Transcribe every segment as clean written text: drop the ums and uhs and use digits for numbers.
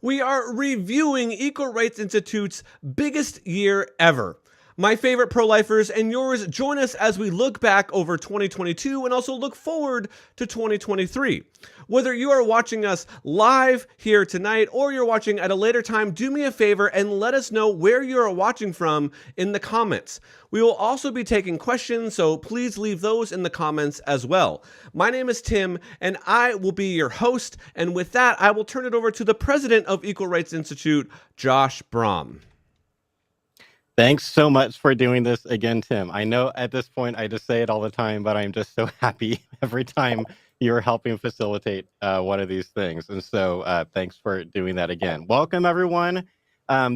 We are reviewing Equal Rights Institute's biggest year ever. My favorite pro-lifers and yours join us as we look back over 2022 and also look forward to 2023. Whether you are watching us live here tonight or you're watching at a later time, do me a favor and let us know where you are watching from in the comments. We will also be taking questions, so please leave those in the comments as well. My name is Tim, and I will be your host, and with that, I will turn it over to the president of Equal Rights Institute, Josh Brom. Thanks so much for doing this again, Tim. I know at this point I just say it all the time, but I'm just so happy every time you're helping facilitate one of these things. And so thanks for doing that again. Welcome, everyone.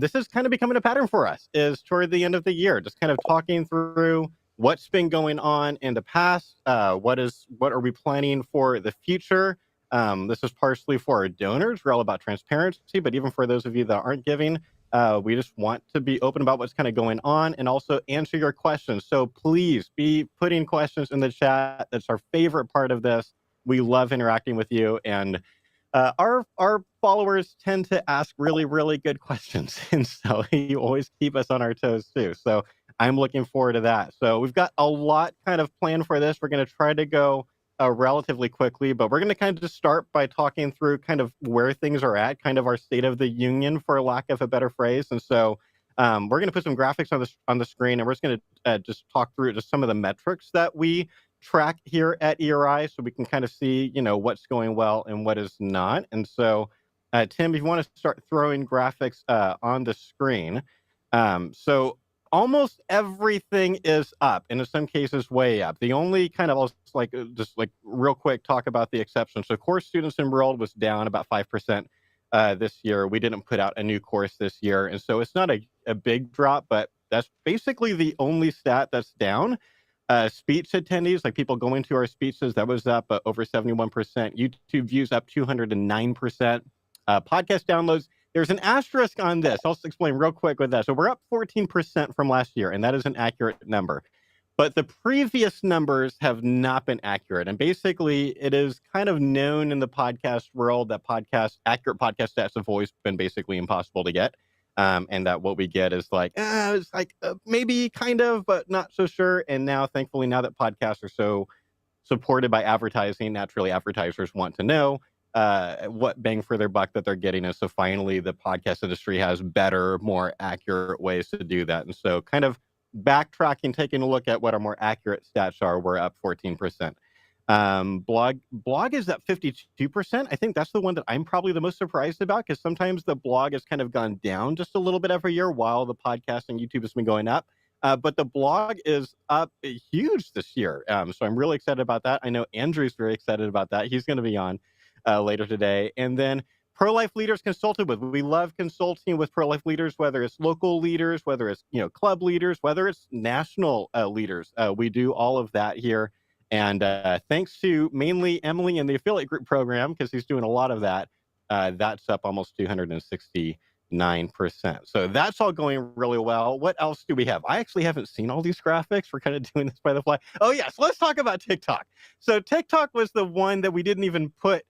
This is kind of becoming a pattern for us, is toward the end of the year, just kind of talking through what's been going on in the past, what are we planning for the future. This is partially for our donors. We're all about transparency, but even for those of you that aren't giving, we just want to be open about what's kind of going on and also answer your questions. So please be putting questions in the chat. That's our favorite part of this. We love interacting with you. And our followers tend to ask really, really good questions. And so you always keep us on our toes too. So I'm looking forward to that. So we've got a lot kind of planned for this. We're going to try to go relatively quickly, but we're going to kind of just start by talking through kind of where things are at, kind of our state of the union, for lack of a better phrase. And so we're going to put some graphics on the screen, and we're just going to just talk through just some of the metrics that we track here at ERI, so we can kind of see, what's going well and what is not. And so, Tim, if you want to start throwing graphics on the screen, so almost everything is up, and in some cases way up. The only kind of just real quick talk about the exceptions. So course students enrolled was down about 5% this year. We didn't put out a new course this year, and so it's not a big drop, but that's basically the only stat that's down. Speech attendees, like people going to our speeches, that was up over 71%. YouTube views up 209%. Podcast downloads, there's an asterisk on this. I'll just explain real quick with that. So we're up 14% from last year, and that is an accurate number. But the previous numbers have not been accurate. And basically, it is kind of known in the podcast world that accurate podcast stats have always been basically impossible to get. And that what we get is maybe kind of, but not so sure. And now, thankfully, now that podcasts are so supported by advertising, naturally advertisers want to know what bang for their buck that they're getting. And so finally, the podcast industry has better, more accurate ways to do that. And so kind of backtracking, taking a look at what our more accurate stats are, we're up 14%. Blog is at 52%. I think that's the one that I'm probably the most surprised about, because sometimes the blog has kind of gone down just a little bit every year while the podcast and YouTube has been going up. But the blog is up huge this year. So I'm really excited about that. I know Andrew's very excited about that. He's going to be on later today. And then pro-life leaders consulted with. We love consulting with pro-life leaders, whether it's local leaders, whether it's club leaders, whether it's national leaders. We do all of that here. And thanks to mainly Emily and the affiliate group program, because he's doing a lot of that, that's up almost 269%. So that's all going really well. What else do we have? I actually haven't seen all these graphics. We're kind of doing this by the fly. Oh, yes. Let's talk about TikTok. So TikTok was the one that we didn't even put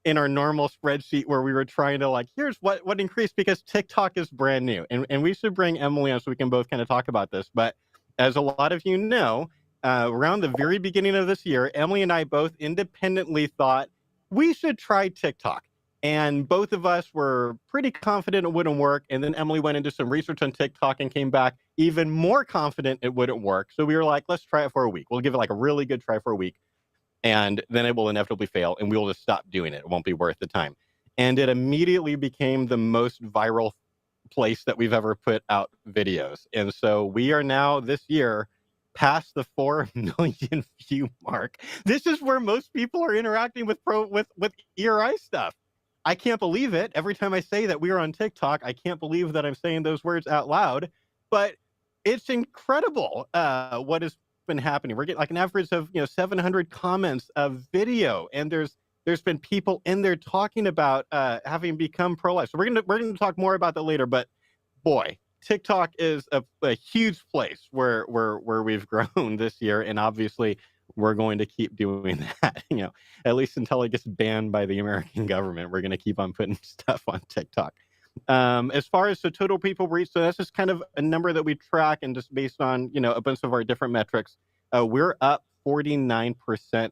in our normal spreadsheet, where we were trying to here's what increased, because TikTok is brand new. And we should bring Emily on so we can both kind of talk about this. But as a lot of you know, around the very beginning of this year, Emily and I both independently thought we should try TikTok. And both of us were pretty confident it wouldn't work. And then Emily went into some research on TikTok and came back even more confident it wouldn't work. So we were like, let's try it for a week. We'll give it a really good try for a week. And then it will inevitably fail, and we will just stop doing it. It won't be worth the time. And it immediately became the most viral place that we've ever put out videos. And so we are now this year past the 4 million view mark. This is where most people are interacting with ERI stuff. I can't believe it. Every time I say that we are on TikTok, I can't believe that I'm saying those words out loud. But it's incredible what has been happening. We're getting an average of 700 comments of video, and there's been people in there talking about having become pro-life. So we're gonna talk more about that later. But boy, TikTok is a huge place where we've grown this year, and obviously we're going to keep doing that. At least until it gets banned by the American government, we're going to keep on putting stuff on TikTok. As far as the total people reached, so that's just kind of a number that we track, and just based on a bunch of our different metrics, we're up 49%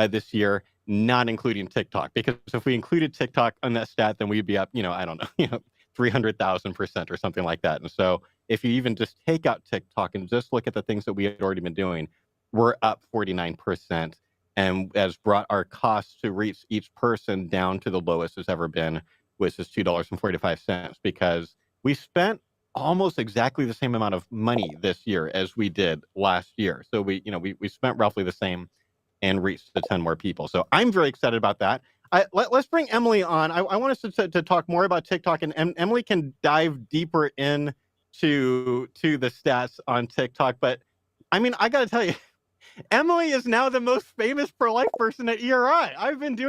this year, not including TikTok. Because if we included TikTok on that stat, then we'd be up, I don't know, 300,000% or something like that. And so if you even just take out TikTok and just look at the things that we had already been doing, we're up 49%, and has brought our costs to reach each person down to the lowest it's ever been, which is $2.45, because we spent almost exactly the same amount of money this year as we did last year. So we spent roughly the same and reached the 10 more people. So I'm very excited about that. Let's bring Emily on. I want us to talk more about TikTok, and Emily can dive deeper in to the stats on TikTok. But I mean, I got to tell you, Emily is now the most famous pro-life person at ERI.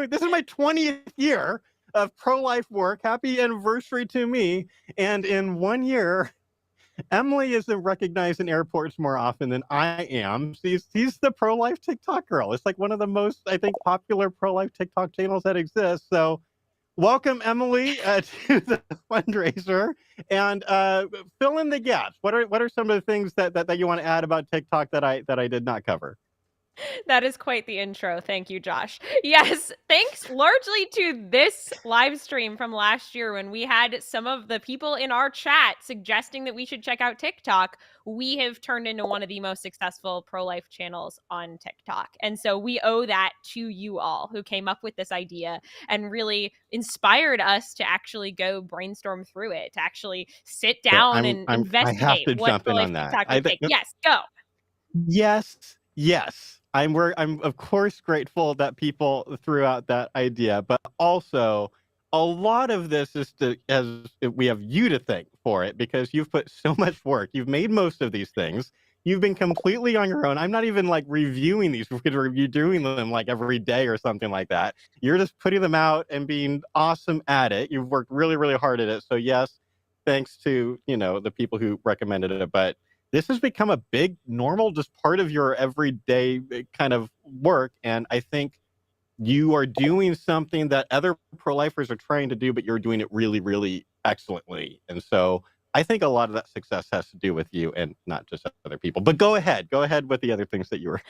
This is my 20th year of pro-life work. Happy anniversary to me. And in 1 year, Emily is recognized in airports more often than I am. She's the pro-life TikTok girl. It's like one of the most, I think, popular pro-life TikTok channels that exists. So welcome, Emily, to the fundraiser, and fill in the gaps. What are some of the things that you want to add about TikTok that I did not cover? That is quite the intro. Thank you, Josh. Yes, thanks largely to this live stream from last year when we had some of the people in our chat suggesting that we should check out TikTok. We have turned into one of the most successful pro-life channels on TikTok. And so we owe that to you all who came up with this idea and really inspired us to actually go brainstorm through it, to actually sit down and I have investigate to what jump in pro-life on that. TikTok would take. Yes, go. Yes. I'm of course grateful that people threw out that idea, but also a lot of this is we have you to thank for it, because you've put so much work. You've made most of these things. You've been completely on your own. I'm not even like reviewing these, because you're doing them like every day or something like that. You're just putting them out and being awesome at it. You've worked really, really hard at it. So yes, thanks to the people who recommended it, but this has become a big, normal, just part of your everyday kind of work. And I think you are doing something that other pro-lifers are trying to do, but you're doing it really, really excellently. And so I think a lot of that success has to do with you and not just other people. But go ahead with the other things that you were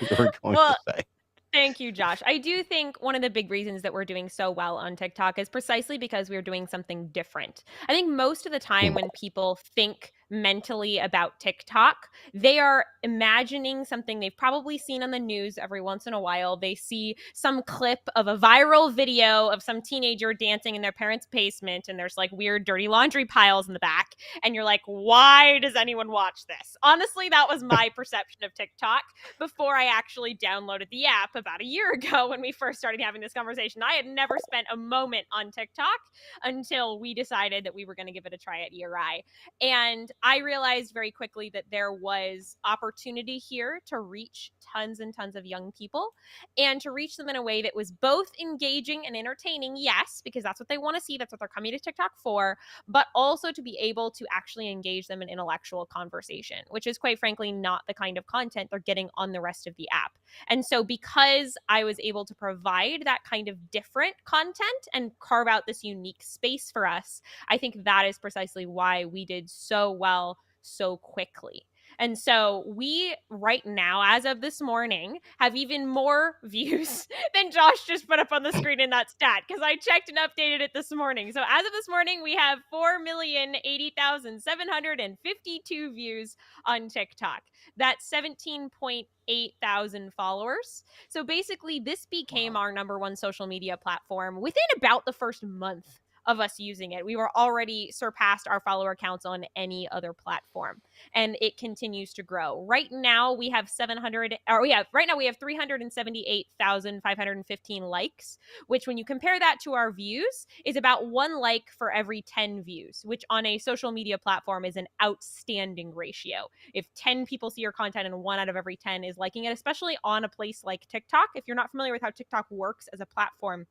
going to say. Thank you, Josh. I do think one of the big reasons that we're doing so well on TikTok is precisely because we're doing something different. I think most of the time when people think mentally about TikTok, they are imagining something they've probably seen on the news every once in a while. They see some clip of a viral video of some teenager dancing in their parents' basement, and there's like weird dirty laundry piles in the back. And you're like, why does anyone watch this? Honestly, that was my perception of TikTok before I actually downloaded the app about a year ago when we first started having this conversation. I had never spent a moment on TikTok until we decided that we were going to give it a try at ERI. And I realized very quickly that there was opportunity here to reach tons and tons of young people, and to reach them in a way that was both engaging and entertaining, yes, because that's what they want to see, that's what they're coming to TikTok for, but also to be able to actually engage them in intellectual conversation, which is quite frankly not the kind of content they're getting on the rest of the app. And so because I was able to provide that kind of different content and carve out this unique space for us, I think that is precisely why we did so well so quickly. And so we right now, as of this morning, have even more views than Josh just put up on the screen in that stat, because I checked and updated it this morning. So as of this morning, we have 4,080,752 views on TikTok. That's 17.8 thousand followers. So basically, this became our number one social media platform within about the first month of us using it. We were already surpassed our follower counts on any other platform, and it continues to grow. Right now we have 378,515 likes, which when you compare that to our views is about 1 like for every 10 views, which on a social media platform is an outstanding ratio. If 10 people see your content and 1 out of every 10 is liking it, especially on a place like TikTok. If you're not familiar with how TikTok works as a platform,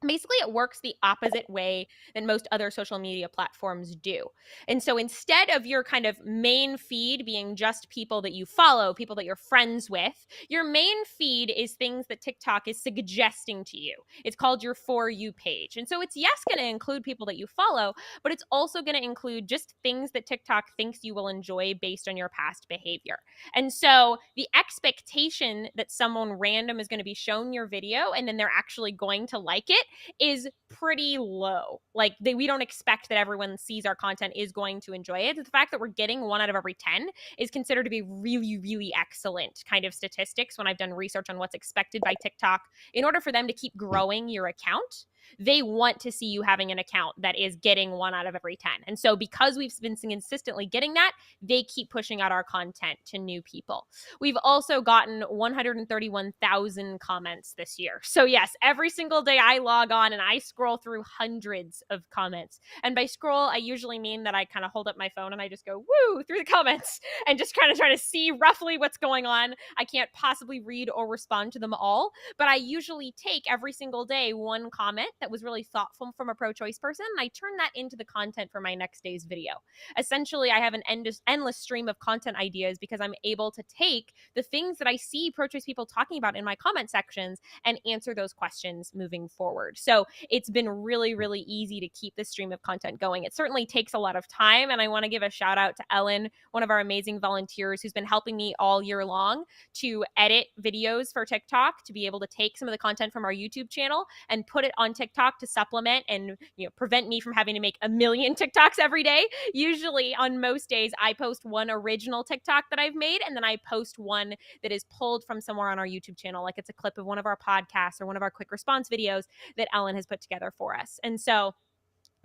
Basically, it works the opposite way than most other social media platforms do. And so instead of your kind of main feed being just people that you follow, people that you're friends with, your main feed is things that TikTok is suggesting to you. It's called your For You page. And so it's, yes, going to include people that you follow, but it's also going to include just things that TikTok thinks you will enjoy based on your past behavior. And so the expectation that someone random is going to be shown your video and then they're actually going to like it is pretty low. Like we don't expect that everyone sees our content is going to enjoy it. The fact that we're getting 1 out of every 10 is considered to be really, really excellent kind of statistics when I've done research on what's expected by TikTok. In order for them to keep growing your account, they want to see you having an account that is getting 1 out of every 10. And so because we've been consistently getting that, they keep pushing out our content to new people. We've also gotten 131,000 comments this year. So yes, every single day I log on and I scroll through hundreds of comments. And by scroll, I usually mean that I kind of hold up my phone and I just go woo through the comments and just kind of try to see roughly what's going on. I can't possibly read or respond to them all, but I usually take every single day one comment that was really thoughtful from a pro-choice person, and I turn that into the content for my next day's video. Essentially, I have an endless stream of content ideas because I'm able to take the things that I see pro-choice people talking about in my comment sections and answer those questions moving forward. So it's been really, really easy to keep this stream of content going. It certainly takes a lot of time, and I want to give a shout out to Ellen, one of our amazing volunteers who's been helping me all year long to edit videos for TikTok, to be able to take some of the content from our YouTube channel and put it on TikTok to supplement and prevent me from having to make a million TikToks every day. Usually on most days, I post one original TikTok that I've made, and then I post one that is pulled from somewhere on our YouTube channel, like it's a clip of one of our podcasts or one of our quick response videos that Ellen has put together for us. And so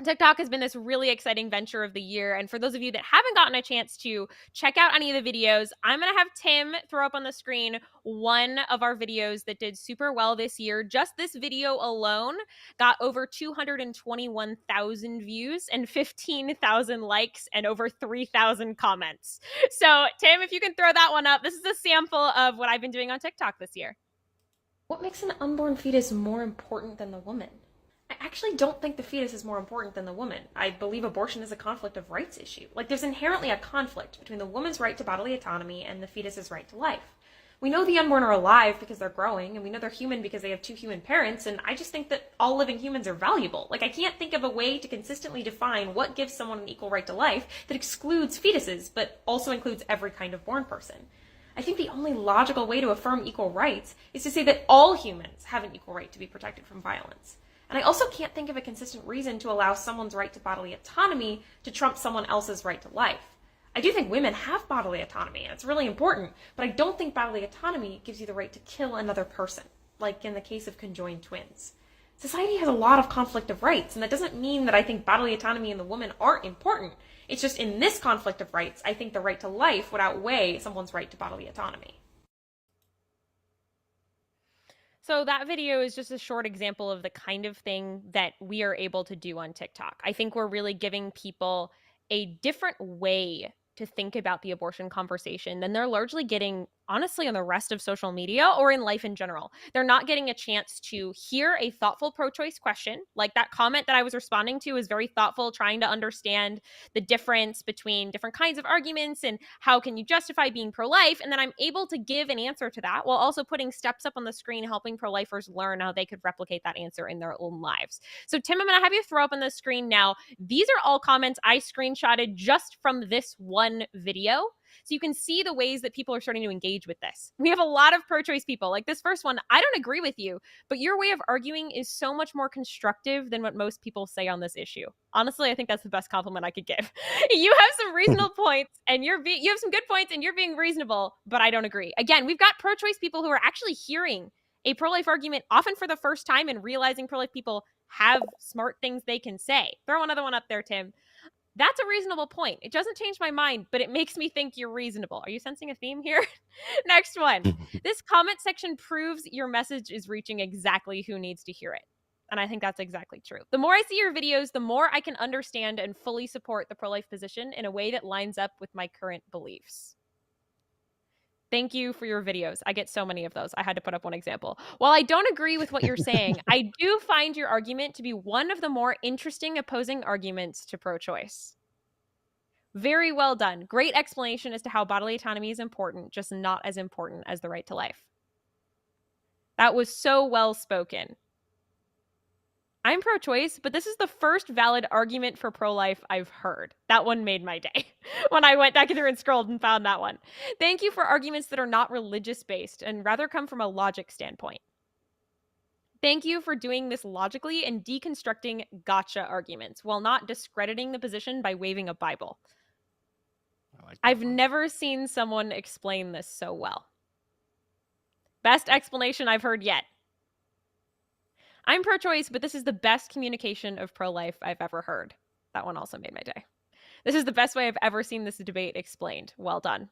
TikTok has been this really exciting venture of the year. And for those of you that haven't gotten a chance to check out any of the videos, I'm going to have Tim throw up on the screen one of our videos that did super well this year. Just this video alone got over 221,000 views and 15,000 likes and over 3,000 comments. So Tim, if you can throw that one up, this is a sample of what I've been doing on TikTok this year. What makes an unborn fetus more important than the woman? I actually don't think the fetus is more important than the woman. I believe abortion is a conflict of rights issue. Like, there's inherently a conflict between the woman's right to bodily autonomy and the fetus's right to life. We know the unborn are alive because they're growing, and we know they're human because they have 2 human parents, and I just think that all living humans are valuable. Like, I can't think of a way to consistently define what gives someone an equal right to life that excludes fetuses, but also includes every kind of born person. I think the only logical way to affirm equal rights is to say that all humans have an equal right to be protected from violence. And I also can't think of a consistent reason to allow someone's right to bodily autonomy to trump someone else's right to life. I do think women have bodily autonomy, and it's really important, but I don't think bodily autonomy gives you the right to kill another person, like in the case of conjoined twins. Society has a lot of conflict of rights, and that doesn't mean that I think bodily autonomy and the woman aren't important. It's just in this conflict of rights, I think the right to life would outweigh someone's right to bodily autonomy. So that video is just a short example of the kind of thing that we are able to do on TikTok. I think we're really giving people a different way to think about the abortion conversation than they're largely getting, honestly, on the rest of social media or in life in general. They're not getting a chance to hear a thoughtful pro-choice question. Like that comment that I was responding to is very thoughtful, trying to understand the difference between different kinds of arguments and how can you justify being pro-life. And then I'm able to give an answer to that while also putting steps up on the screen, helping pro-lifers learn how they could replicate that answer in their own lives. So Tim, I'm going to have you throw up on the screen now. These are all comments I screenshotted just from this one video. So you can see the ways that people are starting to engage with this. We have a lot of pro-choice people. Like this first one, I don't agree with you, but your way of arguing is so much more constructive than what most people say on this issue. Honestly, I think that's the best compliment I could give. You have some reasonable points, and you have some good points, and you're being reasonable, but I don't agree. Again, we've got pro-choice people who are actually hearing a pro-life argument often for the first time and realizing pro-life people have smart things they can say. Throw another one up there, Tim. That's a reasonable point. It doesn't change my mind, but it makes me think you're reasonable. Are you sensing a theme here? Next one. This comment section proves your message is reaching exactly who needs to hear it. And I think that's exactly true. The more I see your videos, the more I can understand and fully support the pro-life position in a way that lines up with my current beliefs. Thank you for your videos. I get so many of those. I had to put up one example. While I don't agree with what you're saying, I do find your argument to be one of the more interesting opposing arguments to pro-choice. Very well done. Great explanation as to how bodily autonomy is important, just not as important as the right to life. That was so well spoken. I'm pro-choice, but this is the first valid argument for pro-life I've heard. That one made my day when I went back through and scrolled and found that one. Thank you for arguments that are not religious-based and rather come from a logic standpoint. Thank you for doing this logically and deconstructing gotcha arguments while not discrediting the position by waving a Bible. I've never seen someone explain this so well. Best explanation I've heard yet. I'm pro-choice, but this is the best communication of pro-life I've ever heard. That one also made my day. This is the best way I've ever seen this debate explained. Well done.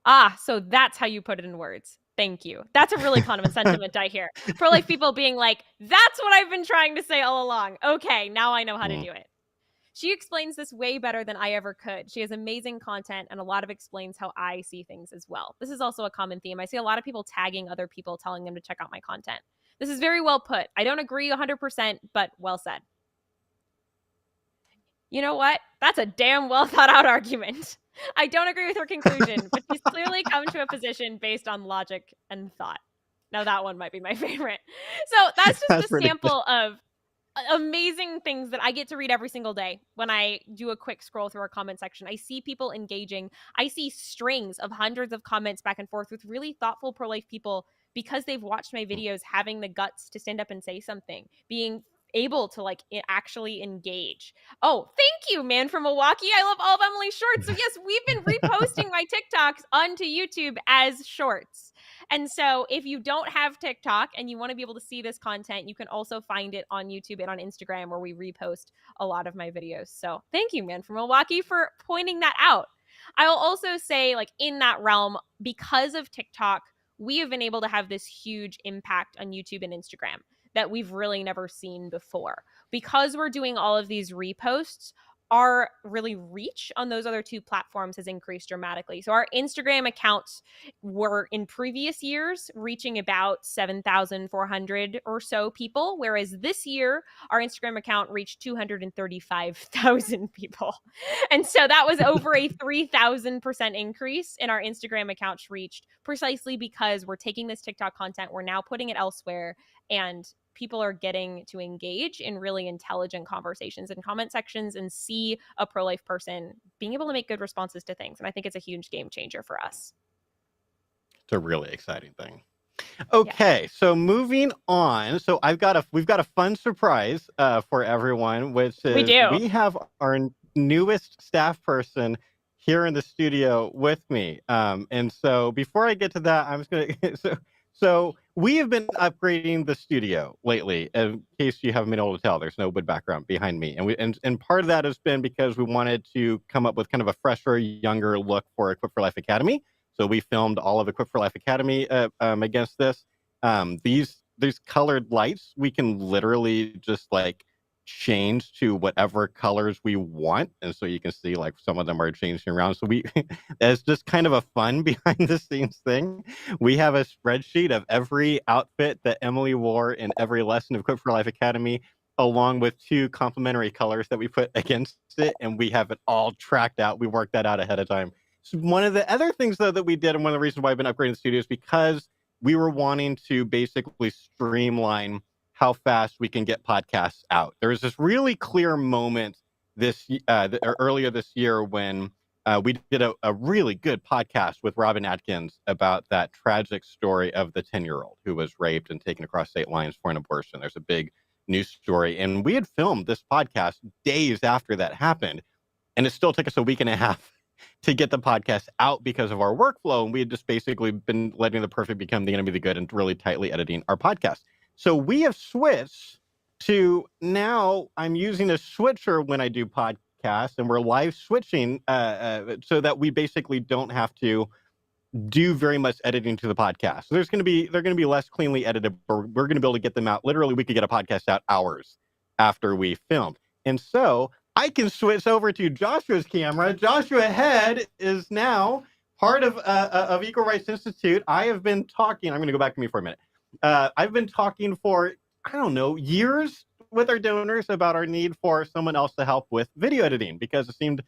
Ah, so that's how you put it in words. Thank you. That's a really common sentiment I hear. Pro-life people being like, that's what I've been trying to say all along. Okay, now I know how to do it. She explains this way better than I ever could. She has amazing content and a lot of explains how I see things as well. This is also a common theme. I see a lot of people tagging other people, telling them to check out my content. This is very well put. I don't agree 100%, but well said. You know what? That's a damn well thought out argument. I don't agree with her conclusion, but she's clearly come to a position based on logic and thought. Now that one might be my favorite. So that's just a sample of amazing things that I get to read every single day when I do a quick scroll through our comment section. I see people engaging. I see strings of hundreds of comments back and forth with really thoughtful pro-life people because they've watched my videos, having the guts to stand up and say something, being able to like actually engage. Oh, thank you, man from Milwaukee. I love all of Emily's shorts. So yes, we've been reposting my TikToks onto YouTube as shorts. And so if you don't have TikTok and you want to be able to see this content, you can also find it on YouTube and on Instagram where we repost a lot of my videos. So thank you, man from Milwaukee, for pointing that out. I will also say, like, in that realm, because of TikTok, we have been able to have this huge impact on YouTube and Instagram that we've really never seen before. Because we're doing all of these reposts, our really reach on those other two platforms has increased dramatically. So our Instagram accounts were in previous years reaching about 7,400 or so people, whereas this year our Instagram account reached 235,000 people. And so that was over a 3,000% increase in our Instagram accounts reached, precisely because we're taking this TikTok content, we're now putting it elsewhere, and people are getting to engage in really intelligent conversations and comment sections and see a pro-life person being able to make good responses to things. And I think it's a huge game changer for us. It's a really exciting thing. Okay, so moving on. So we've got a fun surprise for everyone, which is we have our newest staff person here in the studio with me. And so before I get to that, I'm just gonna so we have been upgrading the studio lately. In case you haven't been able to tell, there's no wood background behind me, and part of that has been because we wanted to come up with kind of a fresher, younger look for Equip for Life Academy. So we filmed all of Equip for Life Academy against this. These colored lights, we can literally just like change to whatever colors we want, and so you can see like some of them are changing around. So we it's just kind of a fun behind the scenes thing. We have a spreadsheet of every outfit that Emily wore in every lesson of Equip for Life Academy, along with 2 complementary colors that we put against it, and we have it all tracked out. We worked that out ahead of time. So one of the other things though that we did, and one of the reasons why I've been upgrading the studio, is because we were wanting to basically streamline how fast we can get podcasts out. There was this really clear moment earlier this year when we did a really good podcast with Robin Atkins about that tragic story of the 10-year-old who was raped and taken across state lines for an abortion. There's a big news story, and we had filmed this podcast days after that happened, and it still took us a week and a half to get the podcast out because of our workflow, and we had just basically been letting the perfect become the enemy of the good and really tightly editing our podcast. So we have switched to now I'm using a switcher when I do podcasts, and we're live switching so that we basically don't have to do very much editing to the podcast. So they're going to be less cleanly edited, but we're going to be able to get them out. Literally, we could get a podcast out hours after we filmed. And so I can switch over to Joshua's camera. Joshua Head is now part of Equal Rights Institute, I have been talking. I'm going to go back to me for a minute. I've been talking for, I don't know, years with our donors about our need for someone else to help with video editing, because it seemed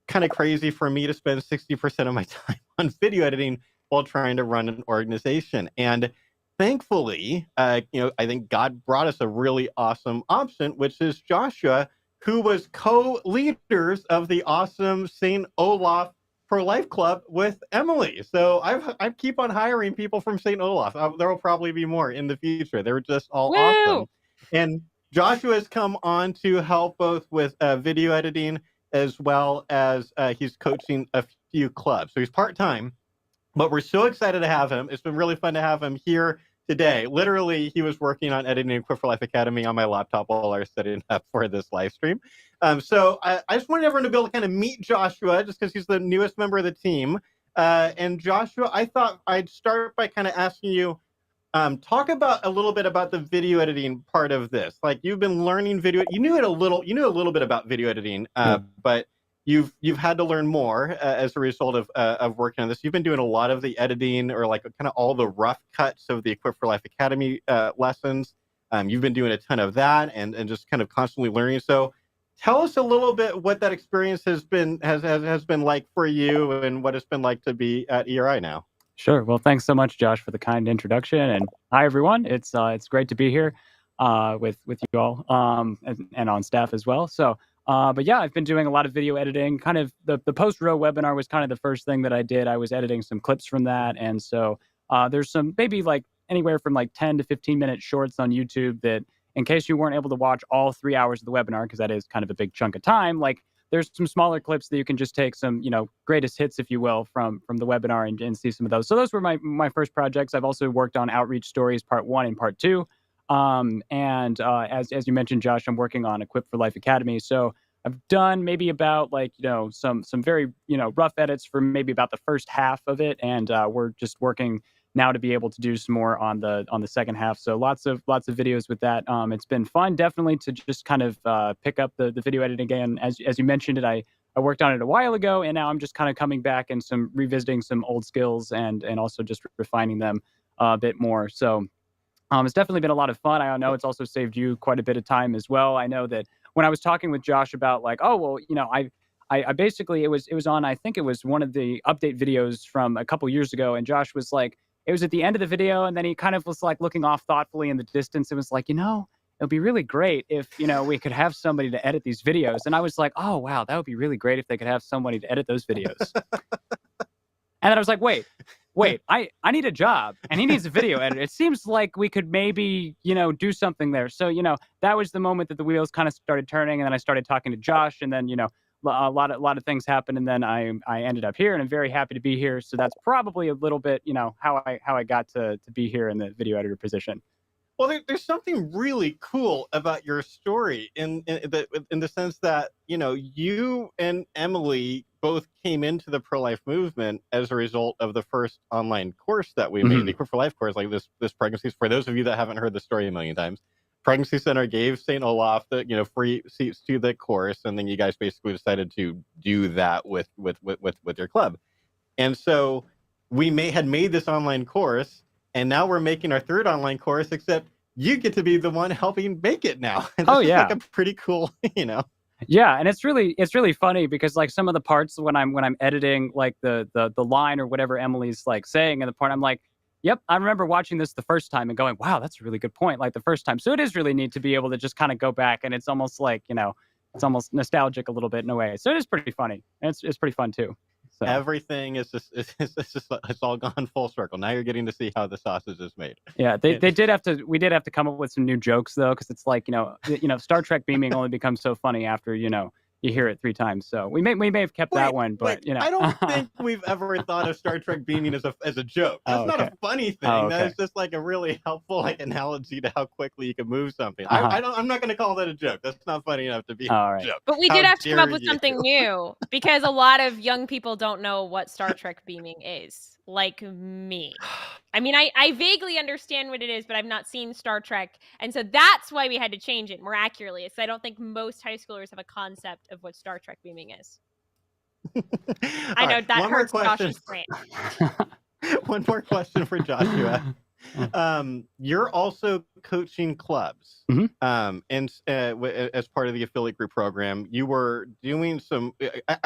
kind of crazy for me to spend 60% of my time on video editing while trying to run an organization. And thankfully, I think God brought us a really awesome option, which is Joshua, who was co-leaders of the awesome St. Olaf Pro-Life Club with Emily. So I keep on hiring people from St. Olaf. There will probably be more in the future. They were just all Woo! awesome. And Joshua has come on to help both with video editing, as well as he's coaching a few clubs. So he's part-time, but we're so excited to have him. It's been really fun to have him here today. Literally, he was working on editing Equip for Life Academy on my laptop while I was setting up for this live stream. So I just wanted everyone to be able to kind of meet Joshua, just because he's the newest member of the team. And Joshua, I thought I'd start by kind of asking you, talk about a little bit about the video editing part of this. Like, you've been learning video. You knew a little bit about video editing, but you've had to learn more as a result of working on this. You've been doing a lot of the editing, or like kind of all the rough cuts of the Equip for Life Academy lessons. You've been doing a ton of that, and just kind of constantly learning. So tell us a little bit what that experience has been like for you, and what it's been like to be at ERI now. Sure. Well, thanks so much, Josh, for the kind introduction. And hi, everyone. It's great to be here with you all, and on staff as well. So, but yeah, I've been doing a lot of video editing. Kind of the post-row webinar was kind of the first thing that I did. I was editing some clips from that, and so there's some maybe like anywhere from like 10 to 15-minute shorts on YouTube that, in case you weren't able to watch all 3 hours of the webinar, because that is kind of a big chunk of time, like, there's some smaller clips that you can just take some, greatest hits, if you will, from the webinar and see some of those. So those were my first projects. I've also worked on Outreach Stories Part 1 and Part 2. And as you mentioned, Josh, I'm working on Equip for Life Academy. So I've done maybe about some very, rough edits for maybe about the first half of it. And we're just working now to be able to do some more on the second half. So lots of videos with that. It's been fun, definitely, to just kind of pick up the video editing again. As you mentioned it, I worked on it a while ago, and now I'm just kind of coming back and revisiting some old skills and also just refining them a bit more. So it's definitely been a lot of fun. I know it's also saved you quite a bit of time as well. I know that when I was talking with Josh about I basically, it was on, I think it was one of the update videos from a couple years ago, and Josh was like, it was at the end of the video, and then he kind of was like looking off thoughtfully in the distance. It was like, it would be really great if, we could have somebody to edit these videos. And I was like, oh, wow, that would be really great if they could have somebody to edit those videos. And then I was like, wait, I need a job, and he needs a video editor. It seems like we could maybe, do something there. So, that was the moment that the wheels kind of started turning, and then I started talking to Josh, and then, a lot of things happened, and then I ended up here, and I'm very happy to be here. So that's probably a little bit, how I got to be here in the video editor position. Well, there's something really cool about your story in the sense that, you and Emily both came into the pro-life movement as a result of the first online course that we made, the Equip for Life course, like this pregnancy. For those of you that haven't heard the story a million times, Pregnancy Center gave St. Olaf the free seats to the course, and then you guys basically decided to do that with your club. And so we had made this online course, and now we're making our third online course, except you get to be the one helping make it now. And this is like a pretty cool, Yeah, and it's really funny because like some of the parts when I'm editing like the line or whatever Emily's like saying in the part, I'm like, yep, I remember watching this the first time and going, wow, that's a really good point, like the first time. So it is really neat to be able to just kind of go back, and it's almost like, it's almost nostalgic a little bit in a way. So it is pretty funny. And it's pretty fun too. So everything is just it's all gone full circle. Now you're getting to see how the sausage is made. Yeah, we did have to come up with some new jokes though, because it's like, Star Trek beaming only becomes so funny after, you hear it 3 times. So we may have kept that one, but I don't think we've ever thought of Star Trek beaming as a joke. That's not a funny thing. That is just like a really helpful analogy to how quickly you can move something. I'm not going to call that a joke. That's not funny enough to be a joke. But we did have to come up with something new, because a lot of young people don't know what Star Trek beaming is, like me. I mean, I vaguely understand what it is, but I've not seen Star Trek. And so that's why we had to change it more accurately. So I don't think most high schoolers have a concept of what Star Trek beaming is. I know right, that one more hurts question. Josh's brain. One more question for Joshua. You're also coaching clubs, Mhm. and as part of the affiliate group program, you were doing some.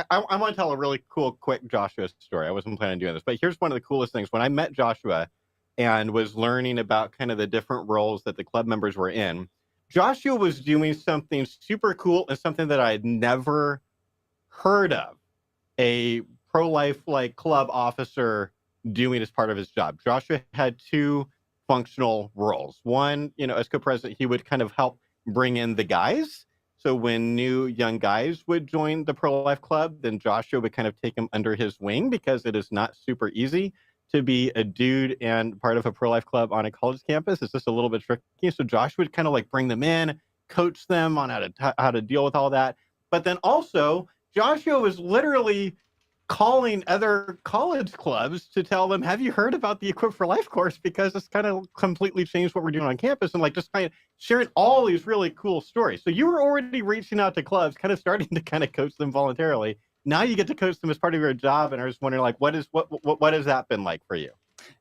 I want to tell a really cool, quick Joshua story. I wasn't planning on doing this, but here's one of the coolest things. When I met Joshua and was learning about kind of the different roles that the club members were in, Joshua was doing something super cool and something that I had never heard of a pro-life like club officer doing as part of his job. Joshua had two functional roles. One, as co-president, he would kind of help bring in the guys. So when new young guys would join the pro-life club, then Joshua would kind of take them under his wing, because it is not super easy to be a dude and part of a pro-life club on a college campus. It's just a little bit tricky. So Joshua would kind of like bring them in, coach them on how to deal with all that. But then also, Joshua was literally calling other college clubs to tell them, have you heard about the Equip for Life course? Because it's kind of completely changed what we're doing on campus, and like just kind of sharing all these really cool stories. So you were already reaching out to clubs, kind of starting to kind of coach them voluntarily. Now you get to coach them as part of your job. And I was wondering, like, what has that been like for you?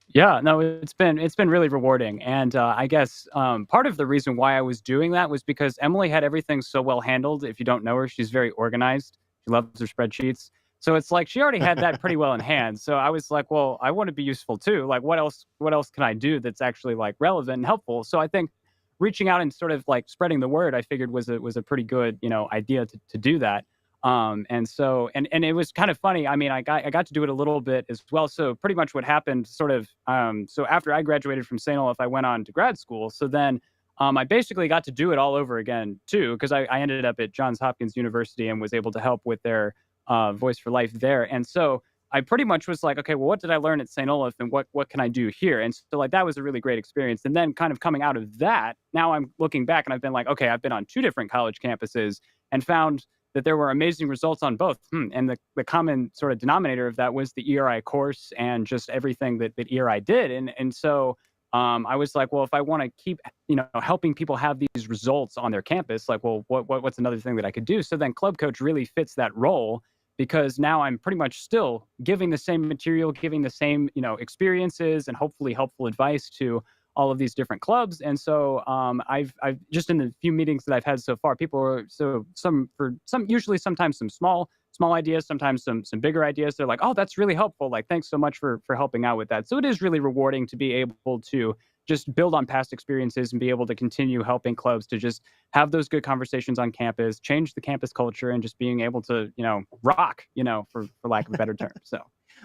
Yeah, no, it's been really rewarding, and I guess part of the reason why I was doing that was because Emily had everything so well handled. If you don't know her, she's very organized. She loves her spreadsheets, so it's like she already had that pretty well in hand. So I was like, well, I want to be useful too. Like, what else? What else can I do that's actually like relevant and helpful? So I think reaching out and sort of like spreading the word, I figured was a pretty good idea to do that. And so and it was kind of funny. I mean, I got to do it a little bit as well. So pretty much what happened sort of so after I graduated from St. Olaf, I went on to grad school. So then I basically got to do it all over again too, because I ended up at Johns Hopkins University and was able to help with their Voice for Life there. And so I pretty much was like, okay, well, what did I learn at St. Olaf, and what can I do here? And so like that was a really great experience. And then kind of coming out of that, now I'm looking back and I've been like, okay, I've been on two different college campuses and found that there were amazing results on both. And the common sort of denominator of that was the ERI course and just everything that ERI did. And so I was like, well, if I want to keep, helping people have these results on their campus, like, well, what's another thing that I could do? So then Club Coach really fits that role, because now I'm pretty much still giving the same material, giving the same, experiences and hopefully helpful advice to all of these different clubs. And so I've just in the few meetings that I've had so far, people are usually sometimes some small ideas, sometimes some bigger ideas. They're like, oh, that's really helpful. Like, thanks so much for helping out with that. So it is really rewarding to be able to just build on past experiences and be able to continue helping clubs to just have those good conversations on campus, change the campus culture, and just being able to, rock, for lack of a better term. So.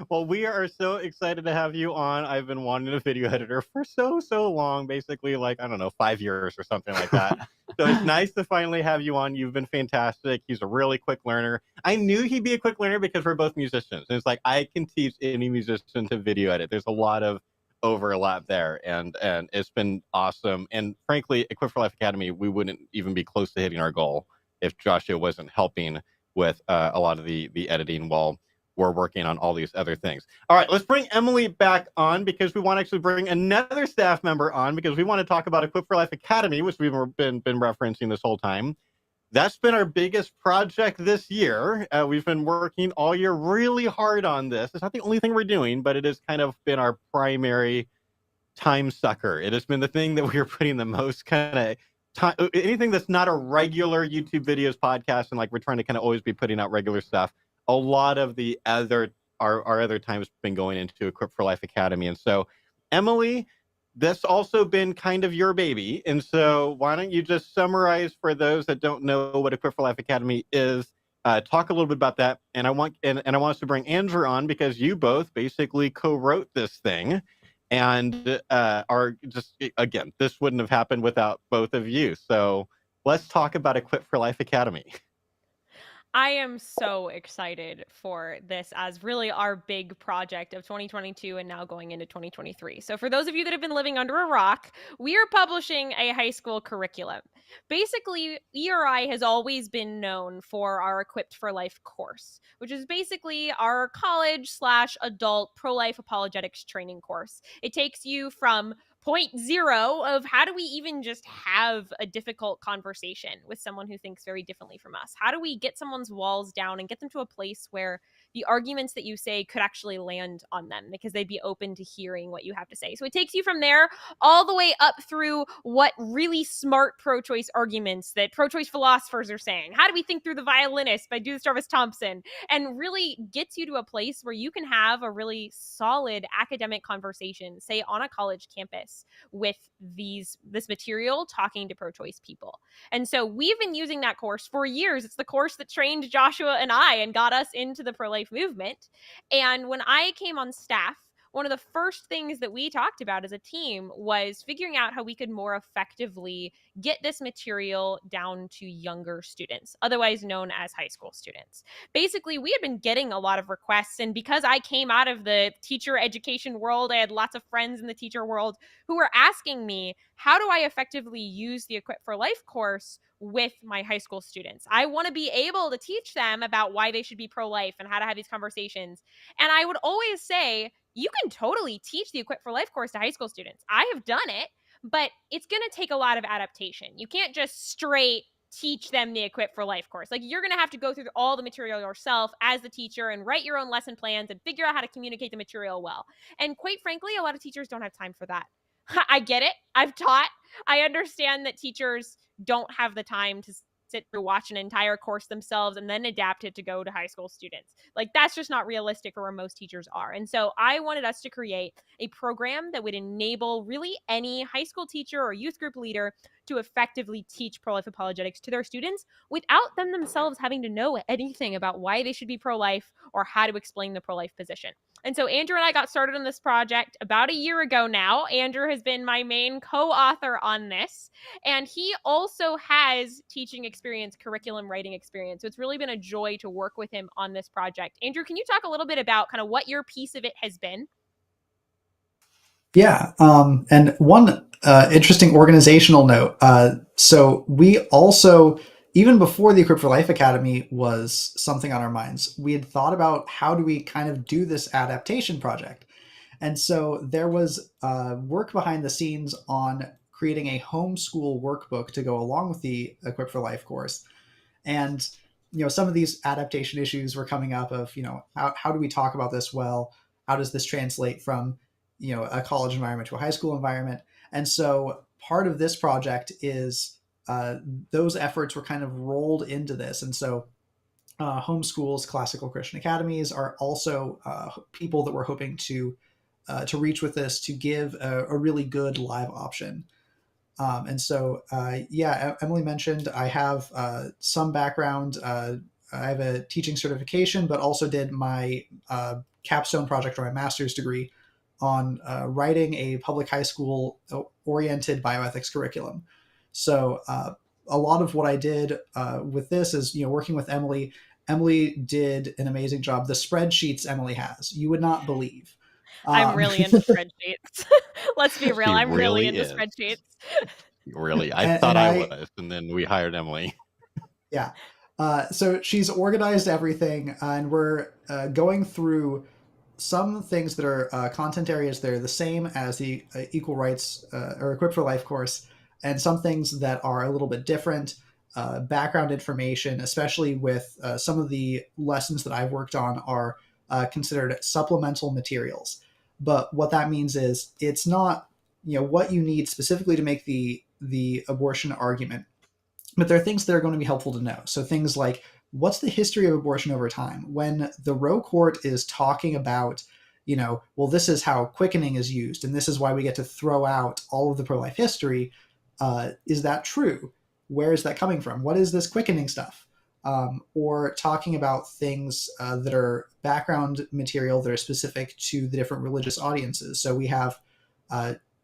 Well, we are so excited to have you on. I've been wanting a video editor for so long, basically like, I don't know, 5 years or something like that. So it's nice to finally have you on. You've been fantastic. He's a really quick learner. I knew he'd be a quick learner because we're both musicians. And it's like, I can teach any musician to video edit. There's a lot of overlap there, and it's been awesome. And frankly, Equip for Life Academy, we wouldn't even be close to hitting our goal if Joshua wasn't helping with a lot of the editing while we're working on all these other things. All right, let's bring Emily back on, because we want to actually bring another staff member on, because we want to talk about Equip for Life Academy, which we've been referencing this whole time. That's been our biggest project this year. We've been working all year really hard on this. It's not the only thing we're doing, but it has kind of been our primary time sucker. It has been the thing that we are putting the most kind of time, anything that's not a regular YouTube videos, podcast, and like we're trying to kind of always be putting out regular stuff. A lot of the other our other time has been going into Equip for Life Academy. And so, Emily, this also been kind of your baby. And so why don't you just summarize for those that don't know what Equip for Life Academy is, talk a little bit about that. And I want us to bring Andrew on, because you both basically co-wrote this thing, and are just, again, this wouldn't have happened without both of you. So let's talk about Equip for Life Academy. I am so excited for this as really our big project of 2022 and now going into 2023. So for those of you that have been living under a rock, we are publishing a high school curriculum. Basically, ERI has always been known for our Equipped for Life course, which is basically our college/adult pro-life apologetics training course. It takes you from point zero of how do we even just have a difficult conversation with someone who thinks very differently from us? How do we get someone's walls down and get them to a place where the arguments that you say could actually land on them because they'd be open to hearing what you have to say. So it takes you from there all the way up through what really smart pro-choice arguments that pro-choice philosophers are saying. How do we think through the violinist by Judith Jarvis Thompson? And really gets you to a place where you can have a really solid academic conversation, say on a college campus, with this material talking to pro-choice people. And so we've been using that course for years. It's the course that trained Joshua and I and got us into the pro-life movement. And when I came on staff, one of the first things that we talked about as a team was figuring out how we could more effectively get this material down to younger students, otherwise known as high school students. Basically, we had been getting a lot of requests, and because I came out of the teacher education world, I had lots of friends in the teacher world who were asking me, how do I effectively use the Equip for Life course with my high school students? I want to be able to teach them about why they should be pro-life and how to have these conversations. And I would always say, you can totally teach the Equip for Life course to high school students. I have done it, but it's going to take a lot of adaptation. You can't just straight teach them the Equip for Life course. Like, you're going to have to go through all the material yourself as the teacher and write your own lesson plans and figure out how to communicate the material well. And quite frankly, a lot of teachers don't have time for that. I get it. I've taught. I understand that teachers don't have the time to sit through, watch an entire course themselves and then adapt it to go to high school students. Like, that's just not realistic for where most teachers are. And so I wanted us to create a program that would enable really any high school teacher or youth group leader to effectively teach pro-life apologetics to their students without them themselves having to know anything about why they should be pro-life or how to explain the pro-life position. And so Andrew and I got started on this project about a year ago now. Andrew has been my main co-author on this, and he also has teaching experience, curriculum writing experience. So it's really been a joy to work with him on this project. Andrew, can you talk a little bit about kind of what your piece of it has been? Yeah. And one interesting organizational note. So we also, even before the Equip for Life Academy was something on our minds, we had thought about how do we kind of do this adaptation project. And so there was work behind the scenes on creating a homeschool workbook to go along with the Equip for Life course. And, some of these adaptation issues were coming up of, how do we talk about this well? How does this translate from, a college environment to a high school environment? And so part of this project is those efforts were kind of rolled into this. And so homeschools, classical Christian academies are also people that we're hoping to reach with this to give a really good live option. And so, Emily mentioned I have some background. I have a teaching certification, but also did my capstone project or my master's degree on writing a public high school oriented bioethics curriculum. So a lot of what I did with this is, working with Emily. Emily did an amazing job. The spreadsheets Emily has, you would not believe. I'm really into spreadsheets. Let's be real. I'm really into is. spreadsheets. Really, I thought I was, and then we hired Emily. Yeah. So she's organized everything, and we're going through some things that are content areas that are the same as the Equal Rights or Equip for Life course, and some things that are a little bit different. Background information, especially with some of the lessons that I've worked on, are considered supplemental materials. But what that means is it's not what you need specifically to make the abortion argument, but there are things that are going to be helpful to know. So things like, what's the history of abortion over time? When the Roe Court is talking about, well, this is how quickening is used, and this is why we get to throw out all of the pro-life history. Is that true? Where is that coming from? What is this quickening stuff? Or talking about things that are background material that are specific to the different religious audiences. So we have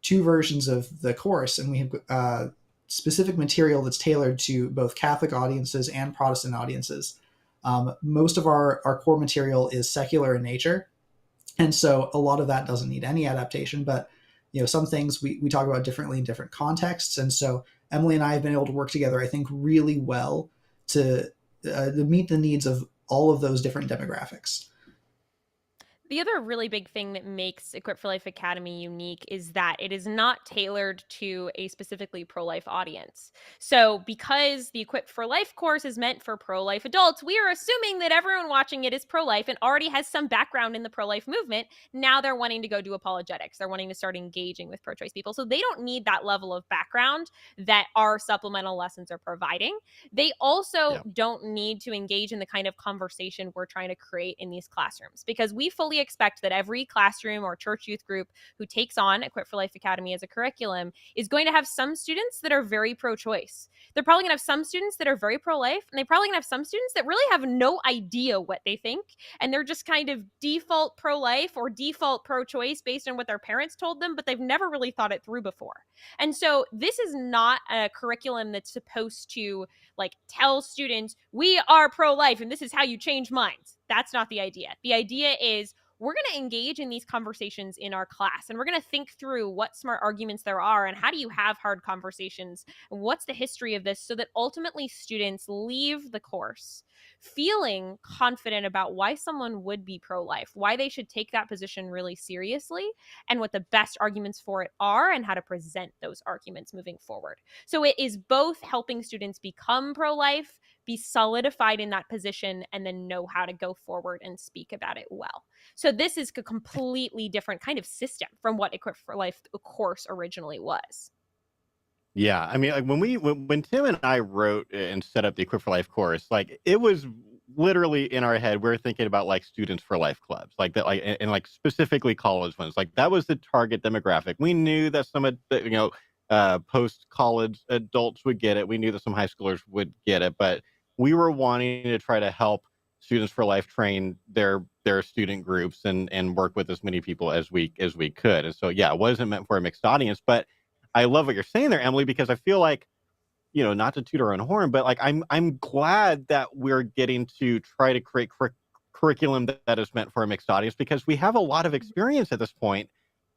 two versions of the course, and we have specific material that's tailored to both Catholic audiences and Protestant audiences. Most of our core material is secular in nature, and so a lot of that doesn't need any adaptation, but some things we talk about differently in different contexts. And so Emily and I have been able to work together, I think, really well to meet the needs of all of those different demographics. The other really big thing that makes Equip for Life Academy unique is that it is not tailored to a specifically pro-life audience. So because the Equip for Life course is meant for pro-life adults, we are assuming that everyone watching it is pro-life and already has some background in the pro-life movement. Now they're wanting to go do apologetics. They're wanting to start engaging with pro-choice people. So they don't need that level of background that our supplemental lessons are providing. They also don't need to engage in the kind of conversation we're trying to create in these classrooms, because we fully expect that every classroom or church youth group who takes on Equip for Life Academy as a curriculum is going to have some students that are very pro-choice. They're probably going to have some students that are very pro-life, and they're probably going to have some students that really have no idea what they think, and they're just kind of default pro-life or default pro-choice based on what their parents told them, but they've never really thought it through before. And so this is not a curriculum that's supposed to like tell students we are pro-life and this is how you change minds. That's not the idea. The idea is we're going to engage in these conversations in our class, and we're going to think through what smart arguments there are and how do you have hard conversations and what's the history of this, so that ultimately students leave the course feeling confident about why someone would be pro-life, why they should take that position really seriously, and what the best arguments for it are, and how to present those arguments moving forward. So it is both helping students become pro-life, be solidified in that position, and then know how to go forward and speak about it well. So this is a completely different kind of system from what Equip for Life course originally was. Yeah, I mean, like when Tim and I wrote and set up the Equip for Life course, like it was literally in our head. We are thinking about like students for life clubs, like that, like and like specifically college ones. Like that was the target demographic. We knew that some of the post college adults would get it. We knew that some high schoolers would get it, but we were wanting to try to help students for life train their student groups and work with as many people as we could. And so yeah, it wasn't meant for a mixed audience, but I love what you're saying there, Emily, because I feel like, not to toot our own horn, but like I'm glad that we're getting to try to create curriculum that is meant for a mixed audience, because we have a lot of experience at this point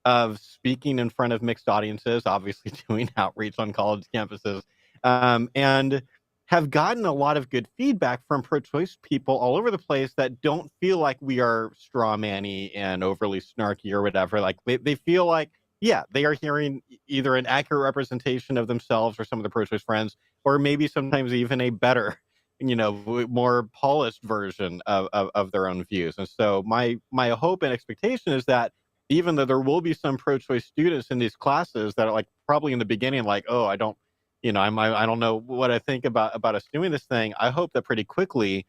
of speaking in front of mixed audiences, obviously doing outreach on college campuses, and have gotten a lot of good feedback from pro-choice people all over the place that don't feel like we are straw manny and overly snarky or whatever. Like they feel like, yeah, they are hearing either an accurate representation of themselves or some of the pro-choice friends, or maybe sometimes even a better, more polished version of their own views. And so my hope and expectation is that even though there will be some pro-choice students in these classes that are like probably in the beginning, like, oh, I don't, I don't know what I think about us doing this thing. I hope that pretty quickly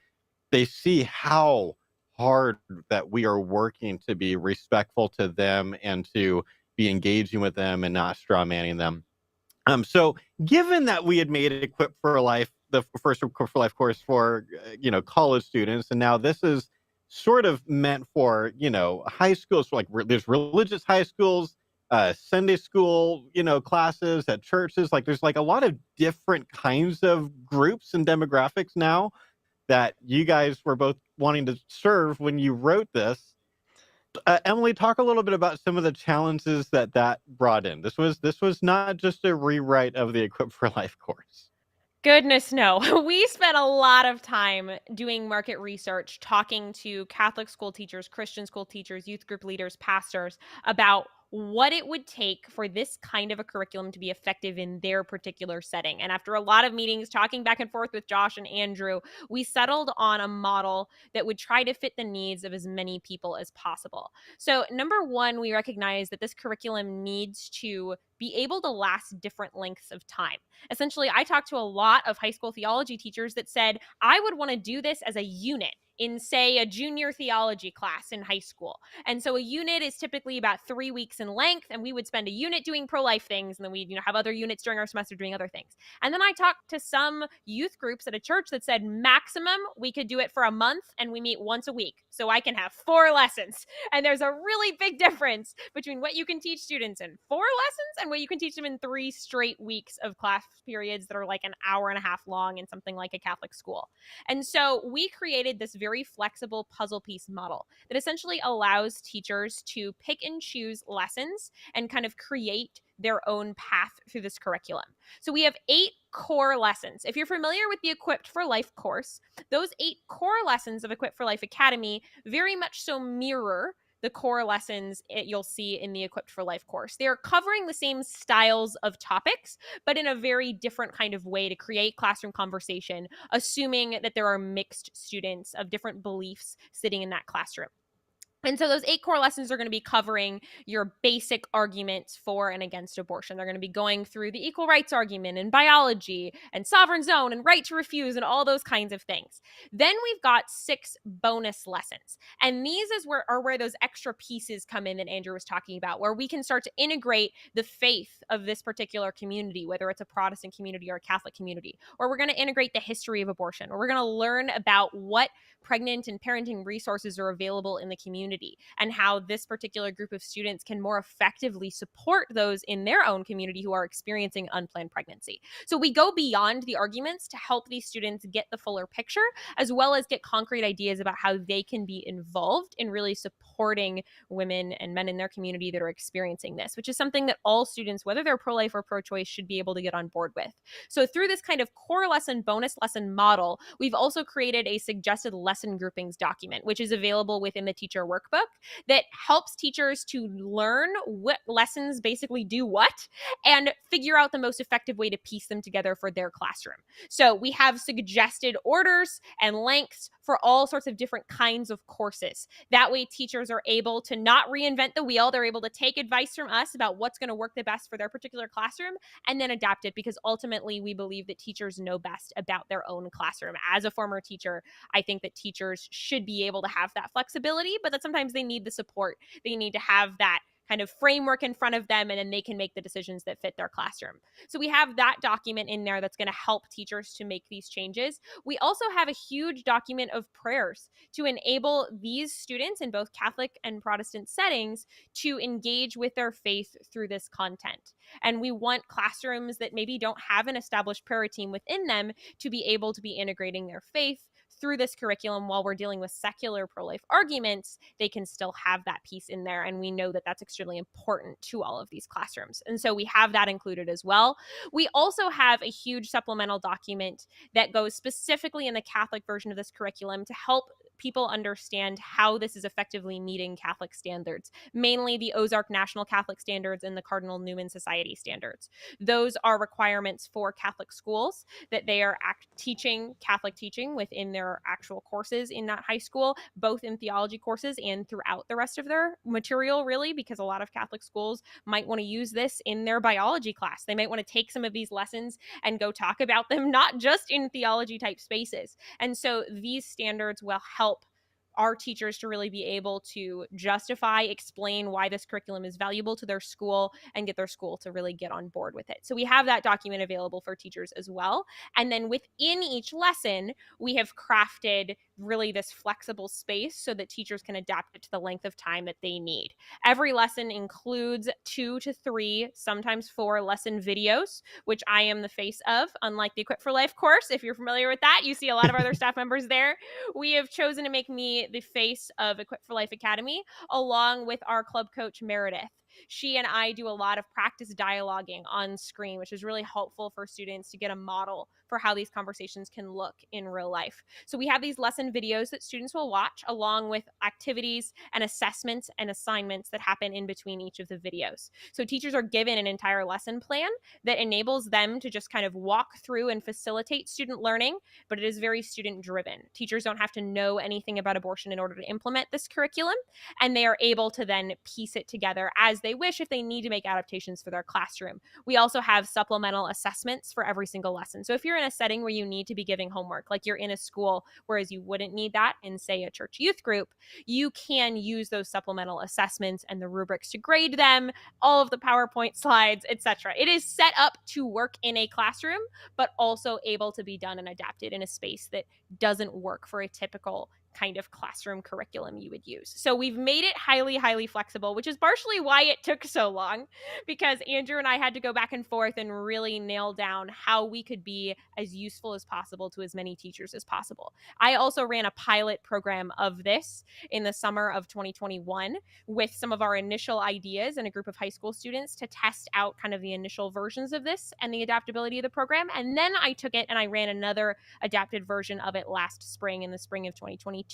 they see how hard that we are working to be respectful to them and to be engaging with them and not straw manning them. So given that we had made it Equip for Life, the first Equip for Life course for, college students, and now this is sort of meant for, high schools, like there's religious high schools, Sunday school, classes at churches, like there's like a lot of different kinds of groups and demographics now that you guys were both wanting to serve when you wrote this. Emily, talk a little bit about some of the challenges that brought in. This was not just a rewrite of the Equip for Life course. Goodness, no. We spent a lot of time doing market research, talking to Catholic school teachers, Christian school teachers, youth group leaders, pastors about what it would take for this kind of a curriculum to be effective in their particular setting. And after a lot of meetings, talking back and forth with Josh and Andrew, we settled on a model that would try to fit the needs of as many people as possible. So, number one, we recognize that this curriculum needs to be able to last different lengths of time. Essentially, I talked to a lot of high school theology teachers that said, I would want to do this as a unit in, say, a junior theology class in high school. And so a unit is typically about 3 weeks in length, and we would spend a unit doing pro-life things, and then we'd have other units during our semester doing other things. And then I talked to some youth groups at a church that said maximum we could do it for a month, and we meet once a week. So I can have 4 lessons. And there's a really big difference between what you can teach students in 4 lessons and what you can teach them in 3 straight weeks of class periods that are like an hour and a half long in something like a Catholic school. And so we created this very flexible puzzle piece model that essentially allows teachers to pick and choose lessons and kind of create their own path through this curriculum. So we have 8 core lessons. If you're familiar with the Equipped for Life course, those 8 core lessons of Equipped for Life Academy very much so mirror the core lessons you'll see in the Equipped for Life course. They're covering the same styles of topics, but in a very different kind of way to create classroom conversation, assuming that there are mixed students of different beliefs sitting in that classroom. And so those 8 core lessons are going to be covering your basic arguments for and against abortion. They're going to be going through the equal rights argument and biology and sovereign zone and right to refuse and all those kinds of things. Then we've got 6 bonus lessons. And these are where those extra pieces come in that Andrew was talking about, where we can start to integrate the faith of this particular community, whether it's a Protestant community or a Catholic community, or we're going to integrate the history of abortion, or we're going to learn about what pregnant and parenting resources are available in the community and how this particular group of students can more effectively support those in their own community who are experiencing unplanned pregnancy. So we go beyond the arguments to help these students get the fuller picture, as well as get concrete ideas about how they can be involved in really supporting women and men in their community that are experiencing this, which is something that all students, whether they're pro-life or pro-choice, should be able to get on board with. So through this kind of core lesson, bonus lesson model, we've also created a suggested lesson groupings document, which is available within the teacher workbook, that helps teachers to learn what lessons basically do what and figure out the most effective way to piece them together for their classroom. So we have suggested orders and lengths for all sorts of different kinds of courses. That way teachers are able to not reinvent the wheel. They're able to take advice from us about what's going to work the best for their particular classroom and then adapt it, because ultimately we believe that teachers know best about their own classroom. As a former teacher, I think that teachers should be able to have that flexibility, but that sometimes they need the support. They need to have that kind of framework in front of them, and then they can make the decisions that fit their classroom. So we have that document in there that's going to help teachers to make these changes. We also have a huge document of prayers to enable these students in both Catholic and Protestant settings to engage with their faith through this content. And we want classrooms that maybe don't have an established prayer team within them to be able to be integrating their faith through this curriculum. While we're dealing with secular pro-life arguments, they can still have that piece in there. And we know that that's extremely important to all of these classrooms. And so we have that included as well. We also have a huge supplemental document that goes specifically in the Catholic version of this curriculum to help people understand how this is effectively meeting Catholic standards, mainly the Ozark National Catholic Standards and the Cardinal Newman Society standards. Those are requirements for Catholic schools that they are teaching Catholic teaching within their actual courses in that high school, both in theology courses and throughout the rest of their material, really, because a lot of Catholic schools might want to use this in their biology class. They might want to take some of these lessons and go talk about them, not just in theology type spaces. And so these standards will help our teachers to really be able to justify, explain why this curriculum is valuable to their school and get their school to really get on board with it. So we have that document available for teachers as well. And then within each lesson, we have crafted really this flexible space so that teachers can adapt it to the length of time that they need. Every lesson includes 2 to 3, sometimes 4 lesson videos, which I am the face of, unlike the Equipped for Life course. If you're familiar with that, you see a lot of other staff members there. We have chosen to make me the face of Equipped for Life Academy, along with our club coach, Meredith. She and I do a lot of practice dialoguing on screen, which is really helpful for students to get a model for how these conversations can look in real life. So we have these lesson videos that students will watch, along with activities and assessments and assignments that happen in between each of the videos. So teachers are given an entire lesson plan that enables them to just kind of walk through and facilitate student learning, but it is very student driven. Teachers don't have to know anything about abortion in order to implement this curriculum, and they are able to then piece it together as they wish if they need to make adaptations for their classroom. We also have supplemental assessments for every single lesson. So if you're in a setting where you need to be giving homework, like you're in a school, whereas you wouldn't need that in, say, a church youth group, you can use those supplemental assessments and the rubrics to grade them, all of the PowerPoint slides, etc. It is set up to work in a classroom, but also able to be done and adapted in a space that doesn't work for a typical kind of classroom curriculum you would use. So we've made it highly, highly flexible, which is partially why it took so long, because Andrew and I had to go back and forth and really nail down how we could be as useful as possible to as many teachers as possible. I also ran a pilot program of this in the summer of 2021 with some of our initial ideas and a group of high school students to test out kind of the initial versions of this and the adaptability of the program. And then I took it and I ran another adapted version of it last spring, in the spring of 2022,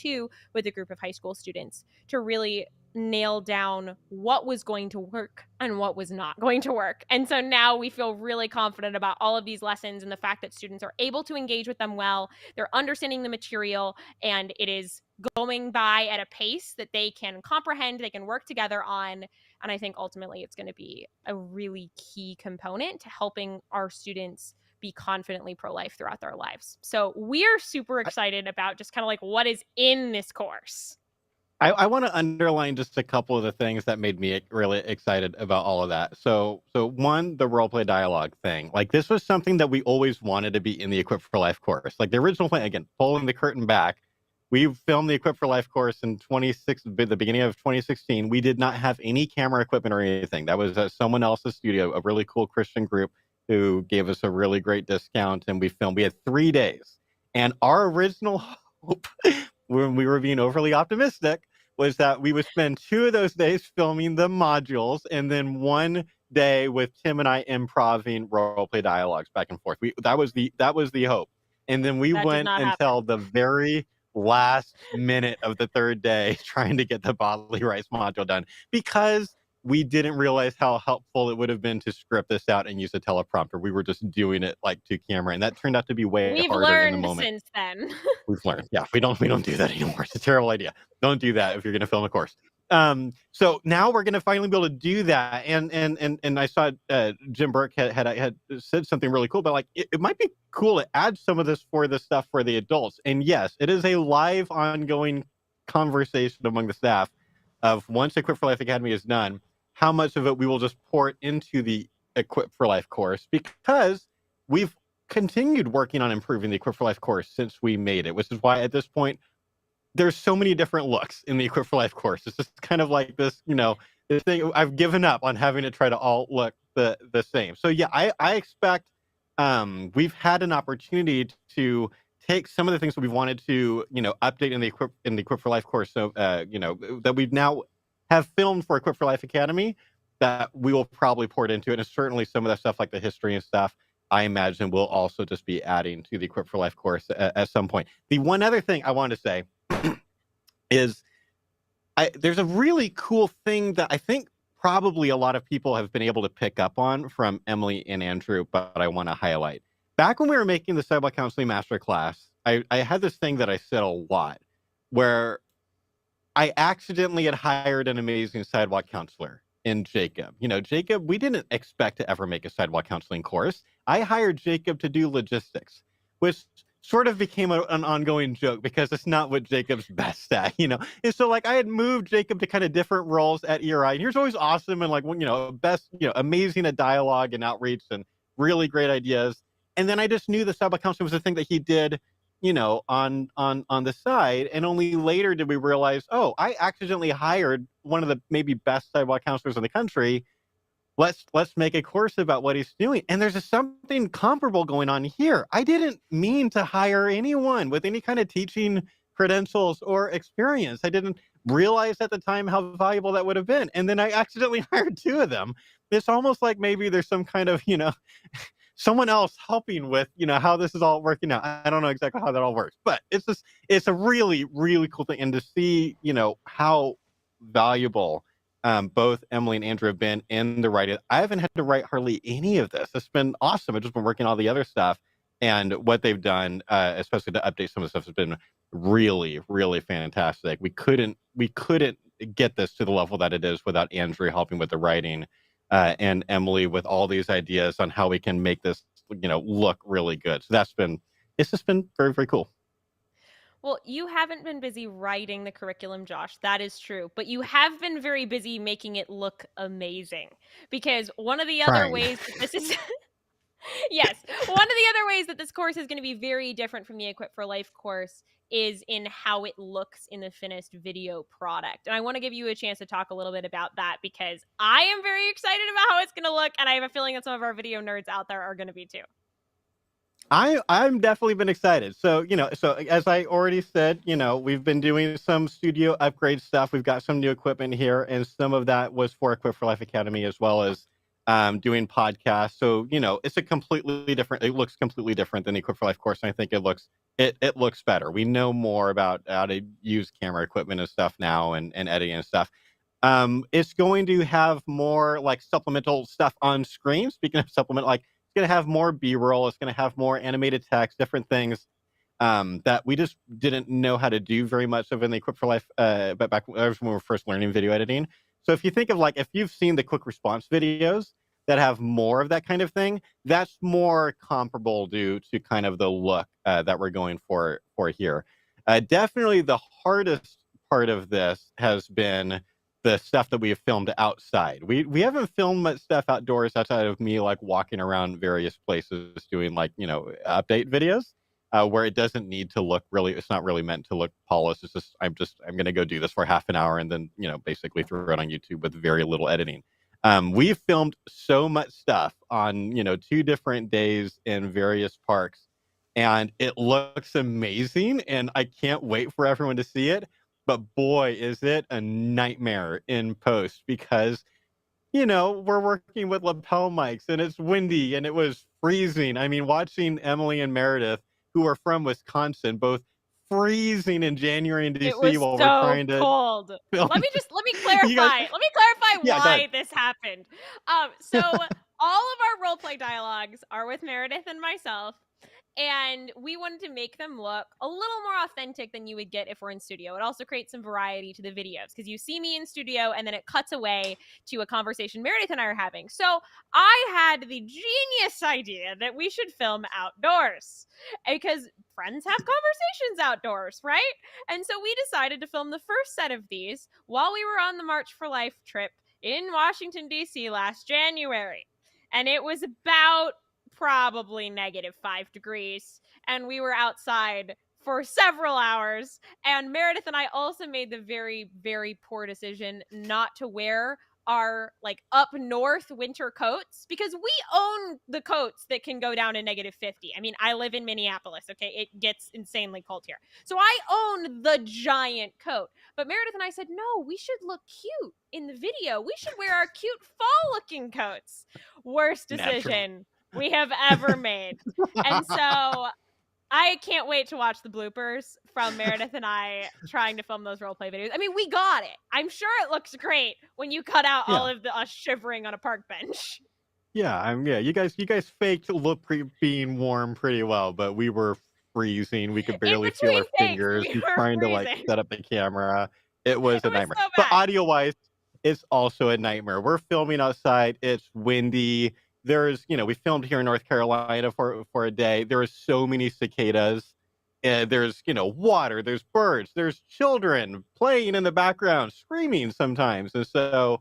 with a group of high school students to really nail down what was going to work and what was not going to work. And so now we feel really confident about all of these lessons and the fact that students are able to engage with them well, they're understanding the material, and it is going by at a pace that they can comprehend, they can work together on. And I think ultimately it's going to be a really key component to helping our students be confidently pro-life throughout their lives. So we're super excited about just kind of like what is in this course. I want to underline just a couple of the things that made me really excited about all of that. So one, the role play dialogue thing. Like, this was something that we always wanted to be in the Equip for Life course. Like, the original plan, again, pulling the curtain back, we filmed the Equip for Life course in the beginning of 2016. We did not have any camera equipment or anything. That was someone else's studio, a really cool Christian group who gave us a really great discount, and we filmed. We had 3 days. And our original hope, when we were being overly optimistic, was that we would spend 2 of those days filming the modules, and then 1 day with Tim and I improving roleplay dialogues back and forth. That was the hope. And then we That did went not until happen. the very last minute of the 3rd day trying to get the bodily rights module done, because we didn't realize how helpful it would have been to script this out and use a teleprompter. We were just doing it like to camera, and that turned out to be way We've harder in the learned moment. since then. We've learned. Yeah, we don't do that anymore. It's a terrible idea. Don't do that if you're going to film a course. So now we're going to finally be able to do that. And I saw Jim Burke had said something really cool, but like it might be cool to add some of this for the stuff for the adults. And yes, it is a live, ongoing conversation among the staff of, once Equip for Life Academy is done, how much of it we will just port into the Equip for Life course, because we've continued working on improving the Equip for Life course since we made it, which is why at this point there's so many different looks in the Equip for Life course. It's just kind of like this, this thing. I've given up on having to try to all look the same. So yeah, I expect we've had an opportunity to take some of the things that we wanted to, update in the Equip for Life course. So that we've now have filmed for Equip for Life Academy, that we will probably port into it. And certainly some of that stuff, like the history and stuff, I imagine we'll also just be adding to the Equip for Life course at some point. The one other thing I wanted to say is there's a really cool thing that I think probably a lot of people have been able to pick up on from Emily and Andrew, but I want to highlight. Back when we were making the Sidewalk Counseling Masterclass, I had this thing that I said a lot, where I accidentally had hired an amazing sidewalk counselor in Jacob. Jacob, we didn't expect to ever make a sidewalk counseling course. I hired Jacob to do logistics, which sort of became an ongoing joke because it's not what Jacob's best at, And so, like, I had moved Jacob to kind of different roles at ERI, and he was always awesome and, like, amazing at dialogue and outreach and really great ideas. And then I just knew the sidewalk counseling was the thing that he did, on the side. And only later did we realize, oh, I accidentally hired one of the maybe best sidewalk counselors in the country. Let's make a course about what he's doing. And there's something comparable going on here. I didn't mean to hire anyone with any kind of teaching credentials or experience. I didn't realize at the time how valuable that would have been. And then I accidentally hired 2 of them. It's almost like maybe there's some kind of, someone else helping with, how this is all working out. I don't know exactly how that all works, but it's a really, really cool thing. And to see, how valuable both Emily and Andrew have been in the writing. I haven't had to write hardly any of this. It's been awesome. I've just been working on all the other stuff, and what they've done, especially to update some of the stuff, has been really, really fantastic. We couldn't get this to the level that it is without Andrew helping with the writing, and Emily with all these ideas on how we can make this, look really good. So it's just been very, very cool. Well, you haven't been busy writing the curriculum, Josh. That is true. But you have been very busy making it look amazing. Because one of the other Trying. ways that this is... Yes. One of the other ways that this course is going to be very different from the Equip for Life course is in how it looks in the finished video product. And I want to give you a chance to talk a little bit about that, because I am very excited about how it's going to look. And I have a feeling that some of our video nerds out there are going to be too. I'm definitely been excited. So, so as I already said, we've been doing some studio upgrade stuff. We've got some new equipment here, and some of that was for Equip for Life Academy, as well as doing podcasts. So, it's a completely different, it looks completely different than the Equip for Life course. And I think it looks better. We know more about how to use camera equipment and stuff now, and editing and stuff. It's going to have more like supplemental stuff on screen. Speaking of supplement, like it's going to have more B-roll. It's going to have more animated text, different things that we just didn't know how to do very much of in the Equip for Life, but back when we were first learning video editing. So if you think of like, if you've seen the quick response videos that have more of that kind of thing, that's more comparable to kind of the look that we're going for here. Definitely the hardest part of this has been the stuff that we have filmed outside. We haven't filmed much stuff outdoors outside of me like walking around various places doing like, update videos where it doesn't need to look really, it's not really meant to look polished. It's just, I'm going to go do this for half an hour and then, basically throw it on YouTube with very little editing. We've filmed so much stuff on, 2 different days in various parks, and it looks amazing. And I can't wait for everyone to see it. But boy, is it a nightmare in post because, we're working with lapel mics and it's windy and it was freezing. I mean, watching Emily and Meredith, who are from Wisconsin, both freezing in January in It DC was while so we're trying to cold. film. Let me clarify. You guys- Let me clarify Yeah, go why ahead. this happened. So all of our role play dialogues are with Meredith and myself. And we wanted to make them look a little more authentic than you would get if we're in studio. It also creates some variety to the videos because you see me in studio and then it cuts away to a conversation Meredith and I are having. So I had the genius idea that we should film outdoors because friends have conversations outdoors, right? And so we decided to film the first set of these while we were on the March for Life trip in Washington, D.C. last January. And it was about probably -5 degrees, and we were outside for several hours. And Meredith and I also made the very, very poor decision not to wear our like up north winter coats because we own the coats that can go down to -50. I mean, I live in Minneapolis, okay? It gets insanely cold here. So I own the giant coat. But Meredith and I said, no, we should look cute in the video. We should wear our cute fall looking coats. Worst decision we have ever made. And so I can't wait to watch the bloopers from Meredith and I trying to film those roleplay videos. I mean, we got it. I'm sure it looks great when you cut out all of us shivering on a park bench. Yeah, you guys faked being warm pretty well, but we were freezing. We could barely feel our fingers. We were trying freezing. to like set up the camera. It was a nightmare. So but audio-wise, it's also a nightmare. We're filming outside. It's windy. There's, we filmed here in North Carolina for a day. There are so many cicadas. There's, water. There's birds. There's children playing in the background, screaming sometimes. And so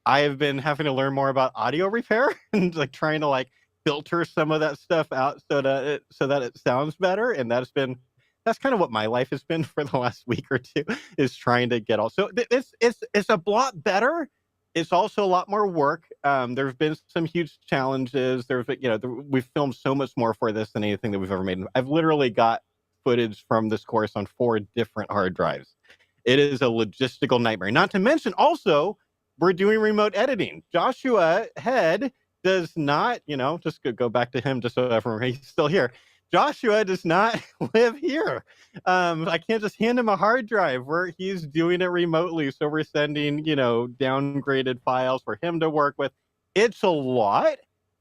I have been having to learn more about audio repair and like trying to like filter some of that stuff out so that it sounds better. And that's kind of what my life has been for the last week or two, is trying to get all. So it's a lot better. It's also a lot more work. There have been some huge challenges. We've filmed so much more for this than anything that we've ever made. I've literally got footage from this course on 4 different hard drives. It is a logistical nightmare. Not to mention, also, we're doing remote editing. Joshua Head does not, just go back to him just so everyone, he's still here. Joshua does not live here. I can't just hand him a hard drive where he's doing it remotely. So we're sending, downgraded files for him to work with. It's a lot,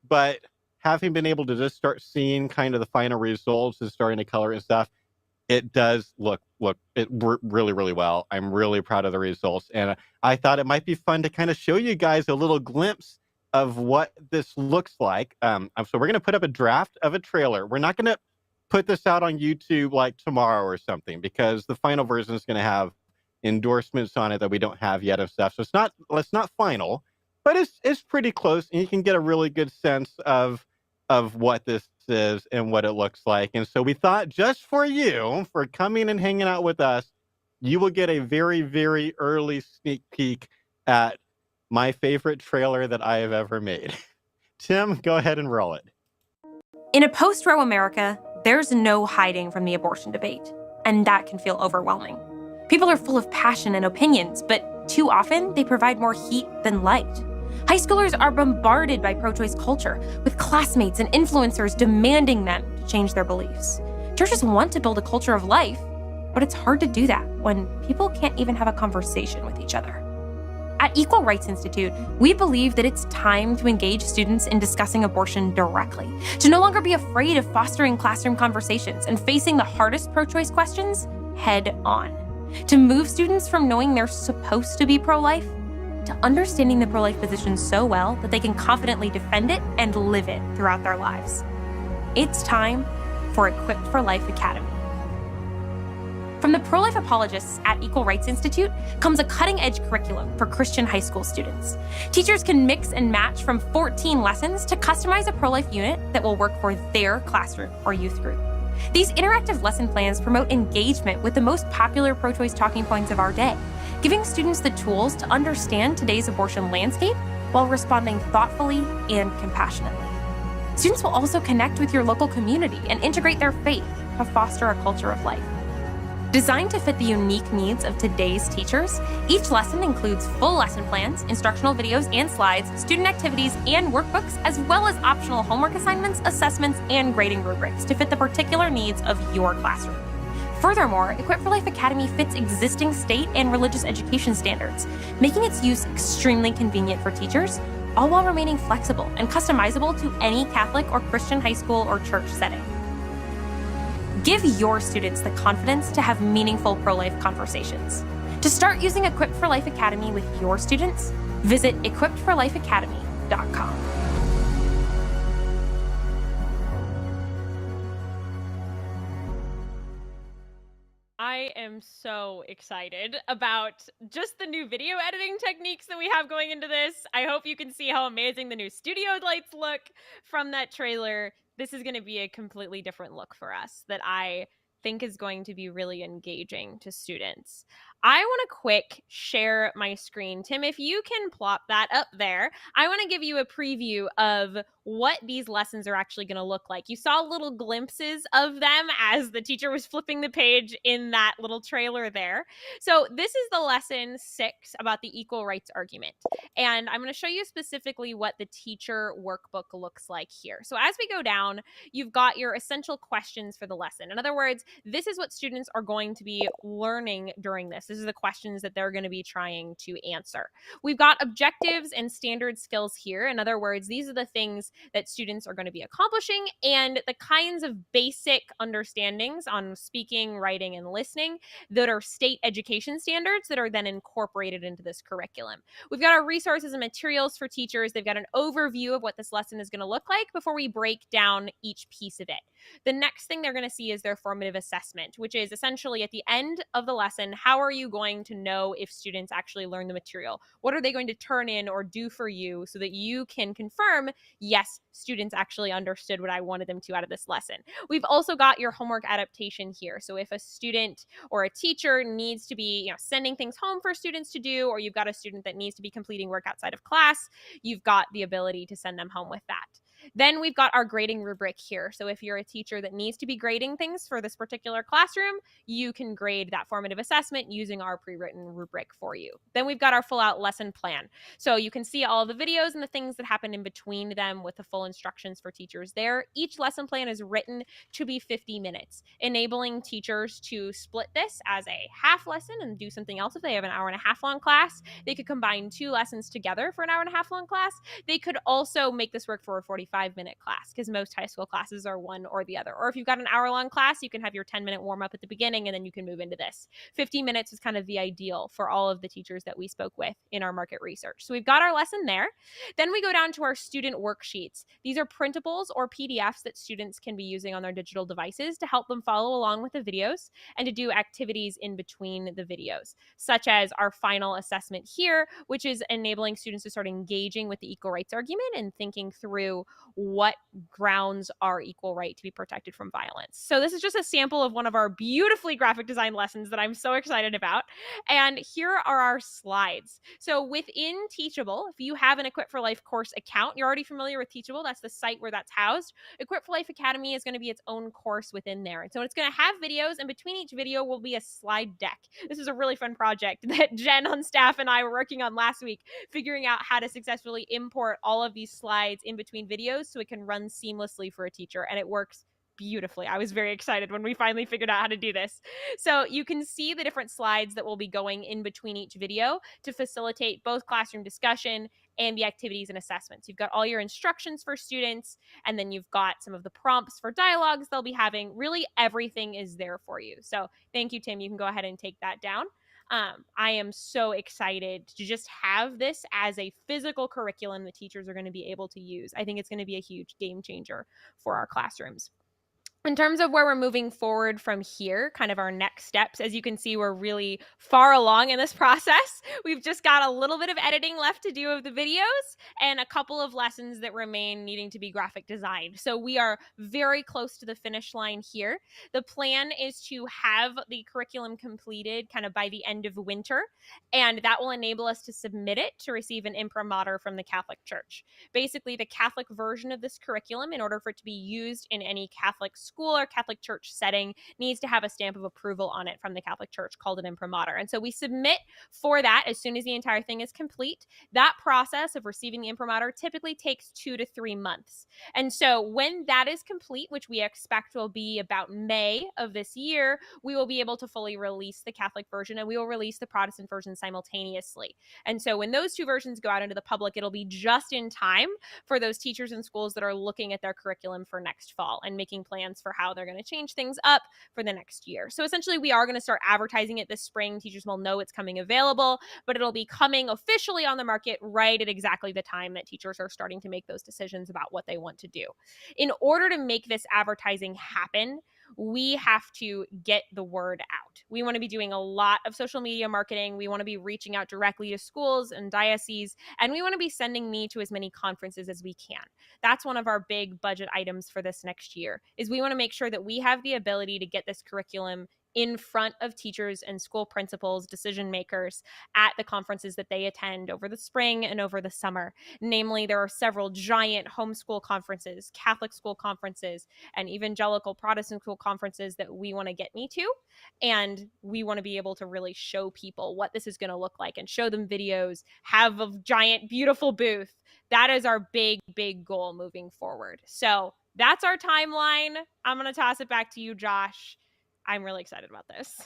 but having been able to just start seeing kind of the final results and starting to color and stuff, it does look really, really well. I'm really proud of the results. And I thought it might be fun to kind of show you guys a little glimpse of what this looks like. So we're going to put up a draft of a trailer. Not going to put this out on YouTube like tomorrow or something, because the final version is going to have endorsements on it that we don't have yet and stuff. So it's not final, but it's pretty close, and you can get a really good sense of what this is and what it looks like. And so we thought, just for you, for coming and hanging out with us, you will get a very, very early sneak peek at my favorite trailer that I have ever made. Tim, go ahead and roll it. In a post-Roe America, there's no hiding from the abortion debate, and that can feel overwhelming. People are full of passion and opinions, but too often they provide more heat than light. High schoolers are bombarded by pro-choice culture, with classmates and influencers demanding them to change their beliefs. Churches want to build a culture of life, but it's hard to do that when people can't even have a conversation with each other. At Equal Rights Institute, we believe that it's time to engage students in discussing abortion directly, to no longer be afraid of fostering classroom conversations and facing the hardest pro-choice questions head on, to move students from knowing they're supposed to be pro-life to understanding the pro-life position so well that they can confidently defend it and live it throughout their lives. It's time for Equipped for Life Academy. From the pro-life apologists at Equal Rights Institute comes a cutting-edge curriculum for Christian high school students. Teachers can mix and match from 14 lessons to customize a pro-life unit that will work for their classroom or youth group. These interactive lesson plans promote engagement with the most popular pro-choice talking points of our day, giving students the tools to understand today's abortion landscape while responding thoughtfully and compassionately. Students will also connect with your local community and integrate their faith to foster a culture of life. Designed to fit the unique needs of today's teachers, each lesson includes full lesson plans, instructional videos and slides, student activities and workbooks, as well as optional homework assignments, assessments, and grading rubrics to fit the particular needs of your classroom. Furthermore, Equipped for Life Academy fits existing state and religious education standards, making its use extremely convenient for teachers, all while remaining flexible and customizable to any Catholic or Christian high school or church setting. Give your students the confidence to have meaningful pro-life conversations. To start using Equipped for Life Academy with your students, visit equippedforlifeacademy.com. I am so excited about just the new video editing techniques that we have going into this. I hope you can see how amazing the new studio lights look from that trailer. This is going to be a completely different look for us that I think is going to be really engaging to students. I want to quick share my screen. Tim, if you can plop that up there, I want to give you a preview of what these lessons are actually going to look like. You saw little glimpses of them as the teacher was flipping the page in that little trailer there. So this is the lesson 6 about the equal rights argument. And I'm going to show you specifically what the teacher workbook looks like here. So as we go down, you've got your essential questions for the lesson. In other words, this is what students are going to be learning during this. This is the questions that they're going to be trying to answer. We've got objectives and standard skills here. In other words, these are the things that students are going to be accomplishing and the kinds of basic understandings on speaking, writing, and listening that are state education standards that are then incorporated into this curriculum. We've got our resources and materials for teachers. They've got an overview of what this lesson is going to look like before we break down each piece of it. The next thing they're going to see is their formative assessment, which is essentially at the end of the lesson, how are you going to know if students actually learn the material? What are they going to turn in or do for you so that you can confirm, yes, students actually understood what I wanted them to out of this lesson. We've also got your homework adaptation here. So if a student or a teacher needs to be, sending things home for students to do, or you've got a student that needs to be completing work outside of class, you've got the ability to send them home with that. Then we've got our grading rubric here. So if you're a teacher that needs to be grading things for this particular classroom, you can grade that formative assessment using our pre-written rubric for you. Then we've got our full out lesson plan. So you can see all the videos and the things that happen in between them with the full instructions for teachers there. Each lesson plan is written to be 50 minutes, enabling teachers to split this as a half lesson and do something else. If they have an hour and a half long class, they could combine 2 lessons together for an hour and a half long class. They could also make this work for a 45-minute class because most high school classes are one or the other. Or if you've got an hour-long class, you can have your 10-minute warm-up at the beginning and then you can move into this. 15 minutes is kind of the ideal for all of the teachers that we spoke with in our market research. So we've got our lesson there. Then we go down to our student worksheets. These are printables or PDFs that students can be using on their digital devices to help them follow along with the videos and to do activities in between the videos, such as our final assessment here, which is enabling students to start engaging with the equal rights argument and thinking through what grounds our equal right to be protected from violence. So this is just a sample of one of our beautifully graphic design lessons that I'm so excited about. And here are our slides. So within Teachable, if you have an Equip for Life course account, you're already familiar with Teachable. That's the site where that's housed. Equip for Life Academy is going to be its own course within there. And so it's going to have videos, and between each video will be a slide deck. This is a really fun project that Jen on staff and I were working on last week, figuring out how to successfully import all of these slides in between videos so it can run seamlessly for a teacher, and it works beautifully. I was very excited when we finally figured out how to do this. So you can see the different slides that will be going in between each video to facilitate both classroom discussion and the activities and assessments. You've got all your instructions for students, and then you've got some of the prompts for dialogues they'll be having. Really, everything is there for you. So thank you, Tim. You can go ahead and take that down. I am so excited to just have this as a physical curriculum that teachers are going to be able to use. I think it's going to be a huge game changer for our classrooms. In terms of where we're moving forward from here, kind of our next steps, as you can see, we're really far along in this process. We've just got a little bit of editing left to do of the videos and a couple of lessons that remain needing to be graphic designed. So we are very close to the finish line here. The plan is to have the curriculum completed kind of by the end of winter, and that will enable us to submit it to receive an imprimatur from the Catholic Church. Basically, the Catholic version of this curriculum, in order for it to be used in any Catholic school or Catholic church setting, needs to have a stamp of approval on it from the Catholic Church called an imprimatur. And so we submit for that as soon as the entire thing is complete. That process of receiving the imprimatur typically takes 2 to 3 months. And so when that is complete, which we expect will be about May of this year, we will be able to fully release the Catholic version, and we will release the Protestant version simultaneously. And so when those two versions go out into the public, it'll be just in time for those teachers and schools that are looking at their curriculum for next fall and making plans for how they're going to change things up for the next year. So essentially, we are going to start advertising it this spring. Teachers will know it's coming available, but it'll be coming officially on the market right at exactly the time that teachers are starting to make those decisions about what they want to do. In order to make this advertising happen, we have to get the word out. We want to be doing a lot of social media marketing. We want to be reaching out directly to schools and dioceses, and we want to be sending me to as many conferences as we can. That's one of our big budget items for this next year, is we want to make sure that we have the ability to get this curriculum in front of teachers and school principals, decision makers at the conferences that they attend over the spring and over the summer. Namely, there are several giant homeschool conferences, Catholic school conferences, and evangelical Protestant school conferences that we want to get me to. And we want to be able to really show people what this is going to look like and show them videos, have a giant, beautiful booth. That is our big, big goal moving forward. So that's our timeline. I'm going to toss it back to you, Josh. I'm really excited about this.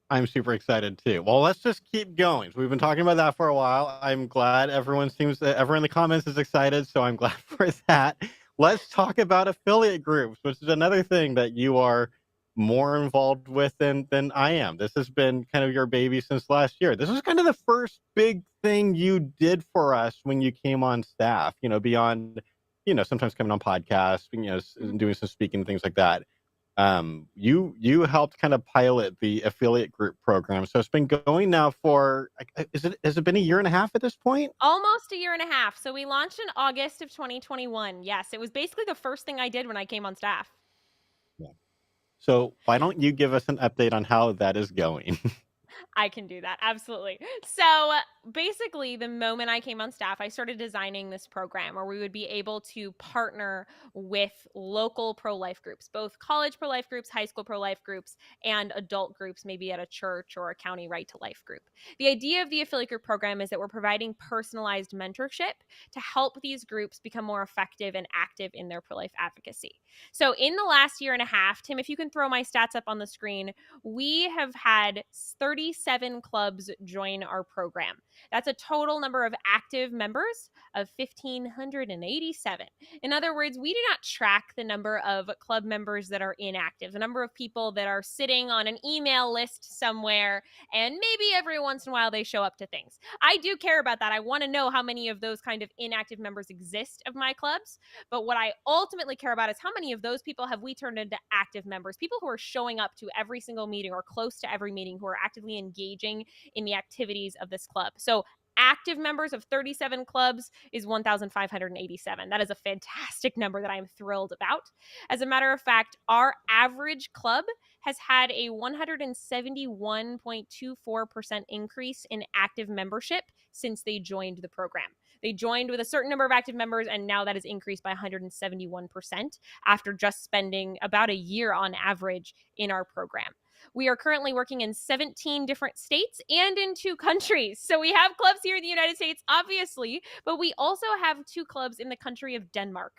I'm super excited too. Well, let's just keep going. We've been talking about that for a while. I'm glad everyone in the comments is excited, so I'm glad for that. Let's talk about affiliate groups, which is another thing that you are more involved with than I am. This has been kind of your baby since last year. This was kind of the first big thing you did for us when you came on staff, beyond, sometimes coming on podcasts, doing some speaking and things like that. You helped kind of pilot the affiliate group program. So it's been going now for, has it been a year and a half at this point? Almost a year and a half. So we launched in August of 2021. Yes, it was basically the first thing I did when I came on staff. Yeah. So why don't you give us an update on how that is going? I can do that. Absolutely. So basically, the moment I came on staff, I started designing this program where we would be able to partner with local pro-life groups, both college pro-life groups, high school pro-life groups, and adult groups, maybe at a church or a county right to life group. The idea of the affiliate group program is that we're providing personalized mentorship to help these groups become more effective and active in their pro-life advocacy. So in the last year and a half, Tim, if you can throw my stats up on the screen, we have had 37 clubs join our program. That's a total number of active members of 1,587. In other words, we do not track the number of club members that are inactive, the number of people that are sitting on an email list somewhere, and maybe every once in a while they show up to things. I do care about that. I want to know how many of those kind of inactive members exist of my clubs. But what I ultimately care about is how many of those people have we turned into active members, people who are showing up to every single meeting or close to every meeting, who are actively engaging in the activities of this club. So active members of 37 clubs is 1,587. That is a fantastic number that I'm thrilled about. As a matter of fact, our average club has had a 171.24% increase in active membership since they joined the program. They joined with a certain number of active members, and now that has increased by 171% after just spending about a year on average in our program. We are currently working in 17 different states and in 2 countries. So we have clubs here in the United States, obviously, but we also have 2 clubs in the country of Denmark.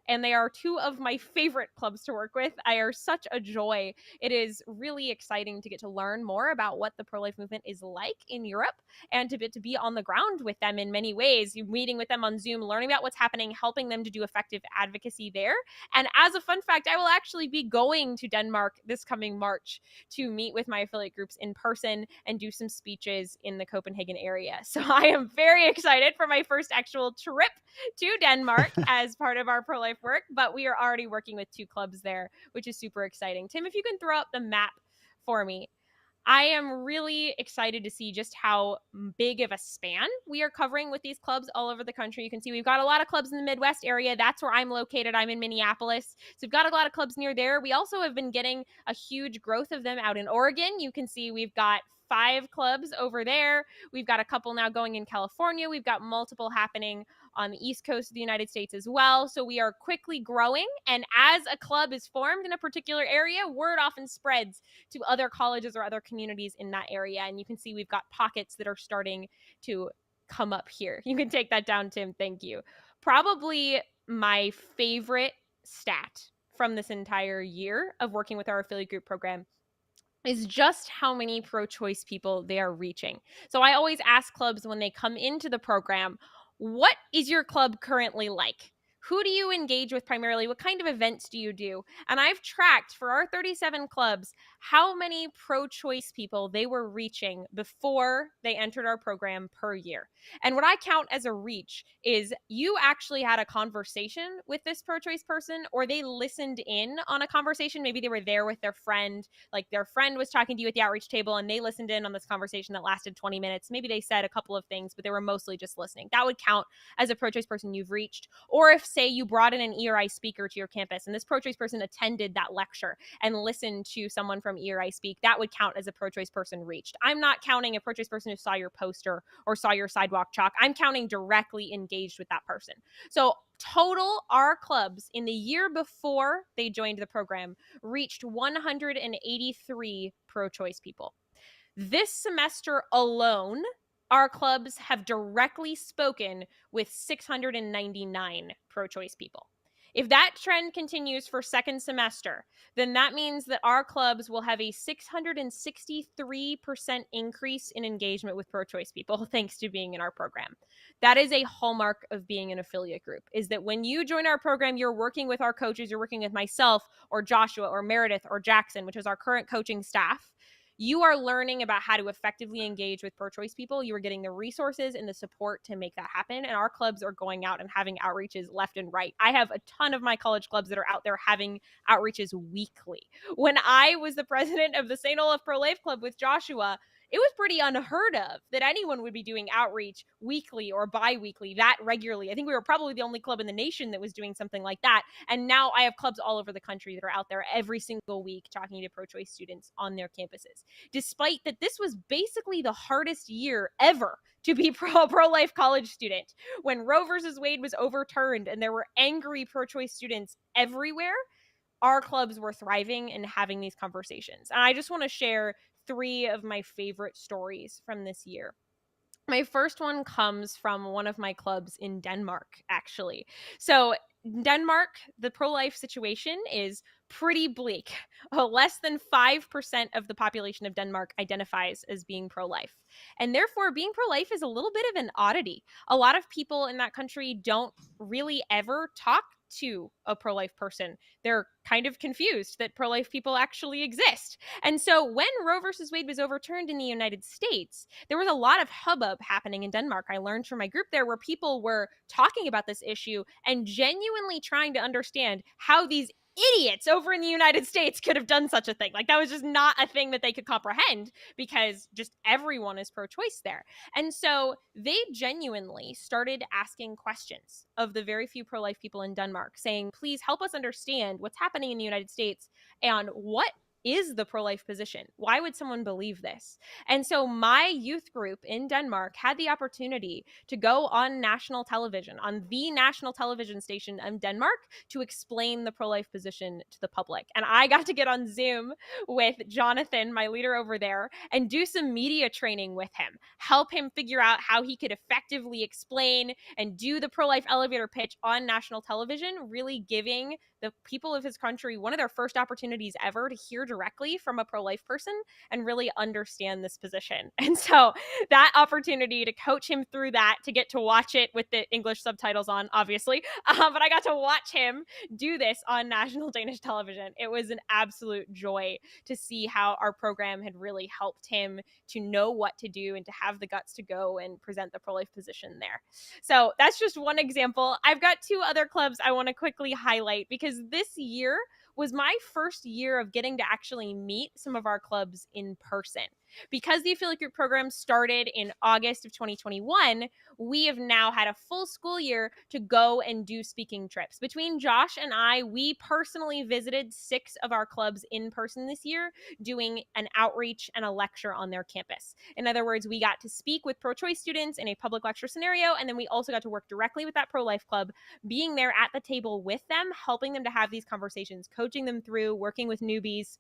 and they are two of my favorite clubs to work with. They are such a joy. It is really exciting to get to learn more about what the pro-life movement is like in Europe, and to be on the ground with them in many ways. You're meeting with them on Zoom, learning about what's happening, helping them to do effective advocacy there. And as a fun fact, I will actually be going to Denmark this coming March to meet with my affiliate groups in person and do some speeches in the Copenhagen area. So I am very excited for my first actual trip to Denmark as part of our pro-life work, but we are already working with 2 clubs there, which is super exciting. Tim, if you can throw up the map for me. I am really excited to see just how big of a span we are covering with these clubs all over the country. You can see we've got a lot of clubs in the Midwest area. That's where I'm located. I'm in Minneapolis. So we've got a lot of clubs near there. We also have been getting a huge growth of them out in Oregon. You can see we've got 5 clubs over there. We've got a couple now going in California. We've got multiple happening on the East Coast of the United States as well. So we are quickly growing. And as a club is formed in a particular area, word often spreads to other colleges or other communities in that area. And you can see we've got pockets that are starting to come up here. You can take that down, Tim. Thank you. Probably my favorite stat from this entire year of working with our affiliate group program is just how many pro-choice people they are reaching. So I always ask clubs when they come into the program, what is your club currently like? Who do you engage with primarily? What kind of events do you do? And I've tracked for our 37 clubs how many pro-choice people they were reaching before they entered our program per year. And what I count as a reach is you actually had a conversation with this pro-choice person, or they listened in on a conversation. Maybe they were there with their friend, like their friend was talking to you at the outreach table and they listened in on this conversation that lasted 20 minutes. Maybe they said a couple of things, but they were mostly just listening. That would count as a pro-choice person you've reached. Or if, say, you brought in an ERI speaker to your campus and this pro-choice person attended that lecture and listened to someone from ERI speak, that would count as a pro-choice person reached. I'm not counting a pro-choice person who saw your poster or saw your sidewalk chalk. I'm counting directly engaged with that person. So total, our clubs in the year before they joined the program reached 183 pro-choice people. This semester alone, our clubs have directly spoken with 699 pro-choice people. If that trend continues for second semester, then that means that our clubs will have a 663% increase in engagement with pro-choice people thanks to being in our program. That is a hallmark of being an affiliate group, is that when you join our program, you're working with our coaches, you're working with myself or Joshua or Meredith or Jackson, which is our current coaching staff. You are learning about how to effectively engage with pro-choice people. You are getting the resources and the support to make that happen. And our clubs are going out and having outreaches left and right. I have a ton of my college clubs that are out there having outreaches weekly. When I was the president of the St. Olaf Pro-Life Club with Joshua, it was pretty unheard of that anyone would be doing outreach weekly or bi-weekly that regularly. I think we were probably the only club in the nation that was doing something like that. And now I have clubs all over the country that are out there every single week talking to pro-choice students on their campuses. Despite that this was basically the hardest year ever to be pro-life college student. When Roe versus Wade was overturned and there were angry pro-choice students everywhere, our clubs were thriving and having these conversations. And I just want to share 3 of my favorite stories from this year. My first one comes from one of my clubs in Denmark, actually. So Denmark, the pro-life situation is pretty bleak. Less than 5% of the population of Denmark identifies as being pro-life. And therefore, being pro-life is a little bit of an oddity. A lot of people in that country don't really ever talk to a pro-life person. They're kind of confused that pro-life people actually exist. And so when Roe versus Wade was overturned in the United States, there was a lot of hubbub happening in Denmark. I learned from my group there where people were talking about this issue and genuinely trying to understand how these idiots over in the United States could have done such a thing. Like, that was just not a thing that they could comprehend because just everyone is pro-choice there. And so they genuinely started asking questions of the very few pro-life people in Denmark, saying, please help us understand what's happening in the United States and what is the pro-life position. Why would someone believe this? And so my youth group in Denmark had the opportunity to go on national television, on the national television station in Denmark, to explain the pro-life position to the public. And I got to get on Zoom with Jonathan, my leader over there, and do some media training with him, help him figure out how he could effectively explain and do the pro-life elevator pitch on national television, really giving the people of his country one of their first opportunities ever to hear directly from a pro-life person and really understand this position. And so that opportunity to coach him through that, to get to watch it with the English subtitles on, obviously, but I got to watch him do this on national Danish television. It was an absolute joy to see how our program had really helped him to know what to do and to have the guts to go and present the pro-life position there. So that's just one example. I've got two other clubs I want to quickly highlight, because this year was my first year of getting to actually meet some of our clubs in person. Because the affiliate group program started in August of 2021, we have now had a full school year to go and do speaking trips. Between Josh and I, we personally visited 6 of our clubs in person this year, doing an outreach and a lecture on their campus. In other words, we got to speak with pro-choice students in a public lecture scenario, and then we also got to work directly with that pro-life club, being there at the table with them, helping them to have these conversations, coaching them through, working with newbies,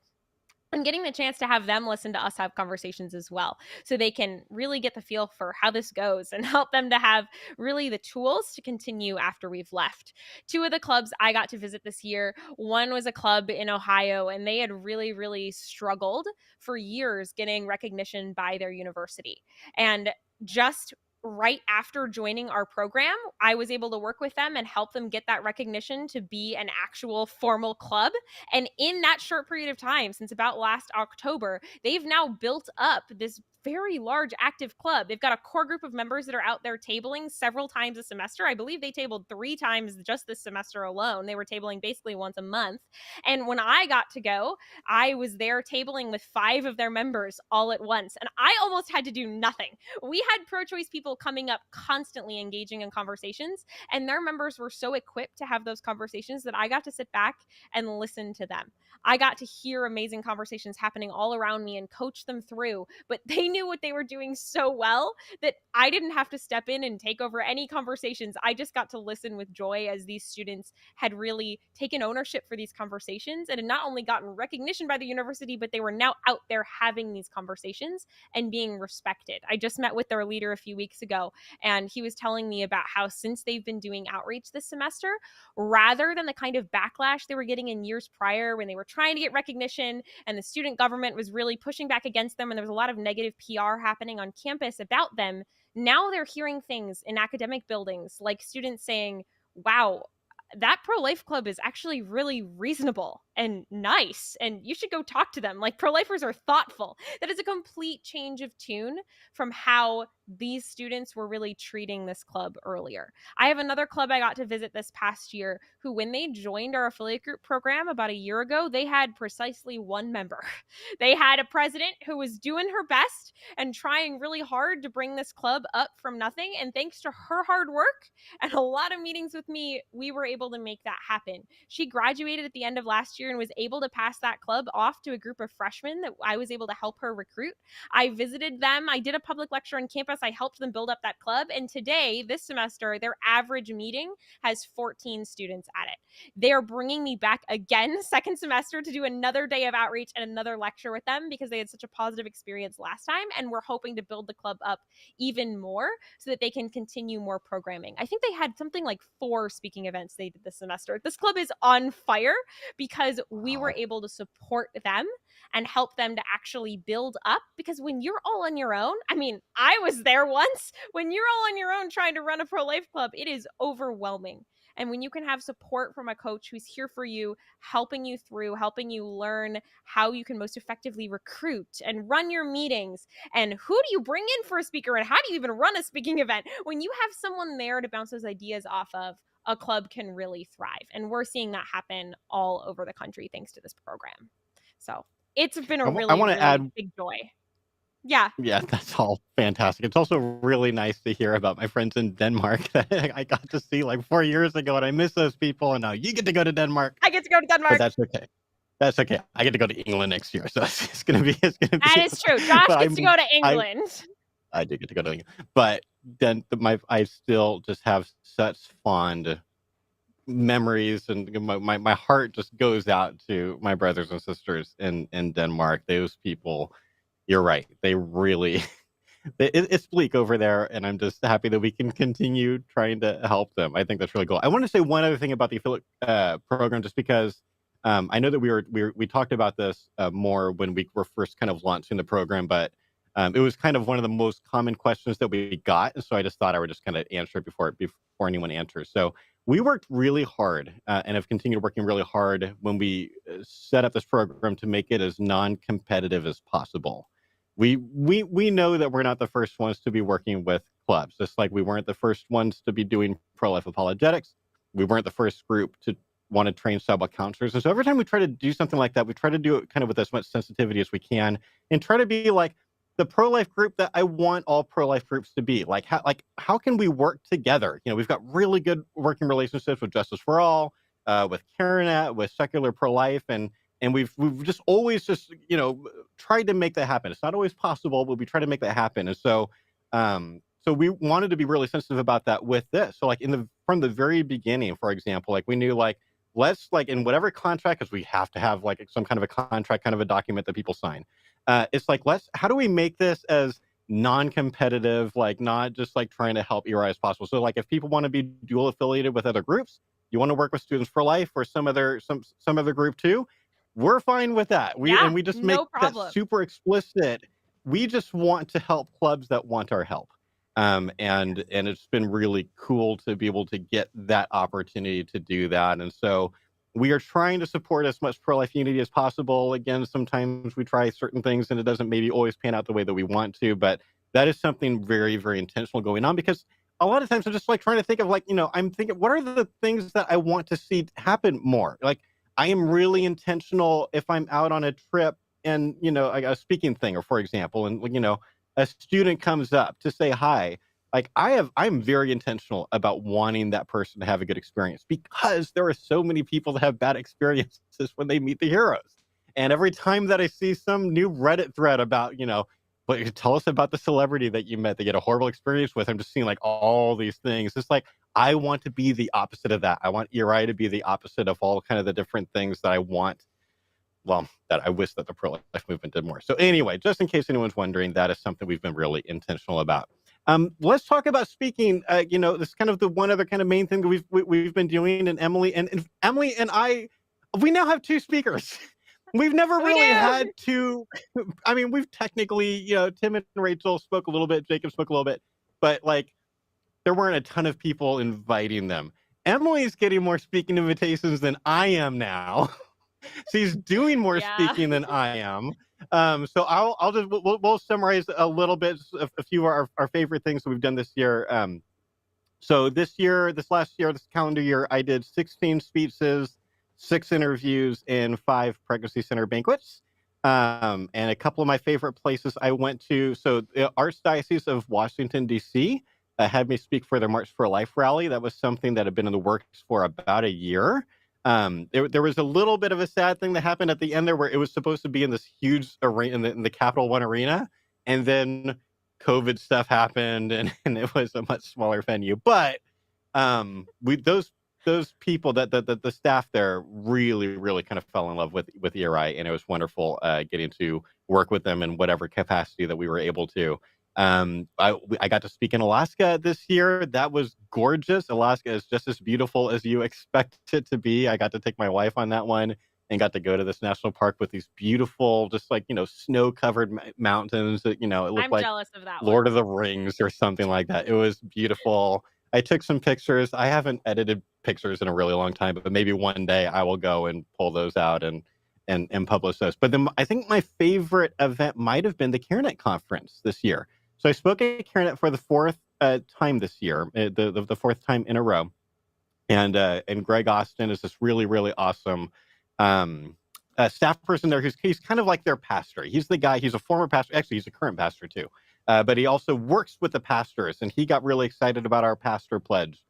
and getting the chance to have them listen to us have conversations as well, so they can really get the feel for how this goes and help them to have really the tools to continue after we've left. 2 of the clubs I got to visit this year, one was a club in Ohio, and they had really, really struggled for years getting recognition by their university. And just right after joining our program, I was able to work with them and help them get that recognition to be an actual formal club. And in that short period of time, since about last October, they've now built up this very large active club. They've got a core group of members that are out there tabling several times a semester. I believe they tabled 3 times just this semester alone. They were tabling basically once a month. And when I got to go, I was there tabling with 5 of their members all at once. And I almost had to do nothing. We had pro-choice people coming up constantly engaging in conversations, and their members were so equipped to have those conversations that I got to sit back and listen to them. I got to hear amazing conversations happening all around me and coach them through, but they knew what they were doing so well that I didn't have to step in and take over any conversations. I just got to listen with joy as these students had really taken ownership for these conversations and had not only gotten recognition by the university, but they were now out there having these conversations and being respected. I just met with their leader a few weeks ago, and he was telling me about how since they've been doing outreach this semester, rather than the kind of backlash they were getting in years prior when they were trying to get recognition and the student government was really pushing back against them and there was a lot of negative PR happening on campus about them, now they're hearing things in academic buildings like students saying, wow, that pro-life club is actually really reasonable and nice, and you should go talk to them. Like, pro-lifers are thoughtful. That is a complete change of tune from how these students were really treating this club earlier. I have another club I got to visit this past year who, when they joined our affiliate group program about a year ago, they had precisely 1 member. They had a president who was doing her best and trying really hard to bring this club up from nothing. And thanks to her hard work and a lot of meetings with me, we were able to make that happen. She graduated at the end of last year and was able to pass that club off to a group of freshmen that I was able to help her recruit. I visited them. I did a public lecture on campus. I helped them build up that club. And today, this semester, their average meeting has 14 students at it. They are bringing me back again second semester to do another day of outreach and another lecture with them because they had such a positive experience last time. And we're hoping to build the club up even more so that they can continue more programming. I think they had something like 4 speaking events they did this semester. This club is on fire because we were able to support them and help them to actually build up. Because when you're all on your own, I mean, I was there once, when you're all on your own trying to run a pro-life club, it is overwhelming. And when you can have support from a coach who's here for you, helping you through, helping you learn how you can most effectively recruit and run your meetings, and who do you bring in for a speaker, and how do you even run a speaking event? When you have someone there to bounce those ideas off of, a club can really thrive. And we're seeing that happen all over the country thanks to this program. So it's been a I really, want to really add. big joy. Yeah. Yeah, that's all fantastic. It's also really nice to hear about my friends in Denmark that I got to see like 4 years ago, and I miss those people. And now you get to go to Denmark, I get to go to but Denmark. that's okay. That's okay. I get to go to England next year, so it's gonna be That is true. Josh but gets to go to England. I do get to go to England, but then I still just have such fond memories, and my heart just goes out to my brothers and sisters in Denmark. Those people, you're right. They really it's bleak over there, and I'm just happy that we can continue trying to help them. I think that's really cool. I want to say one other thing about the affiliate program, just because I know that we talked about this more when we were first kind of launching the program, but it was kind of one of the most common questions that we got, and so I just thought I would just kind of answer it before anyone answers. So we worked really hard and have continued working really hard when we set up this program to make it as non-competitive as possible. We know that we're not the first ones to be working with clubs, just like we weren't the first ones to be doing pro-life apologetics. We weren't the first group to want to train sidewalk counselors. And so every time we try to do something like that, we try to do it kind of with as much sensitivity as we can and try to be like the pro-life group that I want all pro-life groups to be. Like how can we work together? You know, we've got really good working relationships with Justice for All, with CareNet, with Secular Pro-Life, and we've just always just, you know, tried to make that happen. It's not always possible, but we try to make that happen. And so so we wanted to be really sensitive about that with this. So like from the very beginning, for example, like we knew like let's like in whatever contract, because we have to have like some kind of a contract, kind of a document that people sign. It's like how do we make this as non-competitive, like not just like trying to help ERI as possible. So like if people want to be dual affiliated with other groups, you want to work with Students for Life or some other group too, we're fine with that. We just make that super explicit. We just want to help clubs that want our help. And it's been really cool to be able to get that opportunity to do that. And so we are trying to support as much pro-life unity as possible. Again, sometimes we try certain things and it doesn't maybe always pan out the way that we want to, but that is something very, very intentional going on, because a lot of times I'm just like trying to think of like, you know, I'm thinking, what are the things that I want to see happen more? Like I am really intentional if I'm out on a trip and, you know, a speaking thing, or for example, and, you know, a student comes up to say hi, like I'm very intentional about wanting that person to have a good experience, because there are so many people that have bad experiences when they meet the heroes. And every time that I see some new Reddit thread about, you know, but tell us about the celebrity that you met that you had a horrible experience with, I'm just seeing like all these things. It's like, I want to be the opposite of that. I want ERI to be the opposite of all kind of the different things that I want. Well, that I wish that the pro-life movement did more. So anyway, just in case anyone's wondering, that is something we've been really intentional about. Let's talk about speaking. You know, this is kind of the one other kind of main thing that we've been doing. And Emily and I, we now have 2 speakers. We've never really had to. I mean, we've technically, you know, Tim and Rachel spoke a little bit, Jacob spoke a little bit, but like there weren't a ton of people inviting them. Emily's getting more speaking invitations than I am now. She's doing more speaking than I am. So I'll just we'll summarize a little bit, a few of our favorite things that we've done this year. So this calendar year, I did 16 speeches, 6 interviews, and 5 pregnancy center banquets. And a couple of my favorite places I went to. So the Archdiocese of Washington, D.C. Had me speak for their March for Life rally. That was something that had been in the works for about a year. There was a little bit of a sad thing that happened at the end there, where it was supposed to be in this huge arena in the Capital One arena, and then COVID stuff happened, and it was a much smaller venue. But those people, that the staff there really kind of fell in love with ERI, and it was wonderful getting to work with them in whatever capacity that we were able to. I got to speak in Alaska this year. That was gorgeous. Alaska is just as beautiful as you expect it to be. I got to take my wife on that one and got to go to this national park with these beautiful, just like, you know, snow-covered mountains that, you know, it looked I'm like jealous of that Lord of the Rings or something like that. It was beautiful. I took some pictures. I haven't edited pictures in a really long time, but maybe one day I will go and pull those out and publish those. But then I think my favorite event might have been the CareNet conference this year. So I spoke at CareNet for the 4th time this year, the 4th time in a row. And Greg Austin is this really awesome staff person there. He's kind of like their pastor. He's the guy. He's a former pastor. Actually, he's a current pastor too. But he also works with the pastors, and he got really excited about our pastor pledge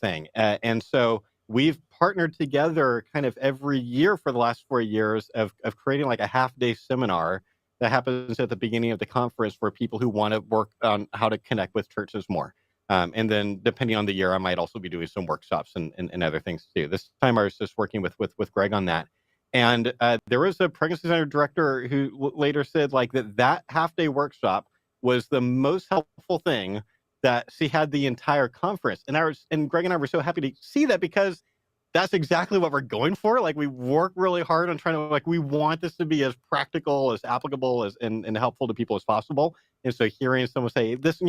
thing. And so we've partnered together kind of every year for the last 4 years of creating like a half-day seminar that happens at the beginning of the conference for people who want to work on how to connect with churches more. And then depending on the year, I might also be doing some workshops and other things too. This time I was just working with Greg on that. And there was a pregnancy center director who later said like that half-day workshop was the most helpful thing that she had the entire conference. And Greg and I were so happy to see that, because that's exactly what we're going for. Like, we work really hard on trying to, like, we want this to be as practical, as applicable, as and helpful to people as possible. And so hearing someone say this,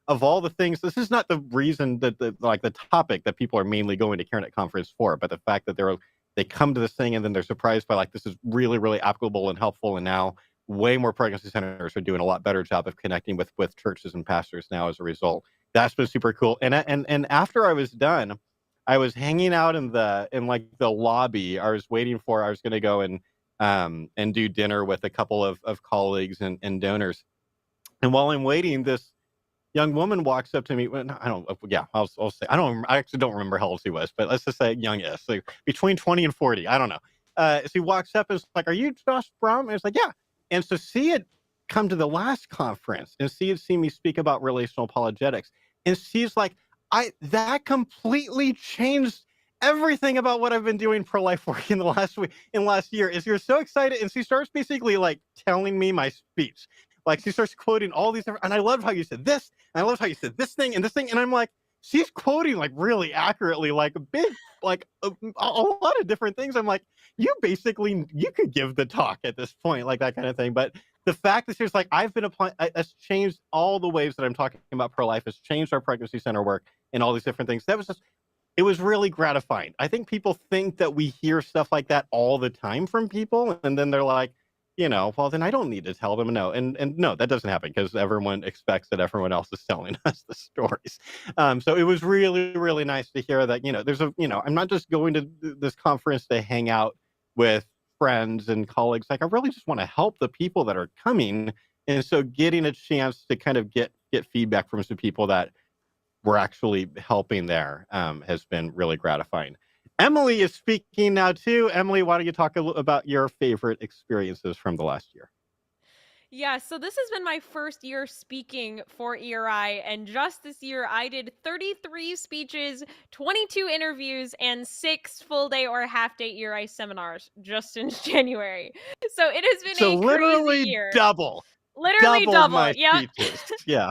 of all the things, this is not the reason that the topic that people are mainly going to CareNet conference for, but the fact that they come to this thing and then they're surprised by like, this is really, really applicable and helpful. And now way more pregnancy centers are doing a lot better job of connecting with churches and pastors now as a result. That's been super cool. And after I was done, I was hanging out in the lobby. I was going to go and do dinner with a couple of colleagues and donors. And while I'm waiting, this young woman walks up to me. I'll say, I actually don't remember how old she was, but let's just say young-ish, like between 20 and 40. I don't know. She walks up and is like, "Are you Josh Brum?" And it's like, "Yeah." And so she had come to the last conference and she had seen me speak about relational apologetics. And she's like, that completely changed everything about what I've been doing pro-life work in the last year. Is you're so excited. And she starts basically like telling me my speech. Like, she starts quoting all these different, and I loved how you said this, and I loved how you said this thing and this thing. And I'm like, she's quoting like really accurately, like a big, like a lot of different things. I'm like, you could give the talk at this point, like that kind of thing. But the fact that she's like, I've been applying, it's changed all the ways that I'm talking about pro-life. It's changed our pregnancy center work and all these different things. It was really gratifying. I think people think that we hear stuff like that all the time from people, and then they're like, well, then I don't need to tell them. No. And no, that doesn't happen, because everyone expects that everyone else is telling us the stories. So it was really, really nice to hear that, I'm not just going to this conference to hang out with friends and colleagues. Like, I really just want to help the people that are coming. And so getting a chance to kind of get feedback from some people that we're actually helping there has been really gratifying. Emily is speaking now too. Emily, why don't you talk a little about your favorite experiences from the last year? Yeah, so this has been my first year speaking for ERI, and just this year I did 33 speeches, 22 interviews, and 6 full-day or half-day ERI seminars just in January. So it has been a literally crazy year. double. Literally Doubled double. my Yeah. speeches. Yeah.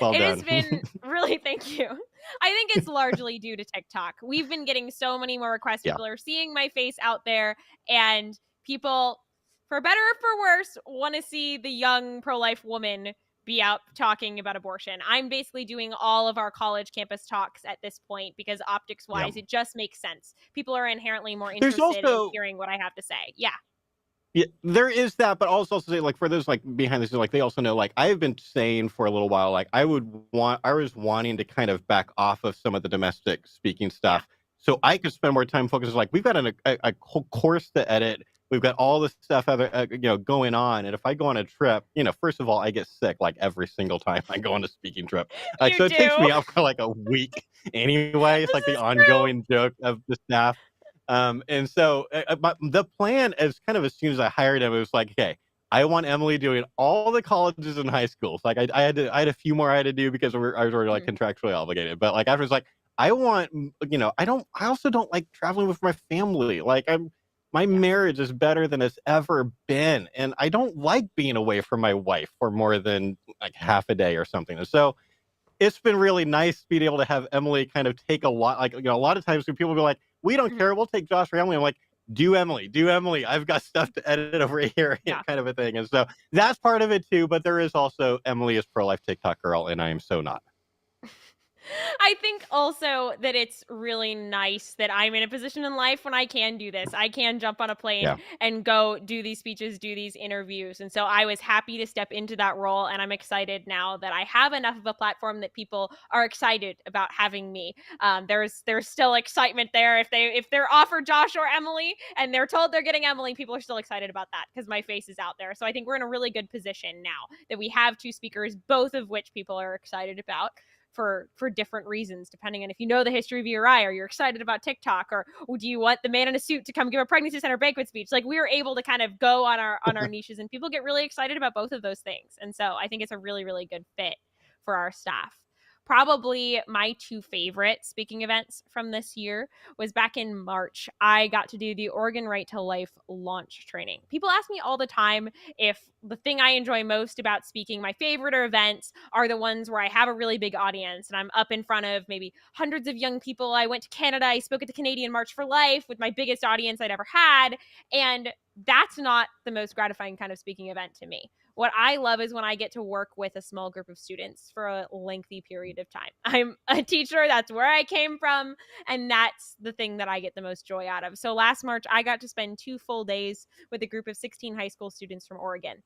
Well It done. has been really, thank you. I think it's largely due to TikTok. We've been getting so many more requests. Yeah. People are seeing my face out there, and people, for better or for worse, want to see the young pro-life woman be out talking about abortion. I'm basically doing all of our college campus talks at this point because optics-wise, it just makes sense. People are inherently more interested in hearing what I have to say. Yeah. Yeah, there is that, but also say, like, for those like behind the scenes, like, they also know, like, I've been saying for a little while, like, I was wanting to kind of back off of some of the domestic speaking stuff, so I could spend more time focusing. Like, we've got a whole course to edit. We've got all this stuff going on, and if I go on a trip, first of all, I get sick like every single time I go on a speaking trip. Like, so it takes me out for like a week anyway. It's like the ongoing joke of the staff. And so the plan is kind of, as soon as I hired him, it was like, okay, I want Emily doing all the colleges and high schools. Like, I had a few more I had to do because I was already like contractually obligated. But like, after, it's like, I want, I also don't like traveling with my family. Like, my marriage is better than it's ever been. And I don't like being away from my wife for more than like half a day or something. And so it's been really nice being able to have Emily kind of take a lot. Like, a lot of times when people be like, we don't care, we'll take Josh or Emily. I'm like, do Emily. I've got stuff to edit over here, kind of a thing. And so that's part of it too. But there is also, Emily is pro-life TikTok girl, and I am so not. I think also that it's really nice that I'm in a position in life when I can do this. I can jump on a plane and go do these speeches, do these interviews. And so I was happy to step into that role. And I'm excited now that I have enough of a platform that people are excited about having me. There's still excitement there. If they're offered Josh or Emily and they're told they're getting Emily, people are still excited about that because my face is out there. So I think we're in a really good position now that we have 2 speakers, both of which people are excited about. for different reasons, depending on if you know the history of ERI, or you're excited about TikTok, or do you want the man in a suit to come give a pregnancy center banquet speech. Like, we were able to kind of go on our niches, and people get really excited about both of those things. And so I think it's a really, really good fit for our staff. Probably my two favorite speaking events from this year was back in March. I got to do the Oregon Right to Life launch training. People ask me all the time if the thing I enjoy most about speaking, my favorite events, are the ones where I have a really big audience and I'm up in front of maybe hundreds of young people. I went to Canada. I spoke at the Canadian March for Life with my biggest audience I'd ever had. And that's not the most gratifying kind of speaking event to me. What I love is when I get to work with a small group of students for a lengthy period of time. I'm a teacher. That's where I came from. And that's the thing that I get the most joy out of. So last March, I got to spend 2 full days with a group of 16 high school students from Oregon.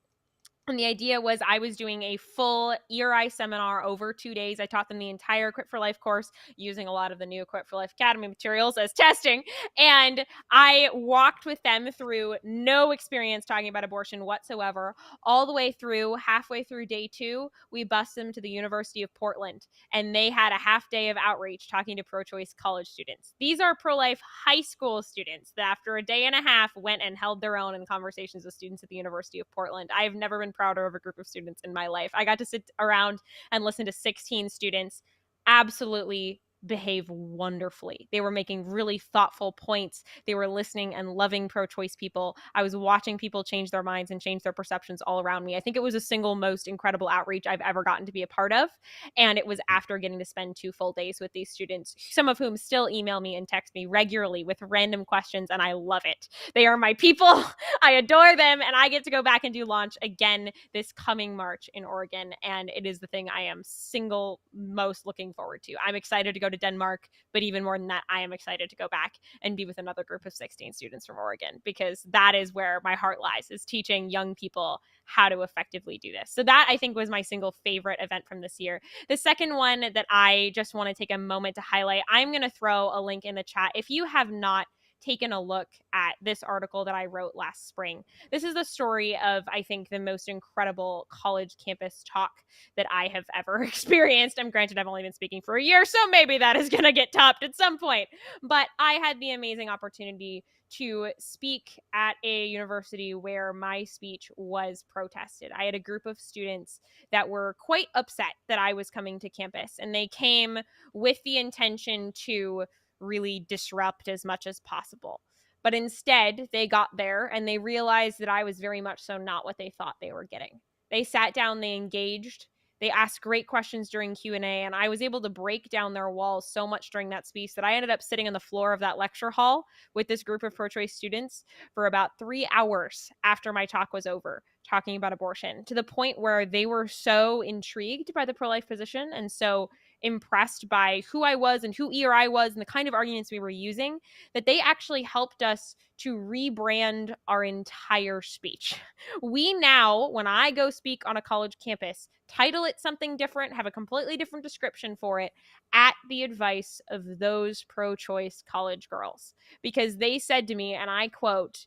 And the idea was I was doing a full ERI seminar over 2 days. I taught them the entire Equip for Life course using a lot of the new Equip for Life Academy materials as testing. And I walked with them through no experience talking about abortion whatsoever, all the way through. Halfway through day 2, we bused them to the University of Portland, and they had a half day of outreach talking to pro-choice college students. These are pro-life high school students that after a day and a half went and held their own in conversations with students at the University of Portland. I've never been prouder of a group of students in my life. I got to sit around and listen to 16 students absolutely behave wonderfully. They were making really thoughtful points. They were listening and loving pro-choice people. I was watching people change their minds and change their perceptions all around me. I think it was the single most incredible outreach I've ever gotten to be a part of. And it was after getting to spend 2 full days with these students, some of whom still email me and text me regularly with random questions, and I love it. They are my people. I adore them, and I get to go back and do launch again this coming March in Oregon, and it is the thing I am single most looking forward to. I'm excited to go to Denmark, but even more than that, I am excited to go back and be with another group of 16 students from Oregon, because that is where my heart lies, is teaching young people how to effectively do this. So that, I think, was my single favorite event from this year. The second one that I just want to take a moment to highlight, I'm going to throw a link in the chat. If you have not taken a look at this article that I wrote last spring. This is the story of, I think, the most incredible college campus talk that I have ever experienced. I'm granted I've only been speaking for a year, so maybe that is going to get topped at some point. But I had the amazing opportunity to speak at a university where my speech was protested. I had a group of students that were quite upset that I was coming to campus, and they came with the intention to really disrupt as much as possible. But instead, they got there and they realized that I was very much so not what they thought they were getting. They sat down, they engaged, they asked great questions during Q&A, and I was able to break down their walls so much during that speech that I ended up sitting on the floor of that lecture hall with this group of pro-choice students for about 3 hours after my talk was over, talking about abortion, to the point where they were so intrigued by the pro-life position and so impressed by who I was and who ERI was and the kind of arguments we were using, that they actually helped us to rebrand our entire speech. We now, when I go speak on a college campus, title it something different, have a completely different description for it, at the advice of those pro-choice college girls. Because they said to me, and I quote,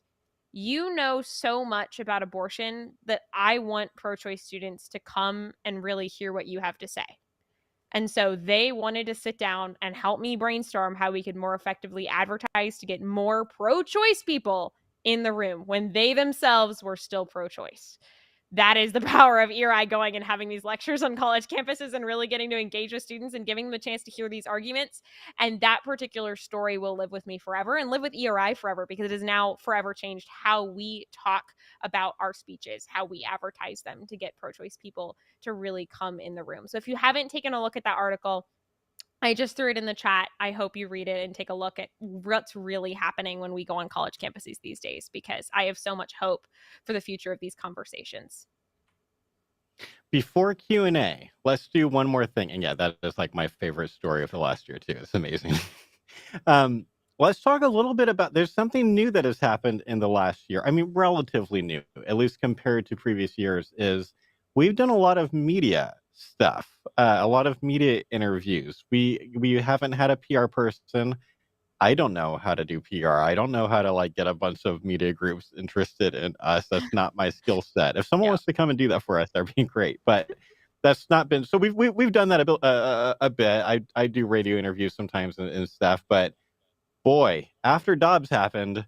"You know so much about abortion that I want pro-choice students to come and really hear what you have to say." And so they wanted to sit down and help me brainstorm how we could more effectively advertise to get more pro-choice people in the room when they themselves were still pro-choice. That is the power of ERI going and having these lectures on college campuses and really getting to engage with students and giving them a chance to hear these arguments. And that particular story will live with me forever and live with ERI forever, because it has now forever changed how we talk about our speeches, how we advertise them to get pro-choice people to really come in the room. So if you haven't taken a look at that article, I just threw it in the chat. I hope you read it and take a look at what's really happening when we go on college campuses these days, because I have so much hope for the future of these conversations. Before Q&A, let's do one more thing. And yeah, that is like my favorite story of the last year too. It's amazing. Let's talk a little bit about, there's something new that has happened in the last year. I mean, relatively new, at least compared to previous years, is we've done a lot of media stuff, a lot of media interviews. We haven't had a PR person. I don't know how to do PR. I don't know how to like get a bunch of media groups interested in us. That's not my skill set. If someone wants to come and do that for us, that'd be great. But that's not been so. We've done that a bit. I do radio interviews sometimes and stuff, but boy, after Dobbs happened,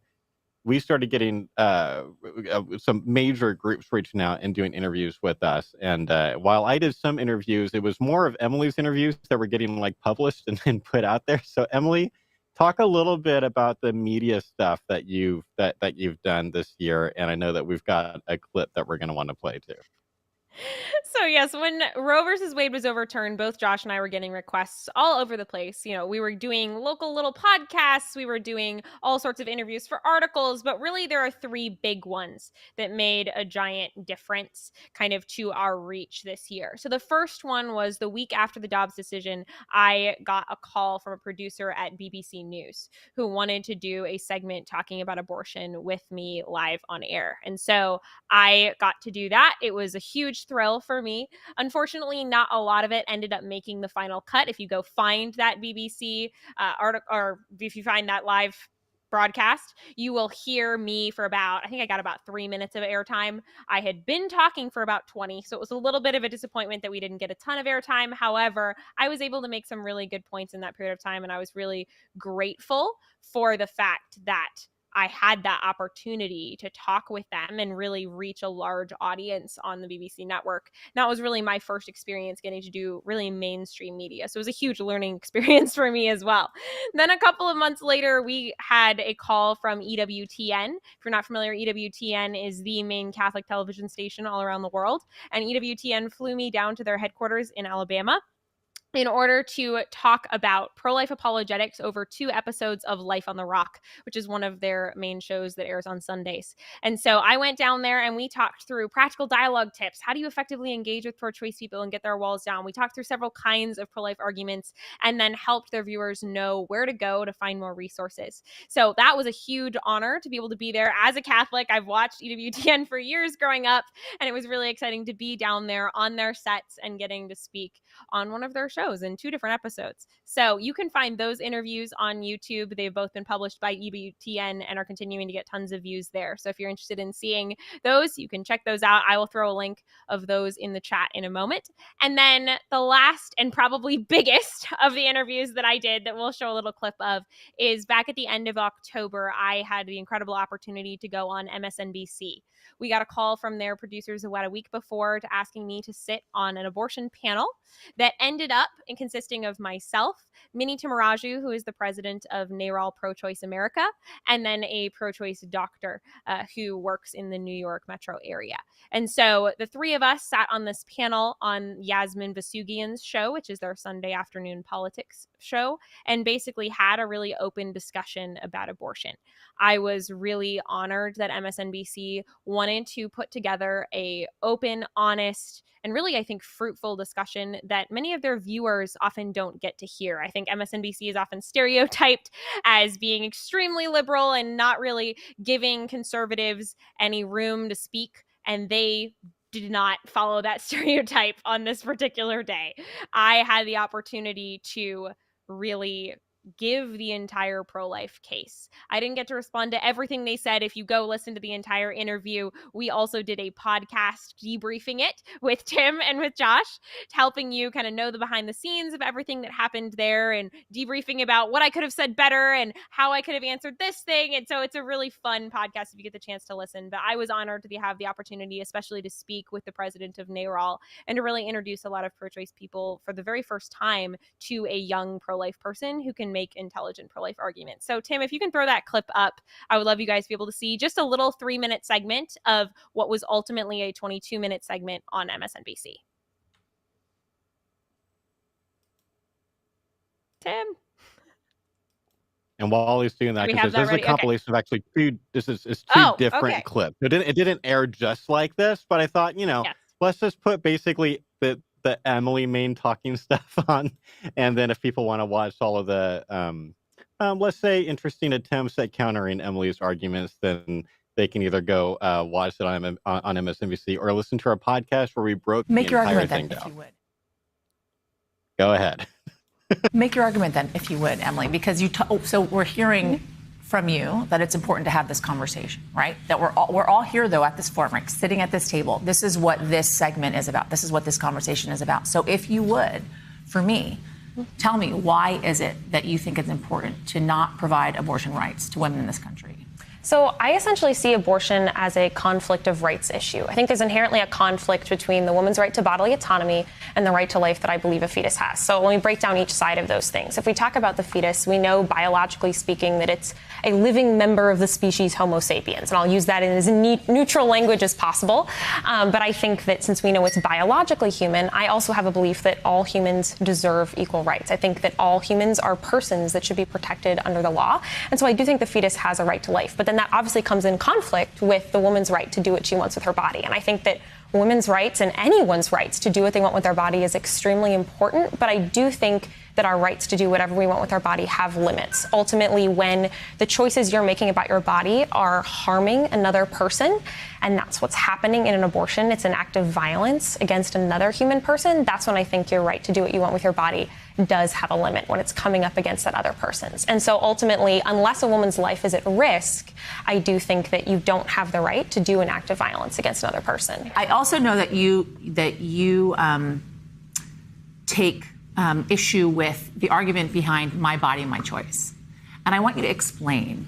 we started getting some major groups reaching out and doing interviews with us. And while I did some interviews, it was more of Emily's interviews that were getting like published and then put out there. So Emily, talk a little bit about the media stuff that you've done this year. And I know that we've got a clip that we're going to want to play too. So yes, when Roe versus Wade was overturned, both Josh and I were getting requests all over the place. You know, we were doing local little podcasts, we were doing all sorts of interviews for articles, but really there are three big ones that made a giant difference kind of to our reach this year. So the first one was the week after the Dobbs decision, I got a call from a producer at BBC News who wanted to do a segment talking about abortion with me live on air. And so I got to do that. It was a huge thrill for me. Unfortunately, not a lot of it ended up making the final cut. If you go find that BBC article, or if you find that live broadcast, you will hear me for I think I got about 3 minutes of airtime. I had been talking for about 20, so it was a little bit of a disappointment that we didn't get a ton of airtime. However, I was able to make some really good points in that period of time, and I was really grateful for the fact that I had that opportunity to talk with them and really reach a large audience on the BBC network. And that was really my first experience getting to do really mainstream media. So it was a huge learning experience for me as well. Then a couple of months later, we had a call from EWTN. If you're not familiar, EWTN is the main Catholic television station all around the world. And EWTN flew me down to their headquarters in Alabama in order to talk about pro-life apologetics over 2 episodes of Life on the Rock, which is one of their main shows that airs on Sundays. And so I went down there and we talked through practical dialogue tips. How do you effectively engage with pro-choice people and get their walls down? We talked through several kinds of pro-life arguments and then helped their viewers know where to go to find more resources. So that was a huge honor to be able to be there. As a Catholic, I've watched EWTN for years growing up, and it was really exciting to be down there on their sets and getting to speak on one of their shows in 2 different episodes. So you can find those interviews on YouTube. They've both been published by EWTN and are continuing to get tons of views there. So if you're interested in seeing those, you can check those out. I will throw a link of those in the chat in a moment. And then the last and probably biggest of the interviews that I did that we'll show a little clip of is back at the end of October. I had the incredible opportunity to go on MSNBC. We got a call from their producers about a week before to asking me to sit on an abortion panel that ended up in consisting of myself, Minnie Timaraju, who is the president of NARAL Pro-Choice America, and then a pro-choice doctor who works in the New York metro area. And so the 3 of us sat on this panel on Yasmin Vasugian's show, which is their Sunday afternoon politics show, and basically had a really open discussion about abortion. I was really honored that MSNBC wanted to put together a open, honest, and really, I think, fruitful discussion that many of their viewers often don't get to hear. I think MSNBC is often stereotyped as being extremely liberal and not really giving conservatives any room to speak, and they did not follow that stereotype on this particular day. I had the opportunity to really give the entire pro-life case. I didn't get to respond to everything they said. If you go listen to the entire interview, we also did a podcast debriefing it with Tim and with Josh, helping you kind of know the behind the scenes of everything that happened there and debriefing about what I could have said better and how I could have answered this thing. And so it's a really fun podcast if you get the chance to listen. But I was honored to have the opportunity, especially to speak with the president of NARAL and to really introduce a lot of pro-choice people for the very first time to a young pro-life person who can make intelligent pro-life arguments. So Tim, if you can throw that clip up, I would love you guys to be able to see just a little 3-minute segment of what was ultimately a 22-minute segment on MSNBC. Tim? And while he's doing that, because this is a compilation of actually 2, this is 2 different clips. It didn't air just like this, but I thought, let's just put basically the Emily main talking stuff on, and then if people want to watch all of the let's say interesting attempts at countering Emily's arguments, then they can either go watch it on MSNBC or listen to our podcast where we broke the entire thing down. If you would. Go ahead. Make your argument then, if you would, Emily, because so we're hearing from you that it's important to have this conversation, right? That we're all here though at this forum, right? Sitting at this table. This is what this segment is about. This is what this conversation is about. So if you would, for me, tell me, why is it that you think it's important to not provide abortion rights to women in this country? So I essentially see abortion as a conflict of rights issue. I think there's inherently a conflict between the woman's right to bodily autonomy and the right to life that I believe a fetus has. So let me break down each side of those things. If we talk about the fetus, we know biologically speaking that it's a living member of the species Homo sapiens. And I'll use that in as neutral language as possible. But I think that since we know it's biologically human, I also have a belief that all humans deserve equal rights. I think that all humans are persons that should be protected under the law. And so I do think the fetus has a right to life. But then that obviously comes in conflict with the woman's right to do what she wants with her body. And I think that women's rights and anyone's rights to do what they want with their body is extremely important. But I do think that our rights to do whatever we want with our body have limits. Ultimately, when the choices you're making about your body are harming another person, and that's what's happening in an abortion, it's an act of violence against another human person, that's when I think your right to do what you want with your body does have a limit, when it's coming up against that other person's. And so ultimately, unless a woman's life is at risk, I do think that you don't have the right to do an act of violence against another person. I also know that you take issue with the argument behind my body, my choice. And I want you to explain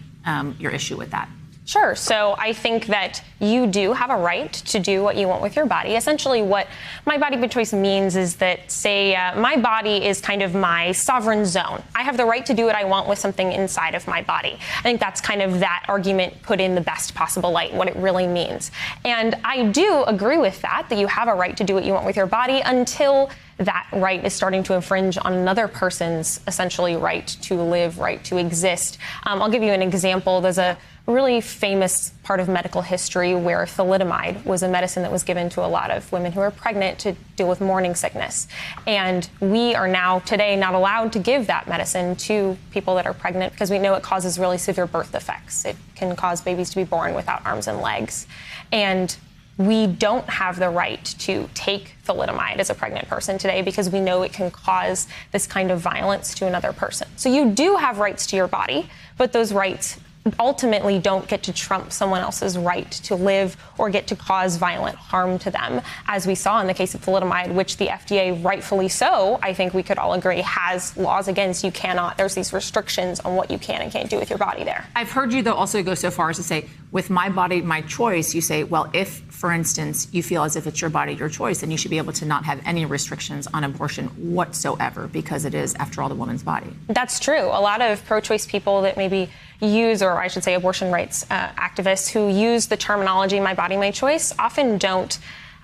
your issue with that. Sure. So I think that you do have a right to do what you want with your body. Essentially, what my body by choice means is that, say, my body is kind of my sovereign zone. I have the right to do what I want with something inside of my body. I think that's kind of that argument put in the best possible light, what it really means. And I do agree with that you have a right to do what you want with your body until that right is starting to infringe on another person's essentially right to live, right to exist. I'll give you an example. There's a really famous part of medical history where thalidomide was a medicine that was given to a lot of women who are pregnant to deal with morning sickness. And we are now today not allowed to give that medicine to people that are pregnant because we know it causes really severe birth defects. It can cause babies to be born without arms and legs. And we don't have the right to take thalidomide as a pregnant person today because we know it can cause this kind of violence to another person. So you do have rights to your body, but those rights ultimately don't get to trump someone else's right to live or get to cause violent harm to them, as we saw in the case of thalidomide, which the FDA, rightfully so, I think we could all agree, has laws against. You cannot, there's these restrictions on what you can and can't do with your body there. I've heard you, though, also go so far as to say, with my body, my choice, you say, well, if, for instance, you feel as if it's your body, your choice, then you should be able to not have any restrictions on abortion whatsoever because it is, after all, the woman's body. That's true. A lot of pro-choice people that maybe use, or I should say abortion rights activists who use the terminology my body, my choice often don't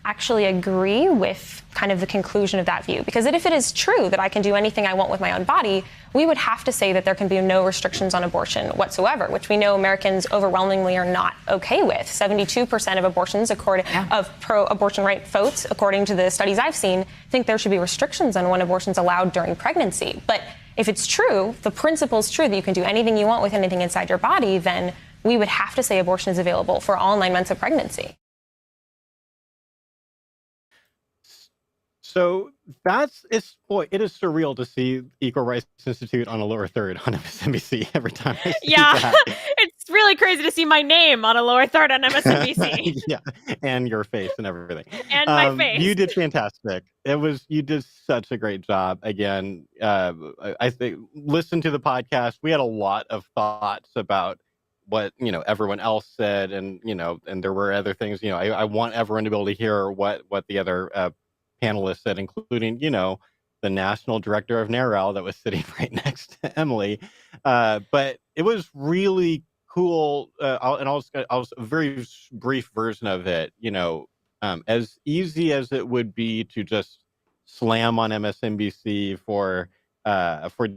actually agree with kind of the conclusion of that view. Because if it is true that I can do anything I want with my own body, we would have to say that there can be no restrictions on abortion whatsoever, which we know Americans overwhelmingly are not okay with. 72% of abortions, of pro-abortion right votes, according to the studies I've seen, think there should be restrictions on when abortion's allowed during pregnancy. But if it's true, the principle is true that you can do anything you want with anything inside your body, then we would have to say abortion is available for all 9 months of pregnancy. So it is surreal to see Equal Rights Institute on a lower third on MSNBC every time I see that. It's really crazy to see my name on a lower third on MSNBC. Yeah, and your face and everything. And my face. You did fantastic. You did such a great job. Again, I think, listen to the podcast. We had a lot of thoughts about what, everyone else said, and, and there were other things, I want everyone to be able to hear what the other panelists said, including, the national director of NARAL that was sitting right next to Emily. But it was really cool. I'll a very brief version of it, as easy as it would be to just slam on MSNBC for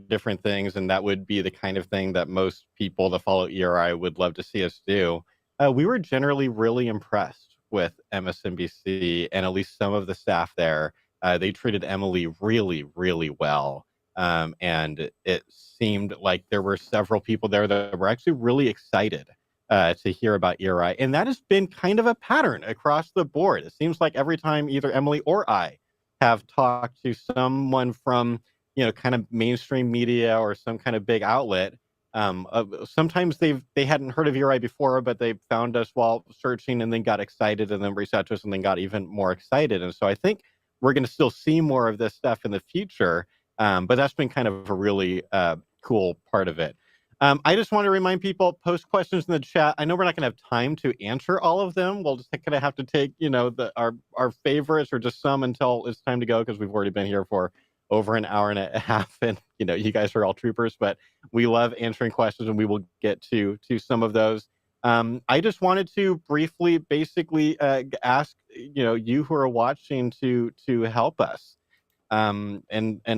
different things. And that would be the kind of thing that most people that follow ERI would love to see us do. We were generally really impressed with MSNBC and at least some of the staff there. They treated Emily really, really well. And it seemed like there were several people there that were actually really excited to hear about ERI. And that has been kind of a pattern across the board. It seems like every time either Emily or I have talked to someone from, kind of mainstream media or some kind of big outlet, Sometimes they hadn't heard of URI before, but they found us while searching and then got excited and then reached out to us and then got even more excited. And so I think we're going to still see more of this stuff in the future. But that's been kind of a really cool part of it. I just want to remind people, post questions in the chat. I know we're not going to have time to answer all of them. We'll just kind of have to take, our favorites or just some until it's time to go, because we've already been here for over an hour and a half, and you guys are all troopers, but we love answering questions, and we will get to some of those. I just wanted to briefly, basically, ask you who are watching to help us. And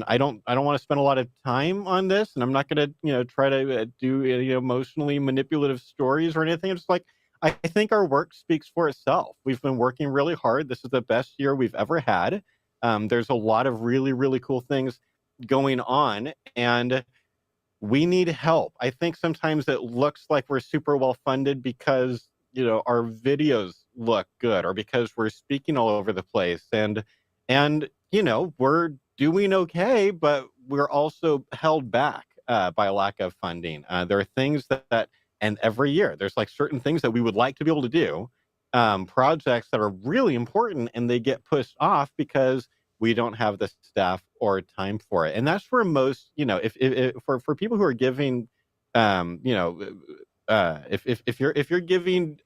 I don't want to spend a lot of time on this, and I'm not going to try to do emotionally manipulative stories or anything. It's like, I think our work speaks for itself. We've been working really hard. This is the best year we've ever had. There's a lot of really, really cool things going on, and we need help. I think sometimes it looks like we're super well funded because our videos look good, or because we're speaking all over the place, and we're doing okay, but we're also held back by a lack of funding. There are things that and every year there's like certain things that we would like to be able to do, projects that are really important, and they get pushed off because we don't have the staff or time for it. And that's where most, if for people who are giving, if you're giving,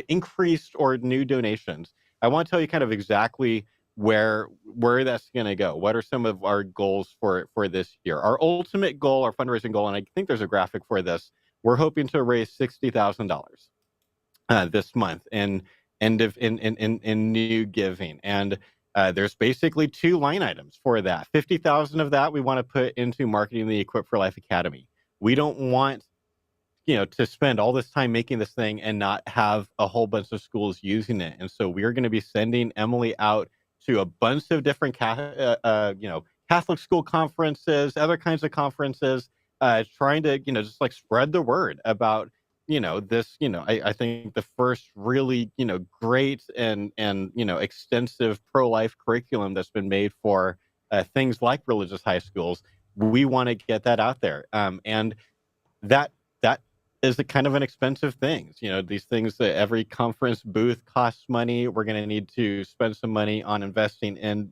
increased or new donations, I want to tell you kind of exactly where that's going to go. What are some of our goals for this year? Our ultimate goal, our fundraising goal, and I think there's a graphic for this. We're hoping to raise $60,000 this month in new giving, and there's basically two line items for that. 50,000 of that we want to put into marketing the Equip for Life Academy. We don't want to spend all this time making this thing and not have a whole bunch of schools using it. And so we're going to be sending Emily out to a bunch of different Catholic school conferences, other kinds of conferences, trying to just like spread the word about this. I think the first really great and extensive pro-life curriculum that's been made for things like religious high schools. We want to get that out there, and that is a kind of an expensive thing. These things, that every conference booth costs money. We're going to need to spend some money on investing in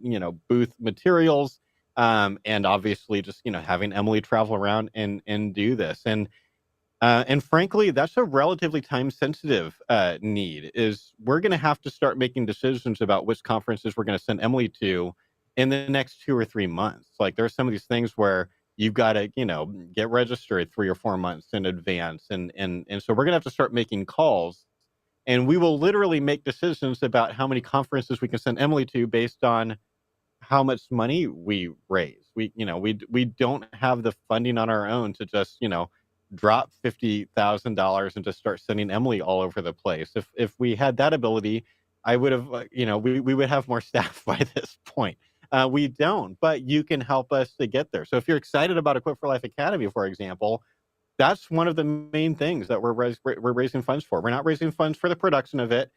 booth materials, and obviously just having Emily travel around and do this. And frankly, that's a relatively time-sensitive need. Is we're going to have to start making decisions about which conferences we're going to send Emily to in the next 2 or 3 months. Like, there are some of these things where you've got to, get registered 3 or 4 months in advance, and so we're going to have to start making calls, and we will literally make decisions about how many conferences we can send Emily to based on how much money we raise. We don't have the funding on our own to just drop $50,000 and just start sending Emily all over the place. If we had that ability, I would have, we would have more staff by this point. We don't, but you can help us to get there. So if you're excited about Equip for Life Academy, for example, that's one of the main things that we're raising funds for. We're not raising funds for the production of it.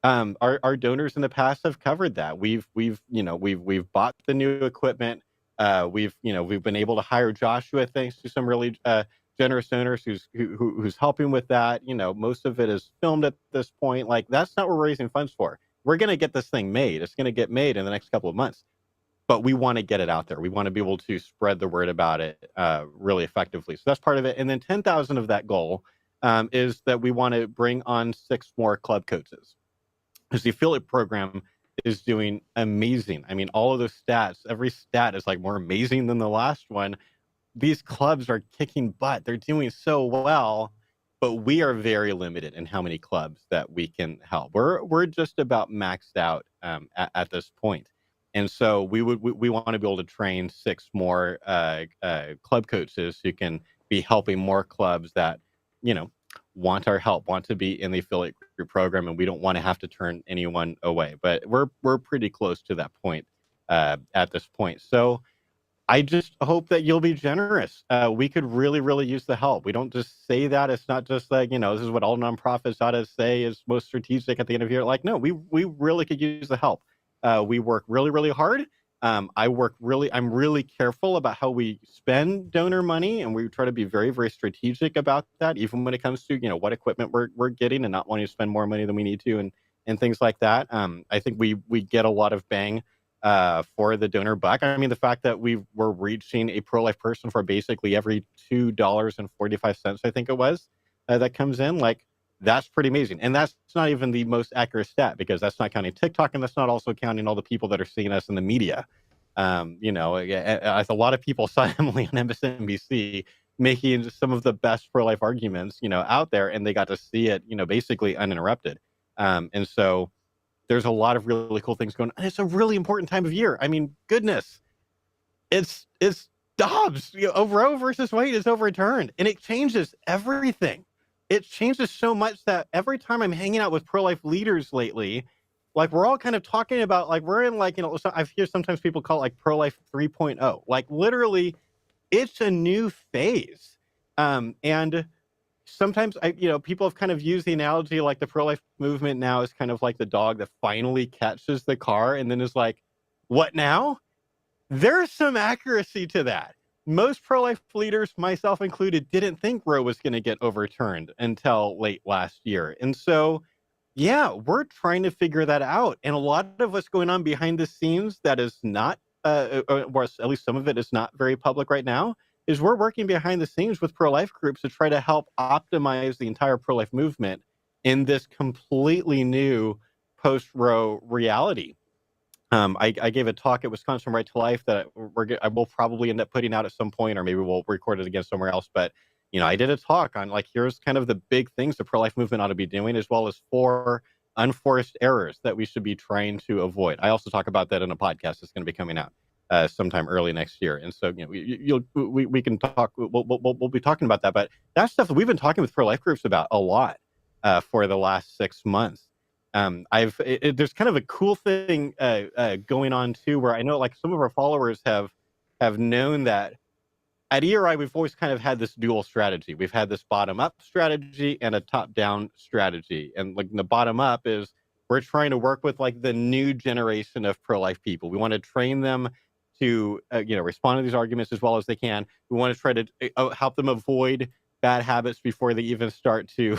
Our donors in the past have covered that. We've bought the new equipment. We've been able to hire Joshua thanks to some really generous donors who's helping with that. Most of it is filmed at this point. Like, that's not what we're raising funds for. We're going to get this thing made. It's going to get made in the next couple of months, but we want to get it out there. We want to be able to spread the word about it really effectively. So that's part of it. And then 10,000 of that goal is that we want to bring on 6 more club coaches, because the affiliate program is doing amazing. I mean, all of those stats, every stat is like more amazing than the last one. These clubs are kicking butt. They're doing so well, but we are very limited in how many clubs that we can help. We're just about maxed out at this point. And so we want to be able to train 6 more club coaches who can be helping more clubs that, want our help, want to be in the affiliate group program, and we don't want to have to turn anyone away. But we're pretty close to that point at this point. So I just hope that you'll be generous. We could really, really use the help. We don't just say that. It's not just like, this is what all nonprofits ought to say is most strategic at the end of the year. Like, no, we really could use the help. We work really, really hard, I'm really careful about how we spend donor money, and we try to be very, very strategic about that, even when it comes to, what equipment we're getting and not wanting to spend more money than we need to, and things like that. I think we get a lot of bang for the donor buck. I mean, the fact that we're reaching a pro-life person for basically every $2.45, I think it was, that comes in, like, that's pretty amazing. And that's not even the most accurate stat, because that's not counting TikTok, and that's not also counting all the people that are seeing us in the media. A lot of people saw Emily on MSNBC making some of the best pro-life arguments, out there, and they got to see it, basically uninterrupted. And so there's a lot of really cool things going on. And it's a really important time of year. I mean, goodness, it's Dobbs, Roe versus Wade is overturned, and it changes everything. It changes so much that every time I'm hanging out with pro-life leaders lately, like, we're all kind of talking about, like, we're in, like, I've heard sometimes people call it, like, pro-life 3.0. Like, literally, it's a new phase. And sometimes people have kind of used the analogy, like, the pro-life movement now is kind of like the dog that finally catches the car and then is like, what now? There's some accuracy to that. Most pro-life leaders, myself included, didn't think Roe was going to get overturned until late last year. And so, yeah, we're trying to figure that out. And a lot of what's going on behind the scenes that is not, or at least some of it is not very public right now, is we're working behind the scenes with pro-life groups to try to help optimize the entire pro-life movement in this completely new post-Roe reality. I gave a talk at Wisconsin Right to Life that I will probably end up putting out at some point, or maybe we'll record it again somewhere else. But, I did a talk on, like, here's kind of the big things the pro-life movement ought to be doing, as well as 4 unforced errors that we should be trying to avoid. I also talk about that in a podcast that's going to be coming out sometime early next year. And so, we can talk, we'll be talking about that. But that's stuff that we've been talking with pro-life groups about a lot for the last 6 months. There's kind of a cool thing going on too, where I know, like, some of our followers have known that at ERI we've always kind of had this dual strategy. We've had this bottom up strategy and a top down strategy. And, like, the bottom up is we're trying to work with, like, the new generation of pro-life people. We want to train them to respond to these arguments as well as they can. We want to try to help them avoid bad habits before they even start to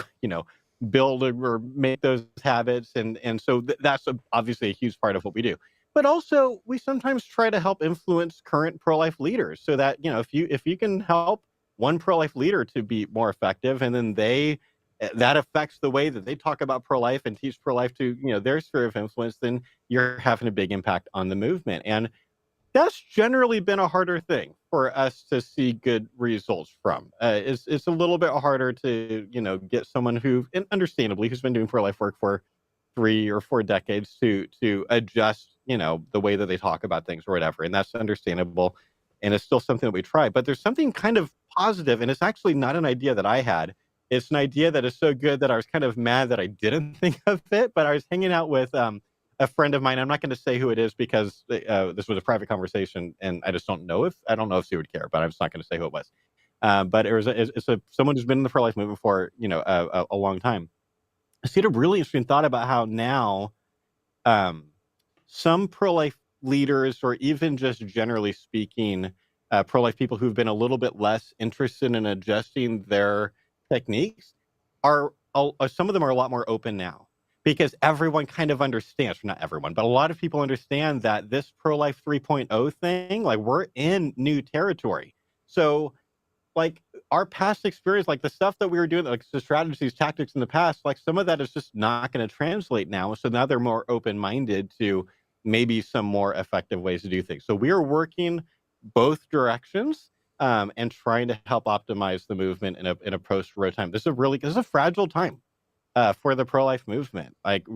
build or make those habits, and so that's obviously a huge part of what we do. But also, we sometimes try to help influence current pro-life leaders, so that if you can help one pro-life leader to be more effective, and then that affects the way that they talk about pro-life and teach pro-life to their sphere of influence, then you're having a big impact on the movement. And that's generally been a harder thing for us to see good results from. It's a little bit harder to get someone who, and understandably, who's been doing pro-life work for 3 or 4 decades to adjust the way that they talk about things or whatever, and that's understandable. And it's still something that we try. But there's something kind of positive, and it's actually not an idea that I had. It's an idea that is so good that I was kind of mad that I didn't think of it. But I was hanging out with a friend of mine. I'm not going to say who it is, because this was a private conversation, and I don't know if she would care, but I'm just not going to say who it was. But it's someone who's been in the pro-life movement for a long time. I see a really interesting thought about how now some pro-life leaders, or even just generally speaking, pro-life people who've been a little bit less interested in adjusting their techniques some of them are a lot more open now. Because everyone kind of understands, not everyone, but a lot of people understand that this pro-life 3.0 thing, like, we're in new territory. So, like, our past experience, like the stuff that we were doing, like the strategies, tactics in the past, like, some of that is just not going to translate now. So now they're more open-minded to maybe some more effective ways to do things. So we are working both directions and trying to help optimize the movement in a post-Roe time. This is a fragile time for the pro-life movement. Like,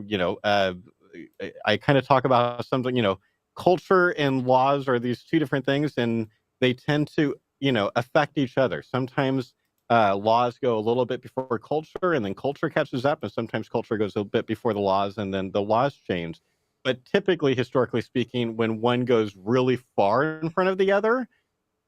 I kind of talk about something, culture and laws are these two different things, and they tend to, affect each other. Sometimes laws go a little bit before culture, and then culture catches up, and sometimes culture goes a bit before the laws, and then the laws change. But typically, historically speaking, when one goes really far in front of the other,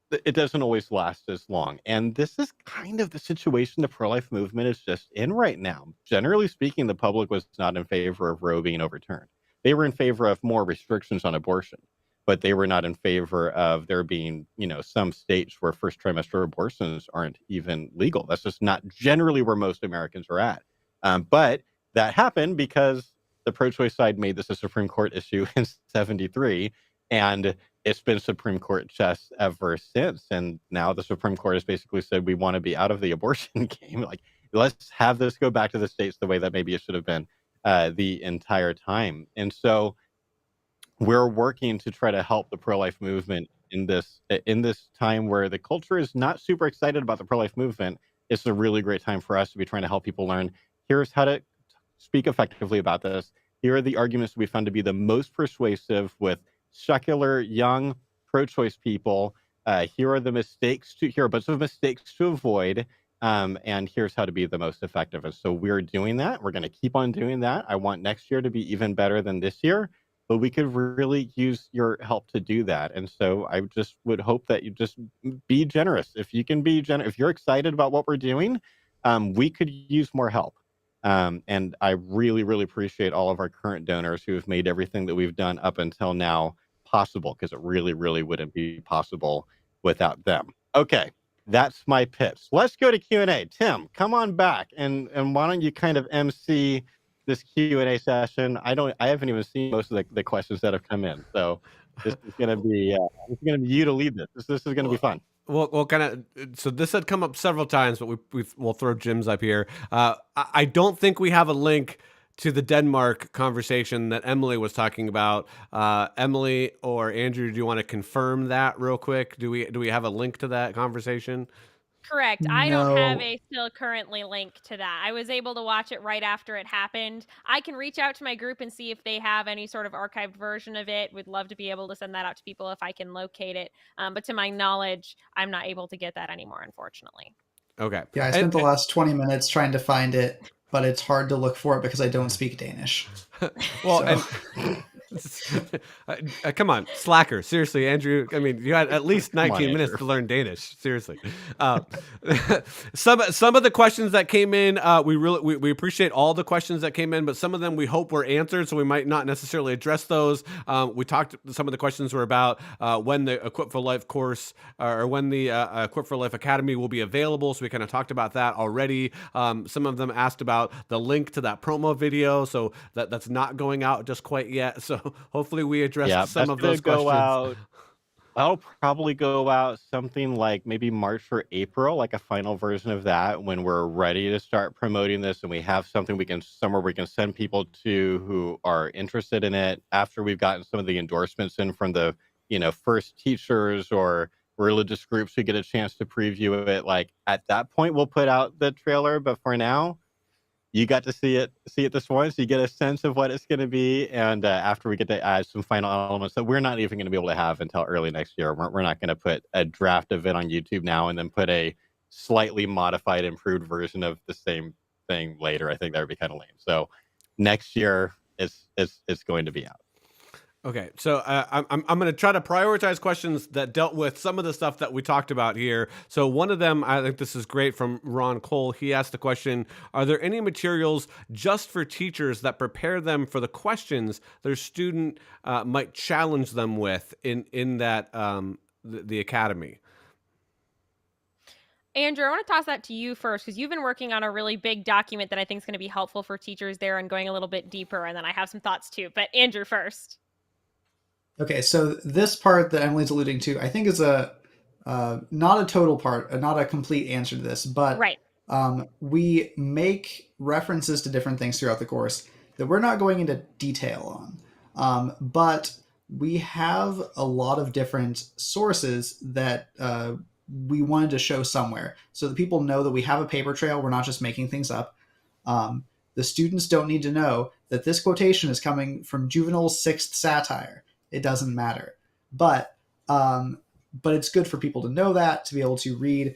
it doesn't always last as long. And this is kind of the situation the pro-life movement is just in right now. Generally speaking, the public was not in favor of Roe being overturned. They were in favor of more restrictions on abortion. but they were not in favor of there being, some states where first trimester abortions aren't even legal. That's just not generally where most Americans are at. But that happened because the pro-choice side made this a Supreme Court issue in 73, and it's been Supreme Court chess ever since. And now the Supreme Court has basically said we want to be out of the abortion game. Like, let's have this go back to the states the way that maybe it should have been the entire time. And so we're working to try to help the pro-life movement in this time where the culture is not super excited about the pro-life movement. It's a really great time for us to be trying to help people learn, here's how to speak effectively about this. Here are the arguments we found to be the most persuasive with secular, young, pro-choice people. Here are a bunch of mistakes to avoid. And here's how to be the most effective. And so we're doing that. We're going to keep on doing that. I want next year to be even better than this year, but we could really use your help to do that. And so I just would hope that you just be generous. If you can be generous, if you're excited about what we're doing, we could use more help. And I really, really appreciate all of our current donors who have made everything that we've done up until now possible, because it really, really wouldn't be possible without them. Okay, that's my pitch. Let's go to Q&A. Tim, come on back, and why don't you kind of MC this Q&A session? I haven't even seen most of the questions that have come in, so this is going to be you to lead this. This is going to be fun. Well, kind of. So this had come up several times, but we'll throw Jim's up here. I don't think we have a link to the Denmark conversation that Emily was talking about. Emily or Andrew, do you want to confirm that real quick? Do we have a link to that conversation? Correct. I don't have No. a still currently link to that. I was able to watch it right after it happened. I can reach out to my group and see if they have any sort of archived version of it. Would love to be able to send that out to people if I can locate it. But to my knowledge, I'm not able to get that anymore, unfortunately. Okay. Yeah, I spent the last 20 minutes trying to find it, but it's hard to look for it because I don't speak Danish. Well, So- come on, slacker. Seriously, Andrew. I mean, you had at least 19 minutes Andrew. to learn Danish. Seriously. Some of the questions that came in, we appreciate all the questions that came in, but some of them we hope were answered, so we might not necessarily address those. We talked. Some of the questions were about when the Equip for Life course or when the Equip for Life Academy will be available. So we kind of talked about that already. Some of them asked about the link to that promo video, so that's not going out just quite yet. So hopefully we addressed some of those questions. I'll probably go out something like maybe March or April, like a final version of that, when we're ready to start promoting this and we have something somewhere we can send people to who are interested in it, after we've gotten some of the endorsements in from the first teachers or religious groups who get a chance to preview it. Like, at that point we'll put out the trailer, but for now you got to see it this morning, so you get a sense of what it's going to be. And after we get to add some final elements that we're not even going to be able to have until early next year, we're not going to put a draft of it on YouTube now and then put a slightly modified, improved version of the same thing later. I think that would be kind of lame. So next year it's going to be out. Okay, so I'm going to try to prioritize questions that dealt with some of the stuff that we talked about here. So one of them, I think this is great, from Ron Cole. He asked the question, are there any materials just for teachers that prepare them for the questions their student might challenge them with in that the academy? Andrew, I want to toss that to you first, because you've been working on a really big document that I think is going to be helpful for teachers there and going a little bit deeper. And then I have some thoughts too. But Andrew first. Okay, so this part that Emily's alluding to, I think, is a not a total part, not a complete answer to this, but Right. We make references to different things throughout the course that we're not going into detail on, but we have a lot of different sources that we wanted to show somewhere so that people know that we have a paper trail. We're not just making things up. The students don't need to know that this quotation is coming from Juvenal's Sixth Satire. It doesn't matter, but it's good for people to know that, to be able to read,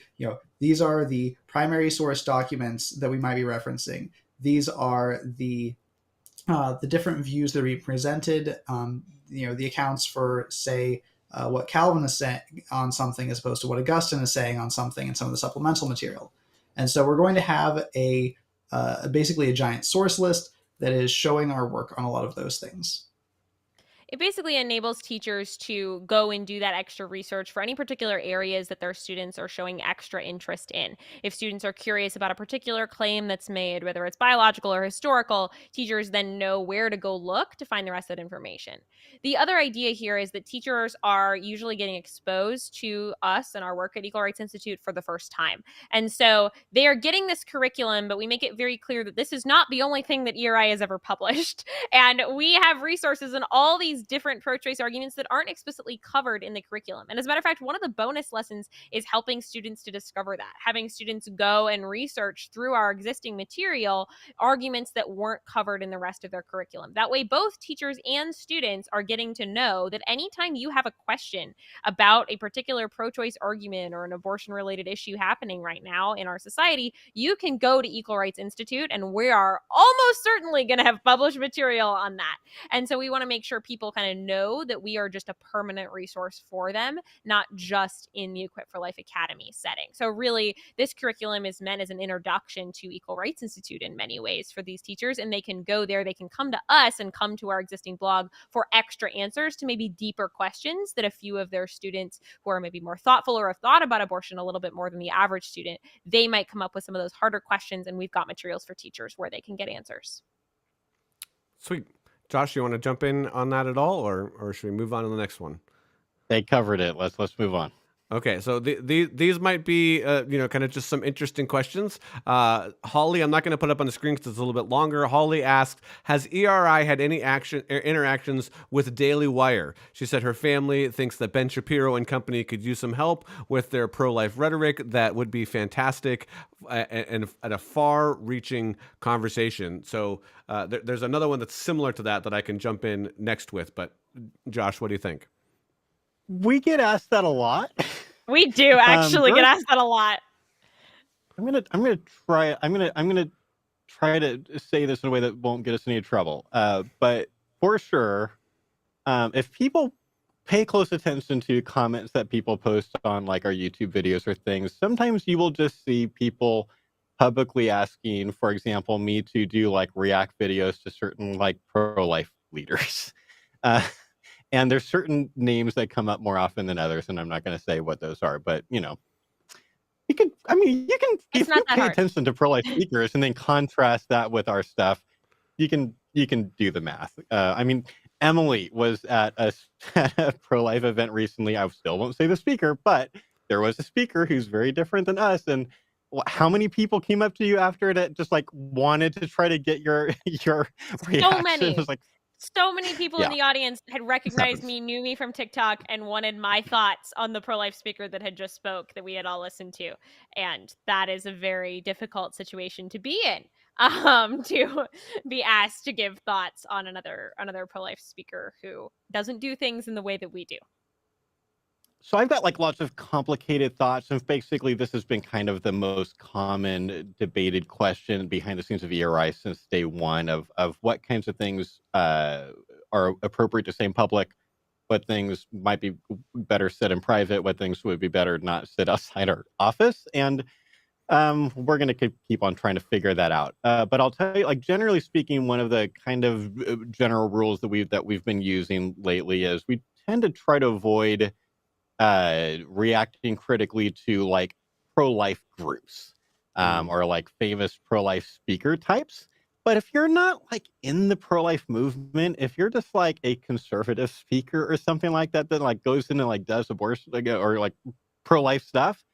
these are the primary source documents that we might be referencing. These are the different views that are being presented, the accounts for, say, what Calvin is saying on something as opposed to what Augustine is saying on something in some of the supplemental material. And so we're going to have basically a giant source list that is showing our work on a lot of those things. It basically enables teachers to go and do that extra research for any particular areas that their students are showing extra interest in. If students are curious about a particular claim that's made, whether it's biological or historical, teachers then know where to go look to find the rest of that information. The other idea here is that teachers are usually getting exposed to us and our work at Equal Rights Institute for the first time. And so they are getting this curriculum, but we make it very clear that this is not the only thing that ERI has ever published. And we have resources in all these different pro-choice arguments that aren't explicitly covered in the curriculum. And as a matter of fact, one of the bonus lessons is helping students to discover that, having students go and research through our existing material arguments that weren't covered in the rest of their curriculum. That way, both teachers and students are getting to know that anytime you have a question about a particular pro-choice argument or an abortion-related issue happening right now in our society, you can go to Equal Rights Institute, and we are almost certainly going to have published material on that. And so we want to make sure people kind of know that we are just a permanent resource for them, not just in the Equip for Life Academy setting. So really, this curriculum is meant as an introduction to Equal Rights Institute in many ways for these teachers, and they can go there, they can come to us and come to our existing blog for extra answers to maybe deeper questions that a few of their students who are maybe more thoughtful or have thought about abortion a little bit more than the average student, they might come up with some of those harder questions, and we've got materials for teachers where they can get answers. Sweet. Josh, you want to jump in on that at all, or should we move on to the next one? They covered it. Let's move on. Okay, so these might be, kind of just some interesting questions. Holly, I'm not going to put up on the screen because it's a little bit longer. Holly asked, has ERI had any interactions with Daily Wire? She said her family thinks that Ben Shapiro and company could use some help with their pro-life rhetoric. That would be fantastic and at a far-reaching conversation. So there's another one that's similar to that I can jump in next with. But Josh, what do you think? We get asked that a lot. We do actually get asked that a lot. I'm gonna try. I'm gonna try to say this in a way that won't get us in any trouble. But for sure, if people pay close attention to comments that people post on like our YouTube videos or things, sometimes you will just see people publicly asking, for example, me to do like react videos to certain like pro-life leaders. And there's certain names that come up more often than others, and I'm not going to say what those are, but you can if you pay attention to pro-life speakers and then contrast that with our stuff, you can do the math. Emily was at a pro-life event recently. I still won't say the speaker, but there was a speaker who's very different than us. And how many people came up to you after that just like wanted to try to get your reaction? So many. It was like, so many people in the audience had recognized me, knew me from TikTok, and wanted my thoughts on the pro-life speaker that had just spoke that we had all listened to. And that is a very difficult situation to be in, to be asked to give thoughts on another pro-life speaker who doesn't do things in the way that we do. So I've got like lots of complicated thoughts, and basically this has been kind of the most common debated question behind the scenes of ERI since day one of what kinds of things are appropriate to say in public, what things might be better said in private, what things would be better not sit outside our office, and we're going to keep on trying to figure that out. But I'll tell you, like generally speaking, one of the kind of general rules that we've been using lately is we tend to try to avoid reacting critically to like pro-life groups or like famous pro-life speaker types. But if you're not like in the pro-life movement, if you're just like a conservative speaker or something like that like goes in and like does abortion or like pro-life stuff,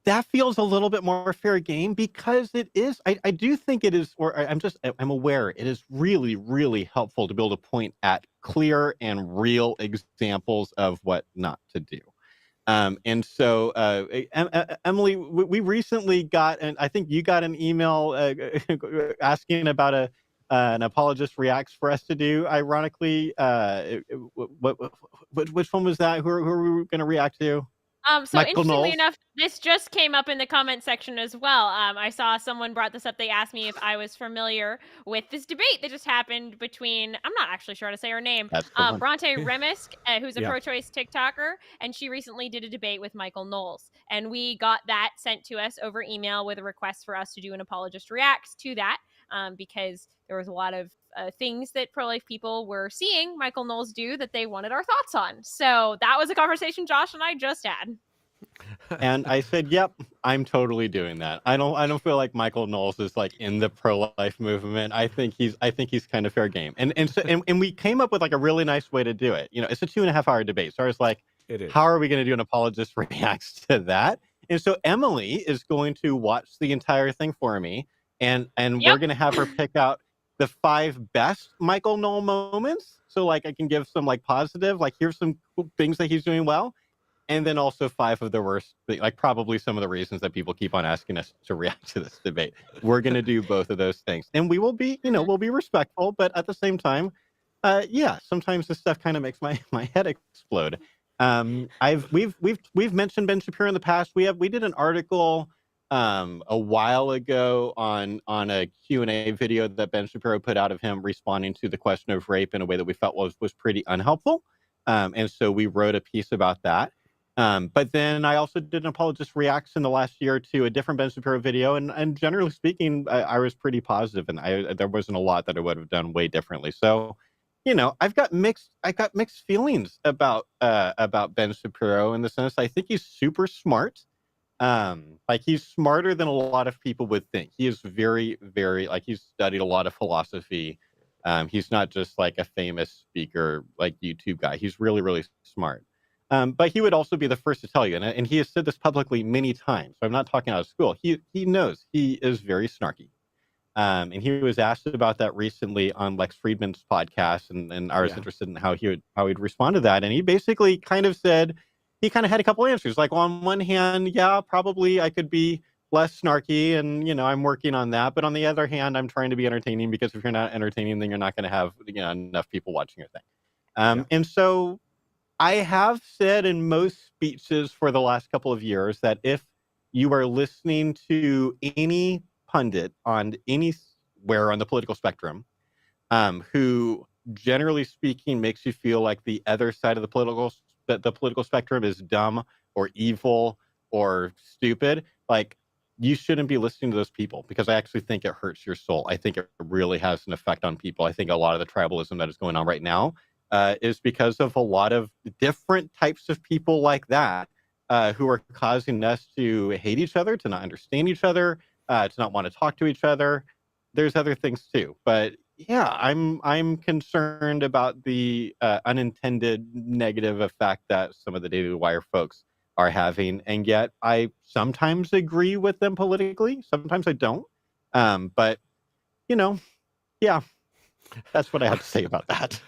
that feels a little bit more fair game because it is, I do think it is, or I'm aware it is really, really helpful to be able to point at clear and real examples of what not to do. And so, Emily, we recently got, and I think you got an email asking about an apologist reacts for us to do. Ironically, which one was that? Who are we going to react to? So interestingly enough, this just came up in the comment section as well. I saw someone brought this up. They asked me if I was familiar with this debate that just happened between, I'm not actually sure how to say her name, Bronte Remisk, who's a pro-choice TikToker, and she recently did a debate with Michael Knowles. And we got that sent to us over email with a request for us to do an apologist reacts to that. because there was a lot of things that pro-life people were seeing Michael Knowles do that they wanted our thoughts on. So that was a conversation Josh and I just had. And I said, "Yep, I'm totally doing that." I don't feel like Michael Knowles is like in the pro-life movement. I think he's kind of fair game. And we came up with like a really nice way to do it. You know, it's a 2.5-hour debate. So I was like, It is. how are we going to do an apologist reacts to that? And so Emily is going to watch the entire thing for me, and we're going to have her pick out the 5 best Michael Knowles moments. So like I can give some like positive, like here's some cool things that he's doing well. And then also 5 of the worst, like probably some of the reasons that people keep on asking us to react to this debate. We're going to do both of those things. And we will be, we'll be respectful, but at the same time, sometimes this stuff kind of makes my head explode. We've mentioned Ben Shapiro in the past. We did an article a while ago on a Q&A video that Ben Shapiro put out of him responding to the question of rape in a way that we felt was pretty unhelpful. And so we wrote a piece about that. But then I also did an apologist reacts in the last year to a different Ben Shapiro video, and generally speaking, I was pretty positive, and there wasn't a lot that I would have done way differently. So, I've got mixed feelings about Ben Shapiro in the sense I think he's super smart. Like he's smarter than a lot of people would think. He is very, very he's studied a lot of philosophy. He's not just like a famous speaker, like YouTube guy. He's really, really smart. But he would also be the first to tell you, and he has said this publicly many times. So I'm not talking out of school. He knows he is very snarky. And he was asked about that recently on Lex Friedman's podcast, and I was interested in how he'd respond to that. And he basically kind of said, he kind of had a couple answers. Like, well, on one hand, yeah, probably I could be less snarky, and I'm working on that. But on the other hand, I'm trying to be entertaining, because if you're not entertaining, then you're not going to have enough people watching your thing. And so I have said in most speeches for the last couple of years that if you are listening to any pundit on anywhere on the political spectrum, who generally speaking makes you feel like the other side of the political spectrum is dumb or evil or stupid, like, you shouldn't be listening to those people, because I actually think it hurts your soul. I think it really has an effect on people. I think a lot of the tribalism that is going on right now is because of a lot of different types of people like that who are causing us to hate each other, to not understand each other, to not want to talk to each other. There's other things too, but yeah, I'm concerned about the unintended negative effect that some of the Daily Wire folks are having, and yet I sometimes agree with them politically, sometimes I don't. But yeah, that's what I have to say about that.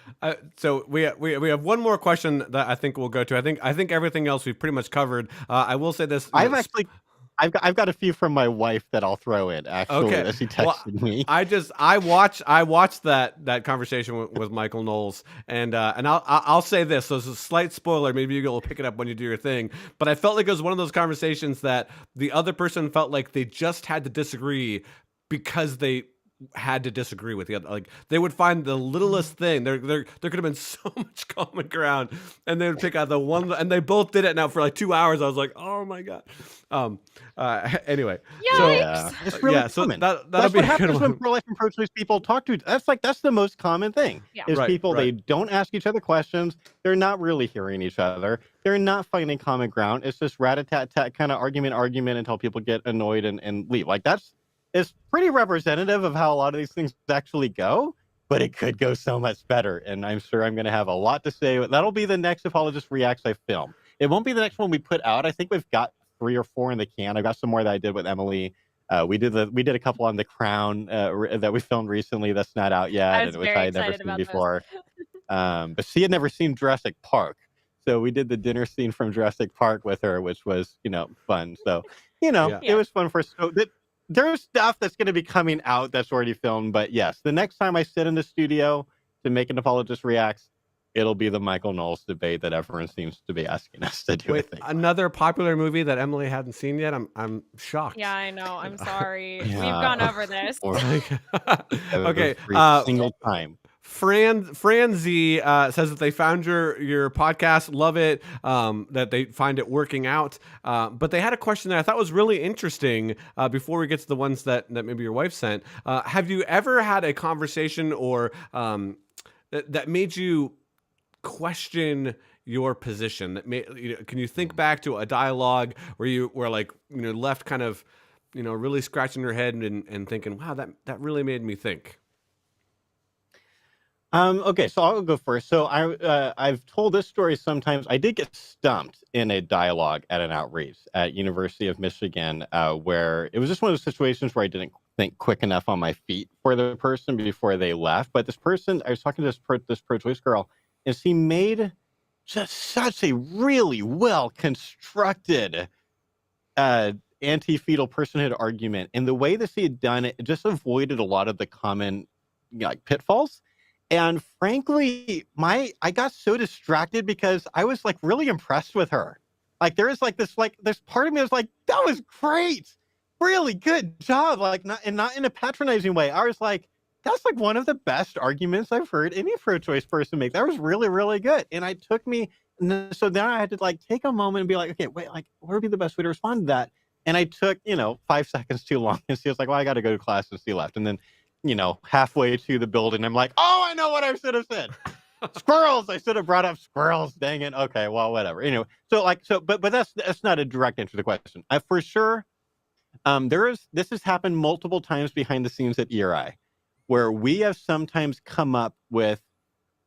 So we have one more question that I think we'll go to. I think everything else we've pretty much covered. I will say this. I've got a few from my wife that I'll throw in, actually, as he texted me. I watched that conversation with Michael Knowles, and I'll say this. So it's a slight spoiler. Maybe you'll pick it up when you do your thing. But I felt like it was one of those conversations that the other person felt like they just had to disagree because they had to disagree with the other. Like, they would find the littlest thing. There could have been so much common ground, and they would pick out the one. And they both did it now for like 2 hours. I was like, oh my god. Anyway, It's really common. That's what happens when pro-life and pro-choice people talk to. That's the most common thing. They don't ask each other questions. They're not really hearing each other. They're not finding common ground. It's just rat-a-tat-tat kind of argument until people get annoyed and leave. Like, it's pretty representative of how a lot of these things actually go, but it could go so much better. And I'm sure I'm going to have a lot to say. That'll be the next Apologist Reacts I film. It won't be the next one we put out. I think we've got 3 or 4 in the can. I've got some more that I did with Emily. We did a couple on The Crown that we filmed recently that's not out yet, which I had never seen before. But she had never seen Jurassic Park. So we did the dinner scene from Jurassic Park with her, which was, fun. So, it was fun for us. So there's stuff that's going to be coming out that's already filmed, but yes, the next time I sit in the studio to make an Apologist Reacts, it'll be the Michael Knowles debate that everyone seems to be asking us to do. Wait, another popular movie that Emily hadn't seen yet? I'm shocked. Yeah, I know. I'm sorry. We've gone over this. Okay. Every single time. Fran Z says that they found your podcast, love it, that they find it working out. But they had a question that I thought was really interesting before we get to the ones that maybe your wife sent. Have you ever had a conversation or that made you question your position? That can you think back to a dialogue where you were like, left kind of, really scratching your head and thinking, wow, that really made me think? Okay, so I'll go first. So I've told this story sometimes. I did get stumped in a dialogue at an outreach at University of Michigan, where it was just one of those situations where I didn't think quick enough on my feet for the person before they left. But this person, I was talking to this pro-choice girl, and she made just such a really well constructed anti-fetal personhood argument, and the way that she had done it, it just avoided a lot of the common like pitfalls. And frankly, I got so distracted because I was like really impressed with her. Like there is this part of me was like, that was great, really good job. Like not in a patronizing way. I was like, that's like one of the best arguments I've heard any pro-choice person make. That was really, really good. And so then I had to like take a moment and be like, okay, wait, like what would be the best way to respond to that? And I took 5 seconds too long, and she was like, well, I got to go to class, and she left. And then halfway to the building, I'm like, oh, I know what I should have said. Squirrels. I should have brought up squirrels. Dang it. Okay, well, whatever. Anyway, but that's not a direct answer to the question. For sure, this has happened multiple times behind the scenes at ERI, where we have sometimes come up with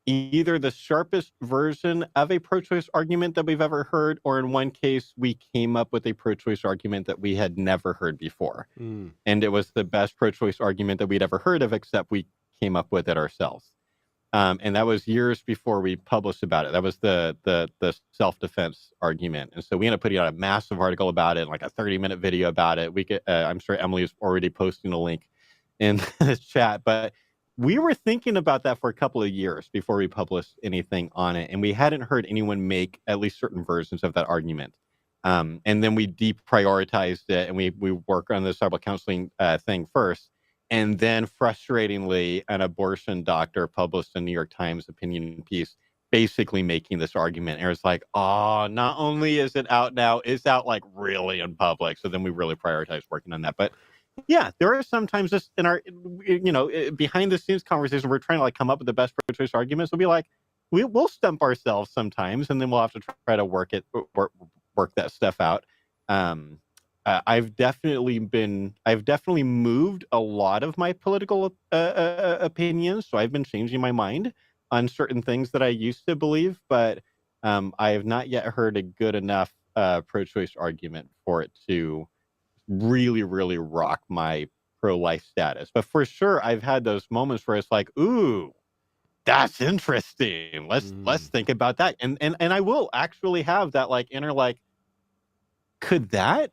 either the sharpest version of a pro-choice argument that we've ever heard, or in one case, we came up with a pro-choice argument that we had never heard before. Mm. And it was the best pro-choice argument that we'd ever heard of, except we came up with it ourselves. And that was years before we published about it. That was the self-defense argument. And so we ended up putting out a massive article about it, like a 30-minute video about it. I'm sure Emily is already posting a link in this chat, but we were thinking about that for a couple of years before we published anything on it, and we hadn't heard anyone make at least certain versions of that argument. And then we deprioritized it, and we work on the tribal counseling thing first. And then, frustratingly, an abortion doctor published a New York Times opinion piece basically making this argument. And it was like, oh, not only is it out now, it's out like really in public. So then we really prioritized working on that. But yeah, there are sometimes just in our, behind the scenes conversation, we're trying to like come up with the best pro-choice arguments. We'll be like, we'll stump ourselves sometimes, and then we'll have to try to work that stuff out. I've definitely moved a lot of my political opinions, so I've been changing my mind on certain things that I used to believe, but I have not yet heard a good enough pro-choice argument for it to really, really rock my pro-life status. But for sure, I've had those moments where it's like, ooh, that's interesting. Let's think about that. And I will actually have that like inner like, could that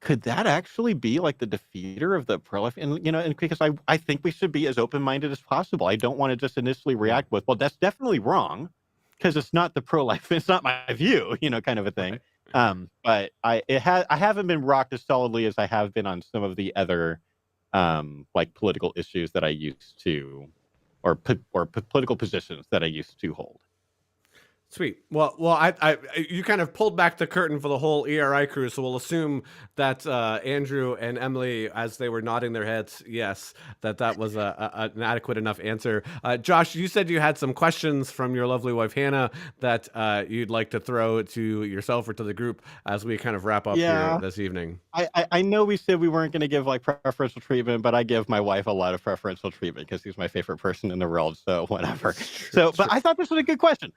actually be like the defeater of the pro-life? And and because I think we should be as open-minded as possible. I don't want to just initially react with, well, that's definitely wrong, because it's not the pro-life, it's not my view, kind of a thing. Right. But I haven't been rocked as solidly as I have been on some of the other like political issues that I used to, or political positions that I used to hold. Sweet. Well, you kind of pulled back the curtain for the whole ERI crew, so we'll assume that Andrew and Emily, as they were nodding their heads, yes, that was an adequate enough answer. Josh, you said you had some questions from your lovely wife Hannah that you'd like to throw to yourself or to the group as we kind of wrap up here this evening. I know we said we weren't going to give like preferential treatment, but I give my wife a lot of preferential treatment because she's my favorite person in the world. So whatever. But I thought this was a good question.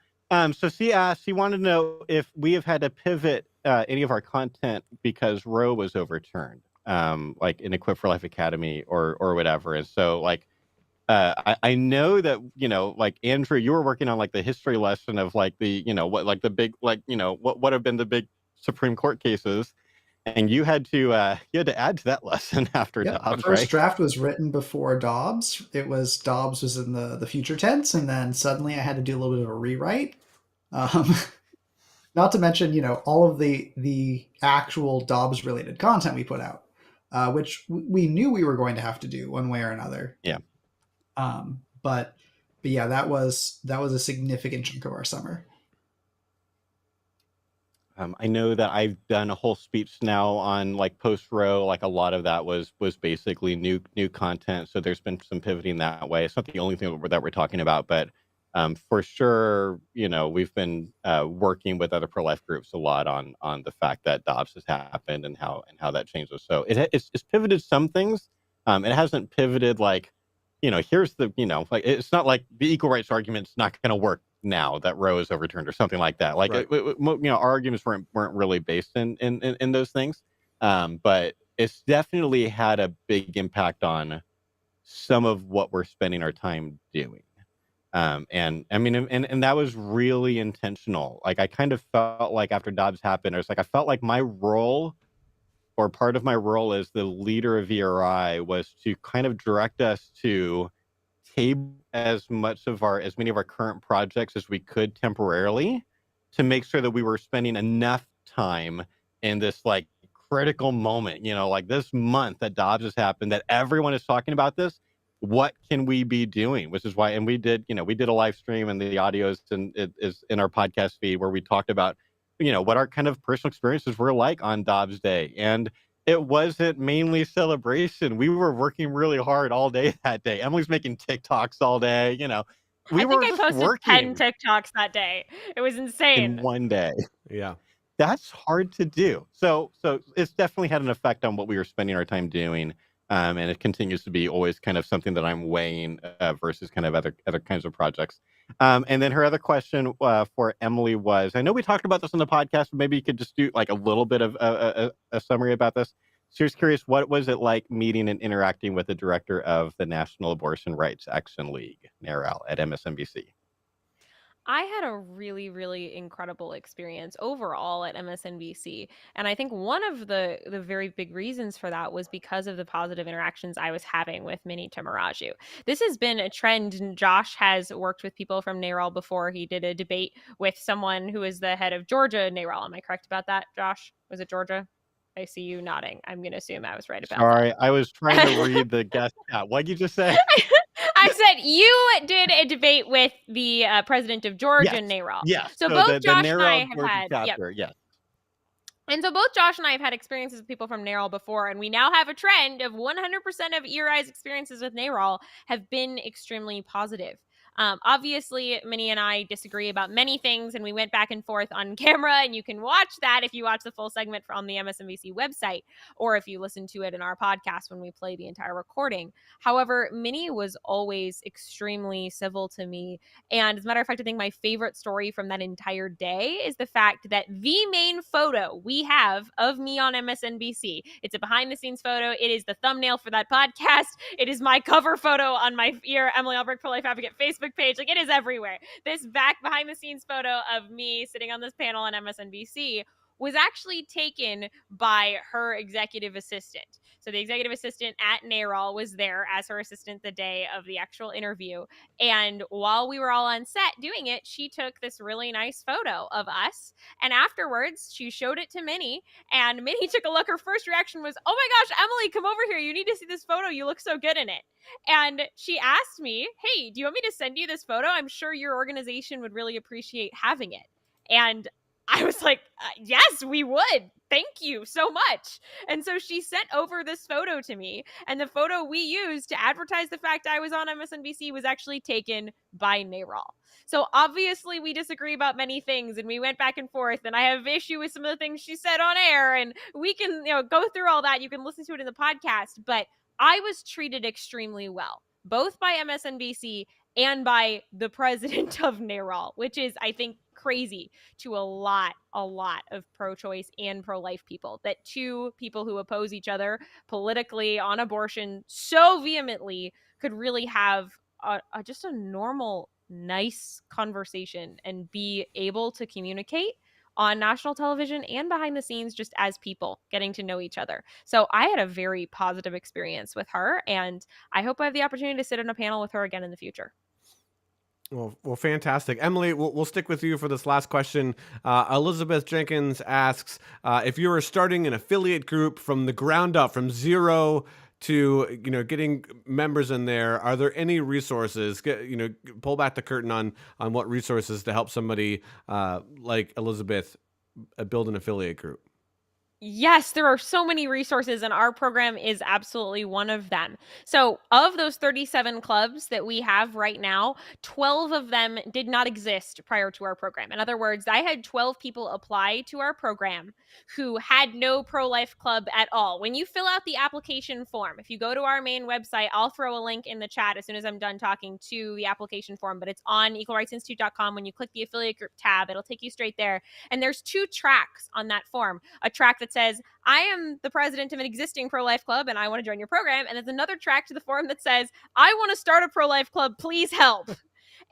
So she asked, she wanted to know if we have had to pivot any of our content because Roe was overturned, like in Equip for Life Academy or whatever. And so like, I know that, like Andrew, you were working on like the history lesson of like the, what, like the big, like, what have been the big Supreme Court cases. And you had to add to that lesson after Dobbs, the first right? draft was written before Dobbs. Dobbs was in the future tense, and then suddenly I had to do a little bit of a rewrite. Not to mention, all of the actual Dobbs related content we put out, which we knew we were going to have to do one way or another. Yeah. But but yeah, that was a significant chunk of our summer. I know that I've done a whole speech now on like post row. Like a lot of that was basically new content. So there's been some pivoting that way. It's not the only thing that we're talking about, but for sure, we've been working with other pro life groups a lot on the fact that Dobbs has happened and how that changes. So it's pivoted some things. It hasn't pivoted like, here's the, like it's not like the equal rights argument's not going to work now that Roe is overturned or something like that. Like, Right. our arguments weren't really based in those things. But it's definitely had a big impact on some of what we're spending our time doing. And I mean, and that was really intentional. Like, I kind of felt like after Dobbs happened, I felt like my role or part of my role as the leader of ERI was to kind of direct us to table as many of our current projects as we could temporarily to make sure that we were spending enough time in this like critical moment, like this month that Dobbs has happened, that everyone is talking about this. What can we be doing? Which is why, and we did a live stream, and the audio is in our podcast feed where we talked about, what our kind of personal experiences were like on Dobbs Day. And it wasn't mainly celebration. We were working really hard all day that day. Emily's making TikToks all day. We I were think I just posted working 10 TikToks that day. It was in insane. one day. Yeah. That's hard to do. So it's definitely had an effect on what we were spending our time doing. And it continues to be always kind of something that I'm weighing versus kind of other kinds of projects. And then her other question for Emily was, I know we talked about this on the podcast, but maybe you could just do like a little bit of a summary about this. She was curious, what was it like meeting and interacting with the director of the National Abortion Rights Action League, NARAL, at MSNBC? I had a really, really incredible experience overall at MSNBC. And I think one of the very big reasons for that was because of the positive interactions I was having with Minnie Tamaraju. This has been a trend, and Josh has worked with people from NARAL before. He did a debate with someone who is the head of Georgia NARAL. Am I correct about that, Josh? Was it Georgia? I see you nodding. I'm going to assume I was right about Sorry, that. I was trying to read the guest chat. What'd you just say? I said you did a debate with the president of Georgia Yes. NARAL. Yes. So So both the Josh and I NARAL have Georgia had, chapter. Yes. And so both Josh and I have had experiences with people from NARAL before, and we now have a trend of 100% of ERI's experiences with NARAL have been extremely positive. Obviously, Minnie and I disagree about many things, and we went back and forth on camera, and you can watch that if you watch the full segment on the MSNBC website, or if you listen to it in our podcast when we play the entire recording. However, Minnie was always extremely civil to me, and as a matter of fact, I think my favorite story from that entire day is the fact that the main photo we have of me on MSNBC, it's a behind the scenes photo. It is the thumbnail for that podcast. It is my cover photo on my Emily Albrecht Pro-Life Advocate Facebook page. Like, it is everywhere. This back behind the scenes photo of me sitting on this panel on MSNBC was actually taken by her executive assistant. So the executive assistant at NARAL was there as her assistant the day of the actual interview. And while we were all on set doing it, she took this really nice photo of us. And afterwards, she showed it to Minnie. And Minnie took a look. Her first reaction was, "Oh my gosh, Emily, come over here. You need to see this photo. You look so good in it." And she asked me, "Hey, do you want me to send you this photo? I'm sure your organization would really appreciate having it." And I was like, yes, we would. Thank you so much. And so she sent over this photo to me. And the photo we used to advertise the fact I was on MSNBC was actually taken by NARAL. So obviously we disagree about many things, and we went back and forth, and I have issue with some of the things she said on air, and we can go through all that. You can listen to it in the podcast. But I was treated extremely well, both by MSNBC and by the president of NARAL, which is, I think, crazy to a lot of pro-choice and pro-life people, that two people who oppose each other politically on abortion so vehemently could really have just a normal, nice conversation and be able to communicate on national television and behind the scenes just as people getting to know each other. So I had a very positive experience with her, and I hope I have the opportunity to sit on a panel with her again in the future. Well, fantastic. Emily, we'll stick with you for this last question. Elizabeth Jenkins asks, if you were starting an affiliate group from the ground up, from zero to, getting members in there, are there any resources? Pull back the curtain on what resources to help somebody like Elizabeth build an affiliate group. Yes, there are so many resources, and our program is absolutely one of them. So, of those 37 clubs that we have right now, 12 of them did not exist prior to our program. In other words, I had 12 people apply to our program who had no pro-life club at all. When you fill out the application form, if you go to our main website, I'll throw a link in the chat as soon as I'm done talking to the application form, but it's on equalrightsinstitute.com. When you click the affiliate group tab, it'll take you straight there. And there's 2 tracks on that form. A track that says, I am the president of an existing pro-life club and I want to join your program. And there's another track to the form that says, I want to start a pro-life club. Please help.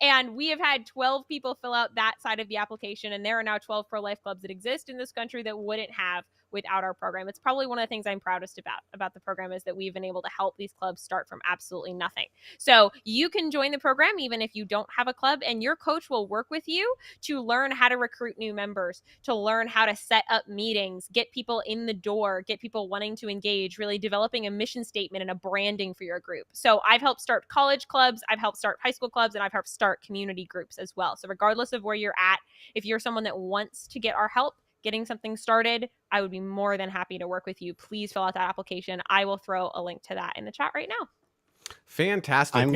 And we have had 12 people fill out that side of the application. And there are now 12 pro-life clubs that exist in this country that wouldn't have without our program. It's probably one of the things I'm proudest about the program is that we've been able to help these clubs start from absolutely nothing. So you can join the program even if you don't have a club, and your coach will work with you to learn how to recruit new members, to learn how to set up meetings, get people in the door, get people wanting to engage, really developing a mission statement and a branding for your group. So I've helped start college clubs, I've helped start high school clubs, and I've helped start community groups as well. So regardless of where you're at, if you're someone that wants to get our help getting something started, I would be more than happy to work with you. Please fill out that application. I will throw a link to that in the chat right now. Fantastic.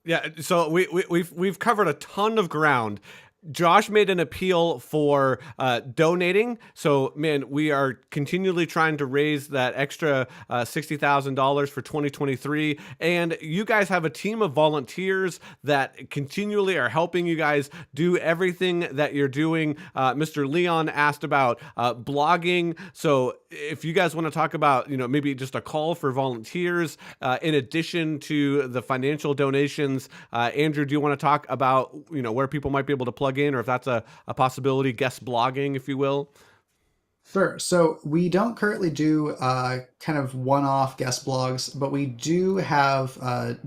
Yeah. So we've covered a ton of ground. Josh made an appeal for donating. So, man, we are continually trying to raise that extra $60,000 for 2023. And you guys have a team of volunteers that continually are helping you guys do everything that you're doing. Mr. Leon asked about blogging. So if you guys want to talk about, maybe just a call for volunteers in addition to the financial donations, Andrew, do you want to talk about, where people might be able to plug in, or if that's a possibility, guest blogging, if you will? Sure. So we don't currently do kind of one-off guest blogs, but we do have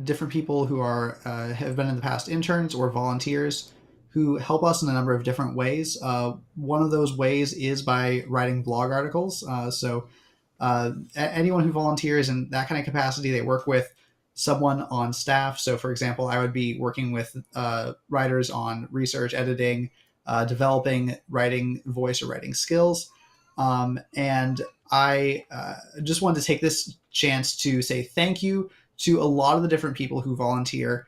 different people who are have been in the past interns or volunteers who help us in a number of different ways. One of those ways is by writing blog articles. So anyone who volunteers in that kind of capacity, they work with someone on staff. So, for example, I would be working with writers on research, editing, developing writing voice or writing skills. And I just wanted to take this chance to say thank you to a lot of the different people who volunteer,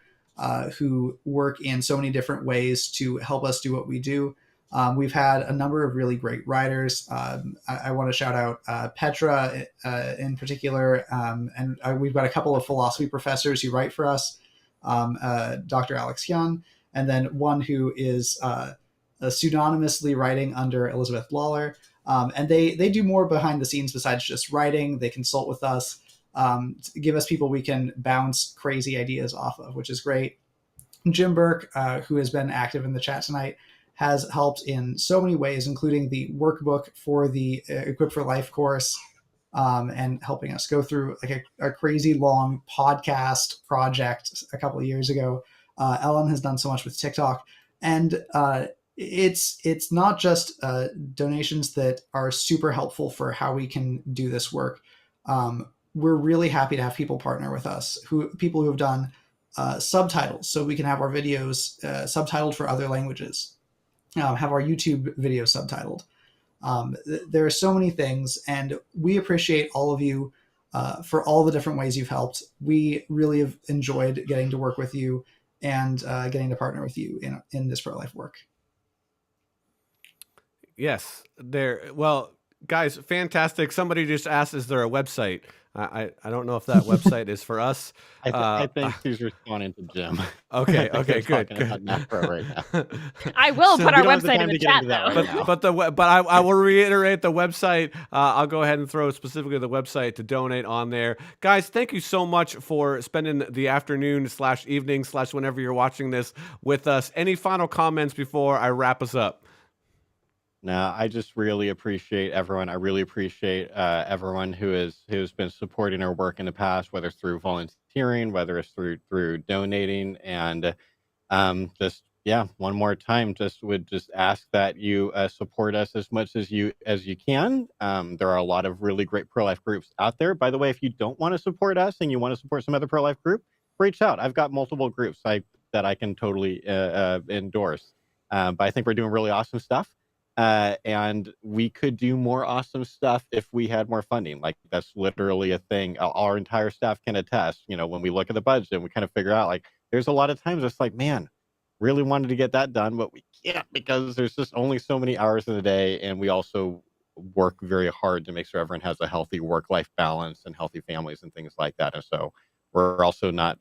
who work in so many different ways to help us do what we do. We've had a number of really great writers. I want to shout out Petra in particular, and we've got a couple of philosophy professors who write for us, Dr. Alex Young, and then one who is pseudonymously writing under Elizabeth Lawler. And they do more behind the scenes besides just writing. They consult with us, give us people we can bounce crazy ideas off of, which is great. Jim Burke, who has been active in the chat tonight, has helped in so many ways, including the workbook for the Equipped for Life course, and helping us go through like a crazy long podcast project a couple of years ago. Ellen has done so much with TikTok, and it's not just donations that are super helpful for how we can do this work. We're really happy to have people partner with us, people who have done subtitles, so we can have our videos subtitled for other languages. Have our YouTube video subtitled. There are so many things, and we appreciate all of you for all the different ways you've helped. We really have enjoyed getting to work with you and getting to partner with you in this pro-life work. Yes, well, guys, fantastic. Somebody just asked, is there a website? I don't know if that website is for us. I think she's responding to Jim. Okay, good. Right now. I will put our website in the chat, though. But I will reiterate the website. I'll go ahead and throw specifically the website to donate on there. Guys, thank you so much for spending the afternoon / evening / whenever you're watching this with us. Any final comments before I wrap us up? No, I just really appreciate everyone. I really appreciate everyone who's been supporting our work in the past, whether it's through volunteering, whether it's through donating, and just yeah, one more time, would just ask that you support us as much as you can. There are a lot of really great pro-life groups out there. By the way, if you don't want to support us and you want to support some other pro-life group, reach out. I've got multiple groups that I can totally endorse. But I think we're doing really awesome stuff. And we could do more awesome stuff if we had more funding. Like, that's literally a thing. Our entire staff can attest. When we look at the budget and we kind of figure out, like, there's a lot of times it's like, man, really wanted to get that done, but we can't because there's just only so many hours in the day. And we also work very hard to make sure everyone has a healthy work-life balance and healthy families and things like that. And so we're also not,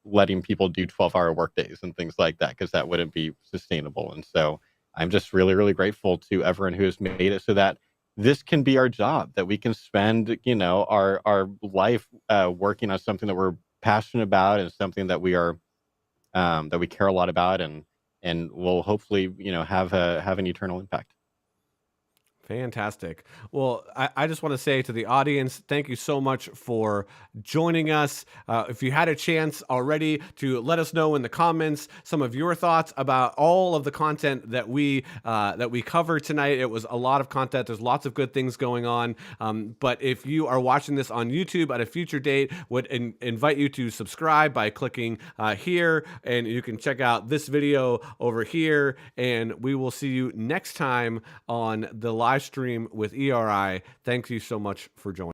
letting people do 12-hour work days and things like that, because that wouldn't be sustainable. And so I'm just really, really grateful to everyone who has made it so that this can be our job, that we can spend, our life working on something that we're passionate about and something that we are that we care a lot about, and will hopefully, have an eternal impact. Fantastic. Well, I just want to say to the audience, thank you so much for joining us. If you had a chance already to let us know in the comments some of your thoughts about all of the content that we cover tonight. It was a lot of content. There's lots of good things going on. But if you are watching this on YouTube at a future date, would invite you to subscribe by clicking here, and you can check out this video over here. And we will see you next time on the live stream with ERI. Thank you so much for joining.